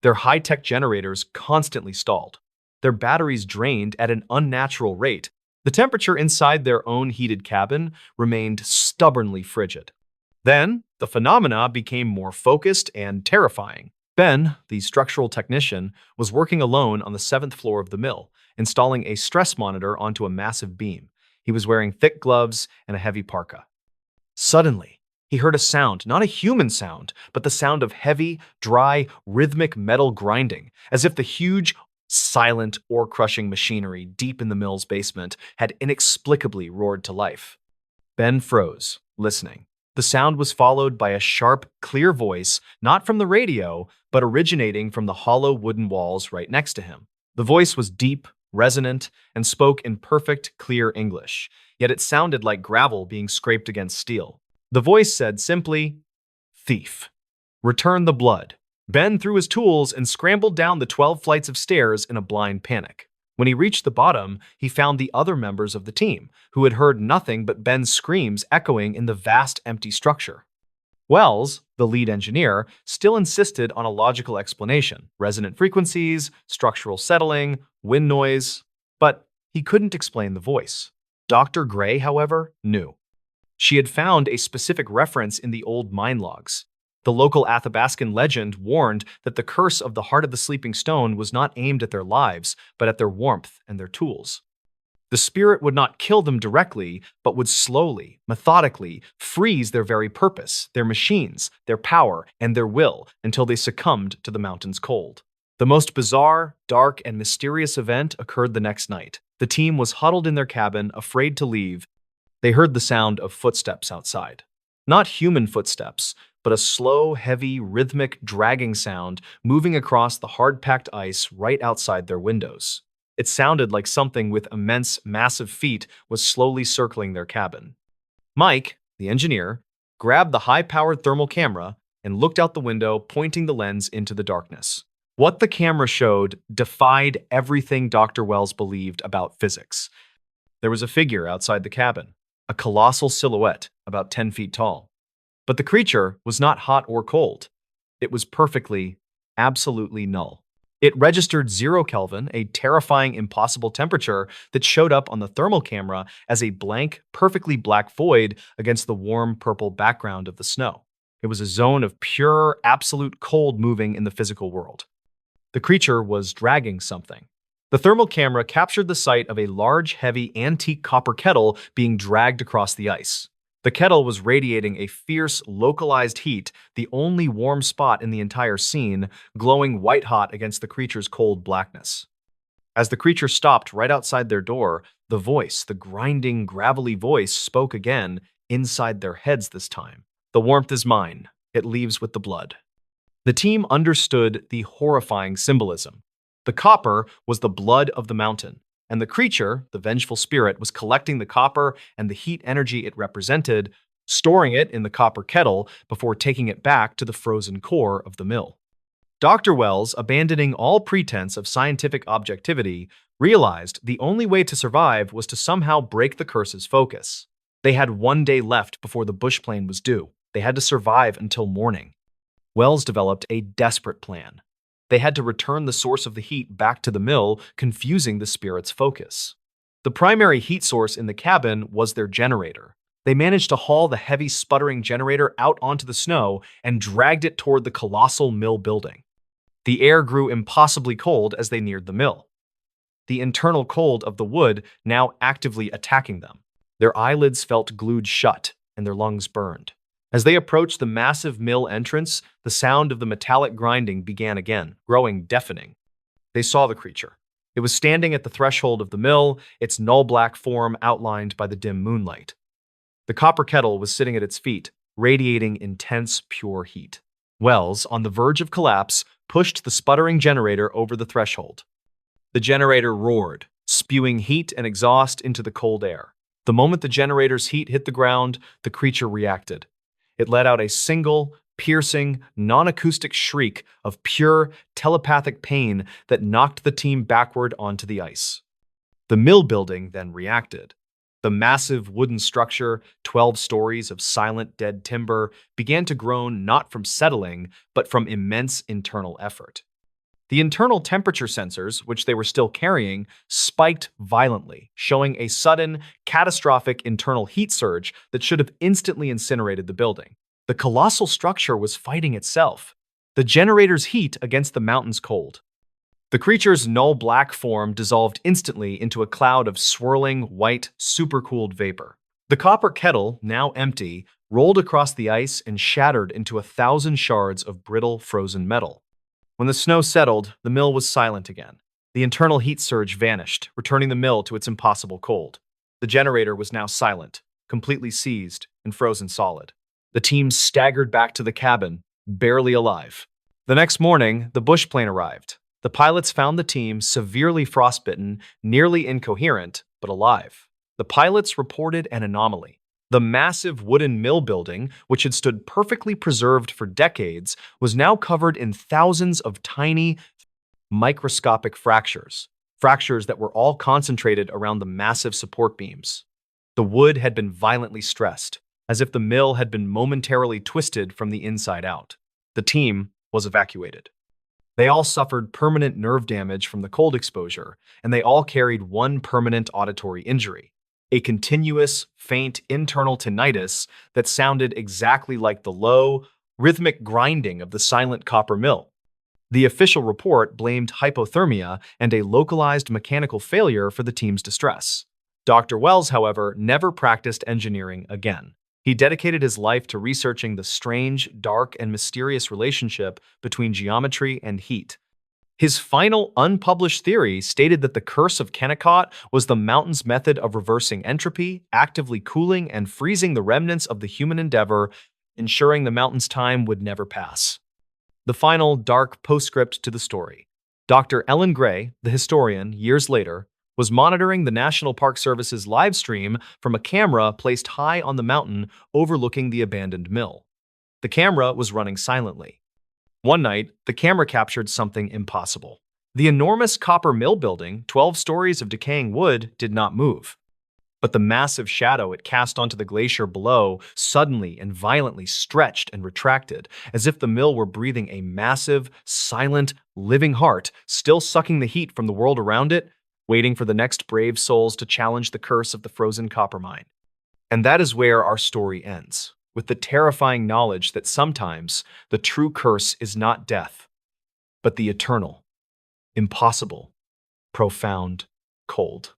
Their high-tech generators constantly stalled. Their batteries drained at an unnatural rate. The temperature inside their own heated cabin remained stubbornly frigid. Then, the phenomena became more focused and terrifying. Ben, the structural technician, was working alone on the 7th floor of the mill, installing a stress monitor onto a massive beam. He was wearing thick gloves and a heavy parka. Suddenly, he heard a sound, not a human sound, but the sound of heavy, dry, rhythmic metal grinding, as if the huge, silent, ore-crushing machinery deep in the mill's basement had inexplicably roared to life. Ben froze, listening. The sound was followed by a sharp, clear voice, not from the radio, but originating from the hollow wooden walls right next to him. The voice was deep, resonant, and spoke in perfect, clear English, yet it sounded like gravel being scraped against steel. The voice said simply, "Thief. Return the blood." Ben threw his tools and scrambled down the 12 flights of stairs in a blind panic. When he reached the bottom, he found the other members of the team, who had heard nothing but Ben's screams echoing in the vast empty structure. Wells, the lead engineer, still insisted on a logical explanation: resonant frequencies, structural settling, wind noise, but he couldn't explain the voice. Dr. Gray, however, knew. She had found a specific reference in the old mine logs. The local Athabascan legend warned that the curse of the Heart of the Sleeping Stone was not aimed at their lives, but at their warmth and their tools. The spirit would not kill them directly, but would slowly, methodically, freeze their very purpose, their machines, their power, and their will until they succumbed to the mountain's cold. The most bizarre, dark, and mysterious event occurred the next night. The team was huddled in their cabin, afraid to leave. They heard the sound of footsteps outside. Not human footsteps, but a slow, heavy, rhythmic, dragging sound moving across the hard-packed ice right outside their windows. It sounded like something with immense, massive feet was slowly circling their cabin. Mike, the engineer, grabbed the high-powered thermal camera and looked out the window, pointing the lens into the darkness. What the camera showed defied everything Dr. Wells believed about physics. There was a figure outside the cabin, a colossal silhouette about 10 feet tall. But the creature was not hot or cold. It was perfectly, absolutely null. It registered 0 Kelvin, a terrifying, impossible temperature that showed up on the thermal camera as a blank, perfectly black void against the warm purple background of the snow. It was a zone of pure, absolute cold moving in the physical world. The creature was dragging something. The thermal camera captured the sight of a large, heavy, antique copper kettle being dragged across the ice. The kettle was radiating a fierce, localized heat, the only warm spot in the entire scene, glowing white-hot against the creature's cold blackness. As the creature stopped right outside their door, the voice, the grinding, gravelly voice, spoke again, inside their heads this time. "The warmth is mine. It leaves with the blood." The team understood the horrifying symbolism. The copper was the blood of the mountain, and the creature, the vengeful spirit, was collecting the copper and the heat energy it represented, storing it in the copper kettle before taking it back to the frozen core of the mill. Dr. Wells, abandoning all pretense of scientific objectivity, realized the only way to survive was to somehow break the curse's focus. They had 1 day left before the bush plane was due. They had to survive until morning. Wells developed a desperate plan. They had to return the source of the heat back to the mill, confusing the spirit's focus. The primary heat source in the cabin was their generator. They managed to haul the heavy, sputtering generator out onto the snow and dragged it toward the colossal mill building. The air grew impossibly cold as they neared the mill, the internal cold of the wood now actively attacking them. Their eyelids felt glued shut and their lungs burned. As they approached the massive mill entrance, the sound of the metallic grinding began again, growing deafening. They saw the creature. It was standing at the threshold of the mill, its null-black form outlined by the dim moonlight. The copper kettle was sitting at its feet, radiating intense, pure heat. Wells, on the verge of collapse, pushed the sputtering generator over the threshold. The generator roared, spewing heat and exhaust into the cold air. The moment the generator's heat hit the ground, the creature reacted. It let out a single, piercing, non-acoustic shriek of pure, telepathic pain that knocked the team backward onto the ice. The mill building then reacted. The massive wooden structure, 12 stories of silent, dead timber, began to groan not from settling, but from immense internal effort. The internal temperature sensors, which they were still carrying, spiked violently, showing a sudden, catastrophic internal heat surge that should have instantly incinerated the building. The colossal structure was fighting itself, the generator's heat against the mountain's cold. The creature's null-black form dissolved instantly into a cloud of swirling, white, supercooled vapor. The copper kettle, now empty, rolled across the ice and shattered into 1,000 shards of brittle, frozen metal. When the snow settled, the mill was silent again. The internal heat surge vanished, returning the mill to its impossible cold. The generator was now silent, completely seized and frozen solid. The team staggered back to the cabin, barely alive. The next morning, the bush plane arrived. The pilots found the team severely frostbitten, nearly incoherent, but alive. The pilots reported an anomaly. The massive wooden mill building, which had stood perfectly preserved for decades, was now covered in thousands of tiny, microscopic fractures that were all concentrated around the massive support beams. The wood had been violently stressed, as if the mill had been momentarily twisted from the inside out. The team was evacuated. They all suffered permanent nerve damage from the cold exposure, and they all carried one permanent auditory injury, a continuous, faint internal tinnitus that sounded exactly like the low, rhythmic grinding of the silent copper mill. The official report blamed hypothermia and a localized mechanical failure for the team's distress. Dr. Wells, however, never practiced engineering again. He dedicated his life to researching the strange, dark, and mysterious relationship between geometry and heat. His final unpublished theory stated that the curse of Kennecott was the mountain's method of reversing entropy, actively cooling and freezing the remnants of the human endeavor, ensuring the mountain's time would never pass. The final dark postscript to the story. Dr. Ellen Gray, the historian, years later, was monitoring the National Park Service's live stream from a camera placed high on the mountain overlooking the abandoned mill. The camera was running silently. One night, the camera captured something impossible. The enormous copper mill building, 12 stories of decaying wood, did not move. But the massive shadow it cast onto the glacier below suddenly and violently stretched and retracted, as if the mill were breathing a massive, silent, living heart, still sucking the heat from the world around it, waiting for the next brave souls to challenge the curse of the frozen copper mine. And that is where our story ends, with the terrifying knowledge that sometimes the true curse is not death, but the eternal, impossible, profound cold.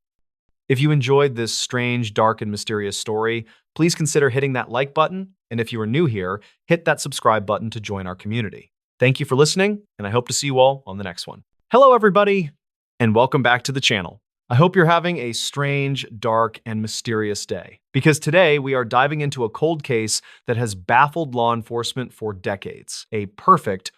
If you enjoyed this strange, dark, and mysterious story, please consider hitting that like button, and if you are new here, hit that subscribe button to join our community. Thank you for listening, and I hope to see you all on the next one. Hello, everybody, and welcome back to the channel. I hope you're having a strange, dark, and mysterious day, because today we are diving into a cold case that has baffled law enforcement for decades, a perfect,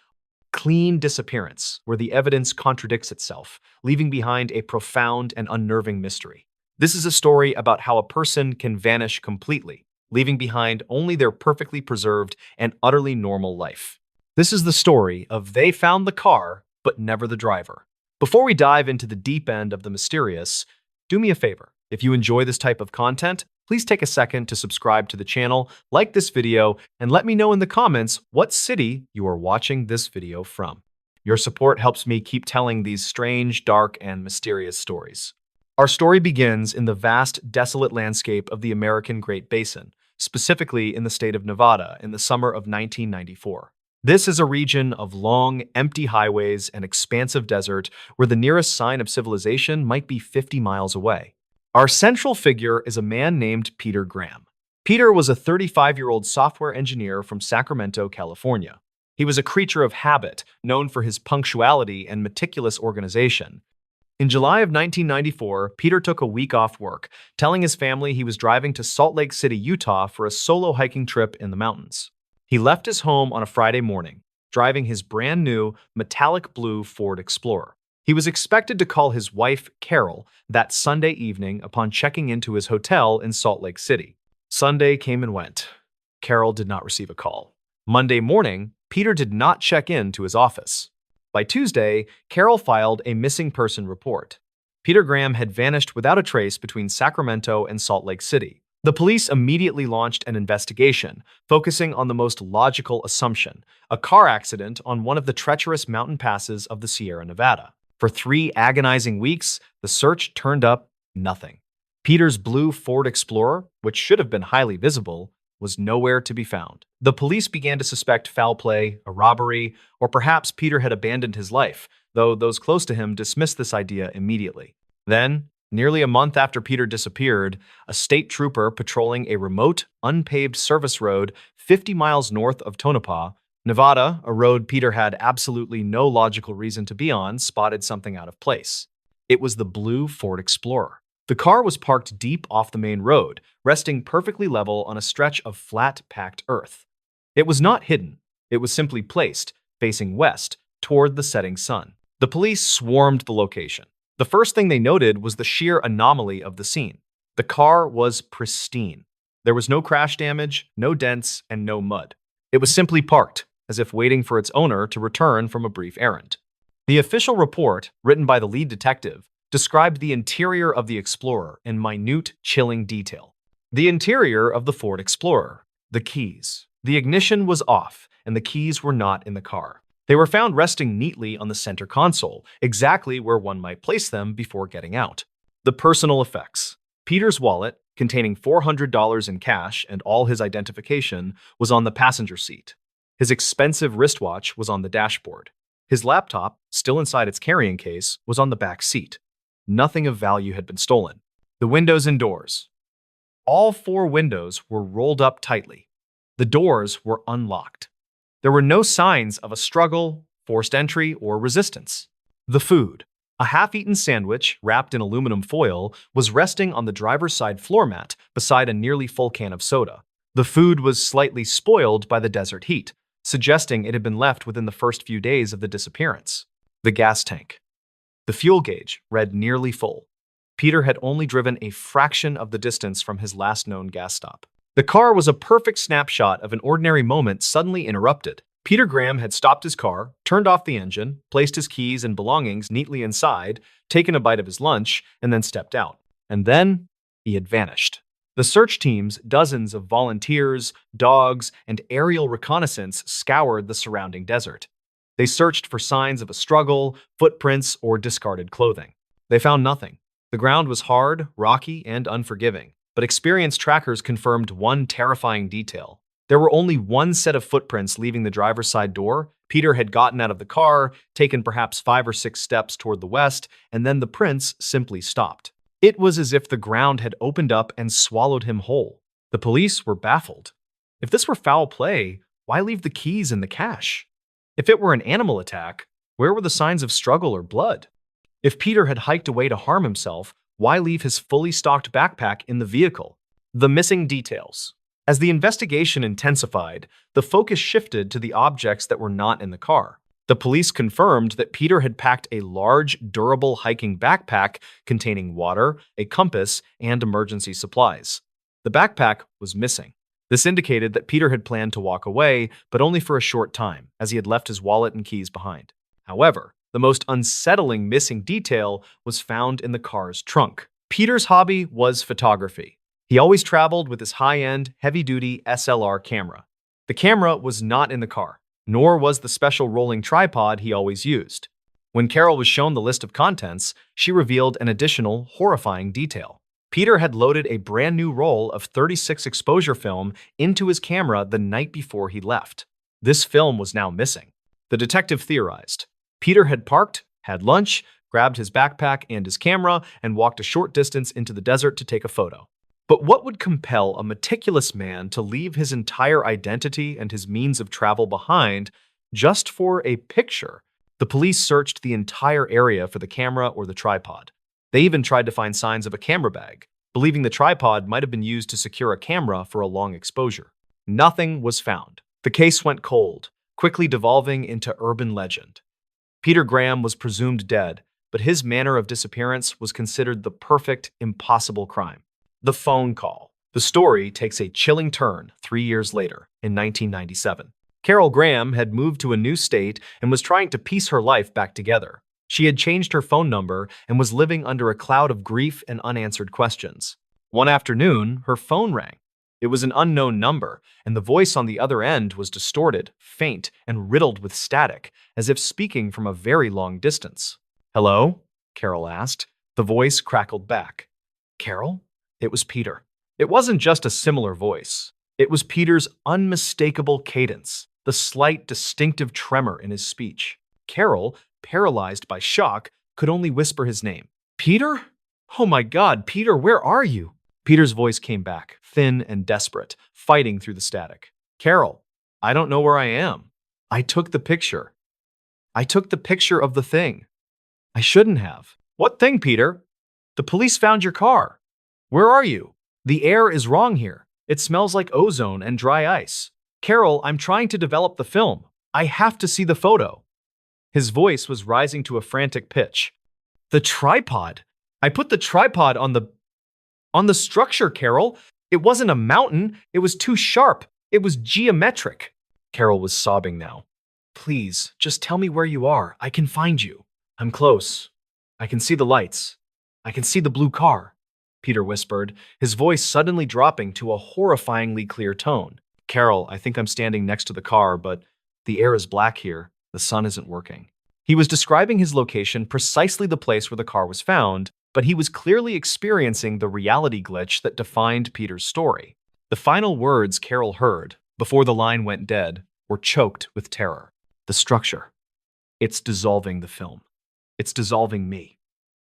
clean disappearance where the evidence contradicts itself, leaving behind a profound and unnerving mystery. This is a story about how a person can vanish completely, leaving behind only their perfectly preserved and utterly normal life. This is the story of They Found the Car, but Never the Driver. Before we dive into the deep end of the mysterious, do me a favor. If you enjoy this type of content, please take a second to subscribe to the channel, like this video, and let me know in the comments what city you are watching this video from. Your support helps me keep telling these strange, dark, and mysterious stories. Our story begins in the vast, desolate landscape of the American Great Basin, specifically in the state of Nevada in the summer of 1994. This is a region of long, empty highways and expansive desert where the nearest sign of civilization might be 50 miles away. Our central figure is a man named Peter Graham. Peter was a 35-year-old software engineer from Sacramento, California. He was a creature of habit, known for his punctuality and meticulous organization. In July of 1994, Peter took a week off work, telling his family he was driving to Salt Lake City, Utah for a solo hiking trip in the mountains. He left his home on a Friday morning, driving his brand new metallic blue Ford Explorer. He was expected to call his wife, Carol, that Sunday evening upon checking into his hotel in Salt Lake City. Sunday came and went. Carol did not receive a call. Monday morning, Peter did not check in to his office. By Tuesday, Carol filed a missing person report. Peter Graham had vanished without a trace between Sacramento and Salt Lake City. The police immediately launched an investigation, focusing on the most logical assumption: a car accident on one of the treacherous mountain passes of the Sierra Nevada. For 3 agonizing weeks, the search turned up nothing. Peter's blue Ford Explorer, which should have been highly visible, was nowhere to be found. The police began to suspect foul play, a robbery, or perhaps Peter had abandoned his life, though those close to him dismissed this idea immediately. Then, nearly a month after Peter disappeared, a state trooper patrolling a remote, unpaved service road 50 miles north of Tonopah, Nevada, a road Peter had absolutely no logical reason to be on, spotted something out of place. It was the blue Ford Explorer. The car was parked deep off the main road, resting perfectly level on a stretch of flat, packed earth. It was not hidden. It was simply placed, facing west, toward the setting sun. The police swarmed the location. The first thing they noted was the sheer anomaly of the scene. The car was pristine. There was no crash damage, no dents, and no mud. It was simply parked, as if waiting for its owner to return from a brief errand. The official report, written by the lead detective, described the interior of the Explorer in minute, chilling detail. The interior of the Ford Explorer. The keys. The ignition was off, and the keys were not in the car. They were found resting neatly on the center console, exactly where one might place them before getting out. The personal effects. Peter's wallet, containing $400 in cash and all his identification, was on the passenger seat. His expensive wristwatch was on the dashboard. His laptop, still inside its carrying case, was on the back seat. Nothing of value had been stolen. The windows and doors. All 4 windows were rolled up tightly. The doors were unlocked. There were no signs of a struggle, forced entry, or resistance. The food. A half-eaten sandwich, wrapped in aluminum foil, was resting on the driver's side floor mat beside a nearly full can of soda. The food was slightly spoiled by the desert heat, suggesting it had been left within the first few days of the disappearance. The gas tank. The fuel gauge read nearly full. Peter had only driven a fraction of the distance from his last known gas stop. The car was a perfect snapshot of an ordinary moment suddenly interrupted. Peter Graham had stopped his car, turned off the engine, placed his keys and belongings neatly inside, taken a bite of his lunch, and then stepped out. And then he had vanished. The search teams, dozens of volunteers, dogs, and aerial reconnaissance scoured the surrounding desert. They searched for signs of a struggle, footprints, or discarded clothing. They found nothing. The ground was hard, rocky, and unforgiving, but experienced trackers confirmed one terrifying detail. There were only one set of footprints leaving the driver's side door. Peter had gotten out of the car, taken perhaps 5 or 6 steps toward the west, and then the prints simply stopped. It was as if the ground had opened up and swallowed him whole. The police were baffled. If this were foul play, why leave the keys and the cash? If it were an animal attack, where were the signs of struggle or blood? If Peter had hiked away to harm himself, why leave his fully stocked backpack in the vehicle? The missing details. As the investigation intensified, the focus shifted to the objects that were not in the car. The police confirmed that Peter had packed a large, durable hiking backpack containing water, a compass, and emergency supplies. The backpack was missing. This indicated that Peter had planned to walk away, but only for a short time, as he had left his wallet and keys behind. However, the most unsettling missing detail was found in the car's trunk. Peter's hobby was photography. He always traveled with his high-end, heavy-duty SLR camera. The camera was not in the car, nor was the special rolling tripod he always used. When Carol was shown the list of contents, she revealed an additional, horrifying detail. Peter had loaded a brand new roll of 36 exposure film into his camera the night before he left. This film was now missing. The detective theorized. Peter had parked, had lunch, grabbed his backpack and his camera, and walked a short distance into the desert to take a photo. But what would compel a meticulous man to leave his entire identity and his means of travel behind just for a picture? The police searched the entire area for the camera or the tripod. They even tried to find signs of a camera bag, believing the tripod might have been used to secure a camera for a long exposure. Nothing was found. The case went cold, quickly devolving into urban legend. Peter Graham was presumed dead, but his manner of disappearance was considered the perfect, impossible crime. The phone call. The story takes a chilling turn 3 years later, in 1997. Carol Graham had moved to a new state and was trying to piece her life back together. She had changed her phone number and was living under a cloud of grief and unanswered questions. One afternoon, her phone rang. It was an unknown number, and the voice on the other end was distorted, faint, and riddled with static, as if speaking from a very long distance. "Hello?" Carol asked. The voice crackled back. "Carol?" It was Peter. It wasn't just a similar voice. It was Peter's unmistakable cadence, the slight, distinctive tremor in his speech. Carol, paralyzed by shock, could only whisper his name. "Peter? Oh my God, Peter, where are you?" Peter's voice came back, thin and desperate, fighting through the static. "Carol, I don't know where I am. I took the picture. I took the picture of the thing. I shouldn't have." "What thing, Peter?" "The police found your car. Where are you? The air is wrong here. It smells like ozone and dry ice. Carol, I'm trying to develop the film. I have to see the photo." His voice was rising to a frantic pitch. "The tripod. I put the tripod on the structure, Carol. It wasn't a mountain. It was too sharp. It was geometric." Carol was sobbing now. "Please, just tell me where you are. I can find you." "I'm close. I can see the lights. I can see the blue car," Peter whispered, his voice suddenly dropping to a horrifyingly clear tone. "Carol, I think I'm standing next to the car, but the air is black here. The sun isn't working." He was describing his location, precisely the place where the car was found, but he was clearly experiencing the reality glitch that defined Peter's story. The final words Carol heard, before the line went dead, were choked with terror. "The structure. It's dissolving the film. It's dissolving me.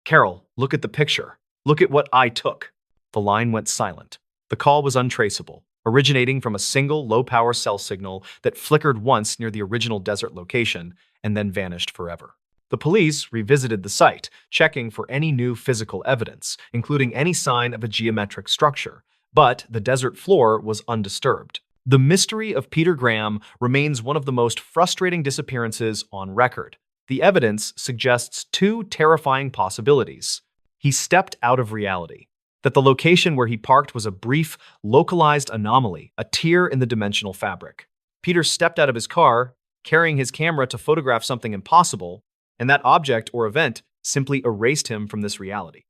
Carol, look at the picture. Look at what I took." The line went silent. The call was untraceable, originating from a single low-power cell signal that flickered once near the original desert location and then vanished forever. The police revisited the site, checking for any new physical evidence, including any sign of a geometric structure, but the desert floor was undisturbed. The mystery of Peter Graham remains one of the most frustrating disappearances on record. The evidence suggests two terrifying possibilities. He stepped out of reality, that the location where he parked was a brief, localized anomaly, a tear in the dimensional fabric. Peter stepped out of his car, carrying his camera to photograph something impossible, and that object or event simply erased him from this reality.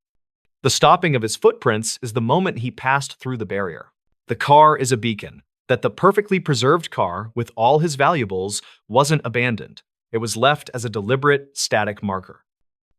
The stopping of his footprints is the moment he passed through the barrier. The car is a beacon, that the perfectly preserved car, with all his valuables, wasn't abandoned. It was left as a deliberate, static marker.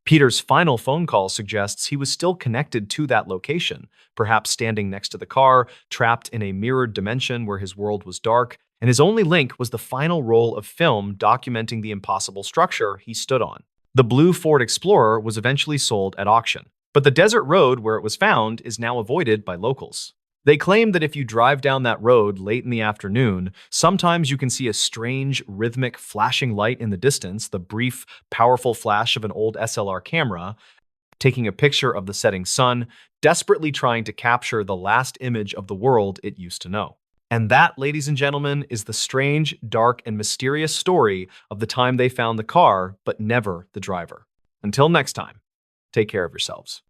Peter's final phone call suggests he was still connected to that location, perhaps standing next to the car, trapped in a mirrored dimension where his world was dark, and his only link was the final roll of film documenting the impossible structure he stood on. The blue Ford Explorer was eventually sold at auction, but the desert road where it was found is now avoided by locals. They claim that if you drive down that road late in the afternoon, sometimes you can see a strange, rhythmic flashing light in the distance, the brief, powerful flash of an old SLR camera, taking a picture of the setting sun, desperately trying to capture the last image of the world it used to know. And that, ladies and gentlemen, is the strange, dark, and mysterious story of the time they found the car, but never the driver. Until next time, take care of yourselves.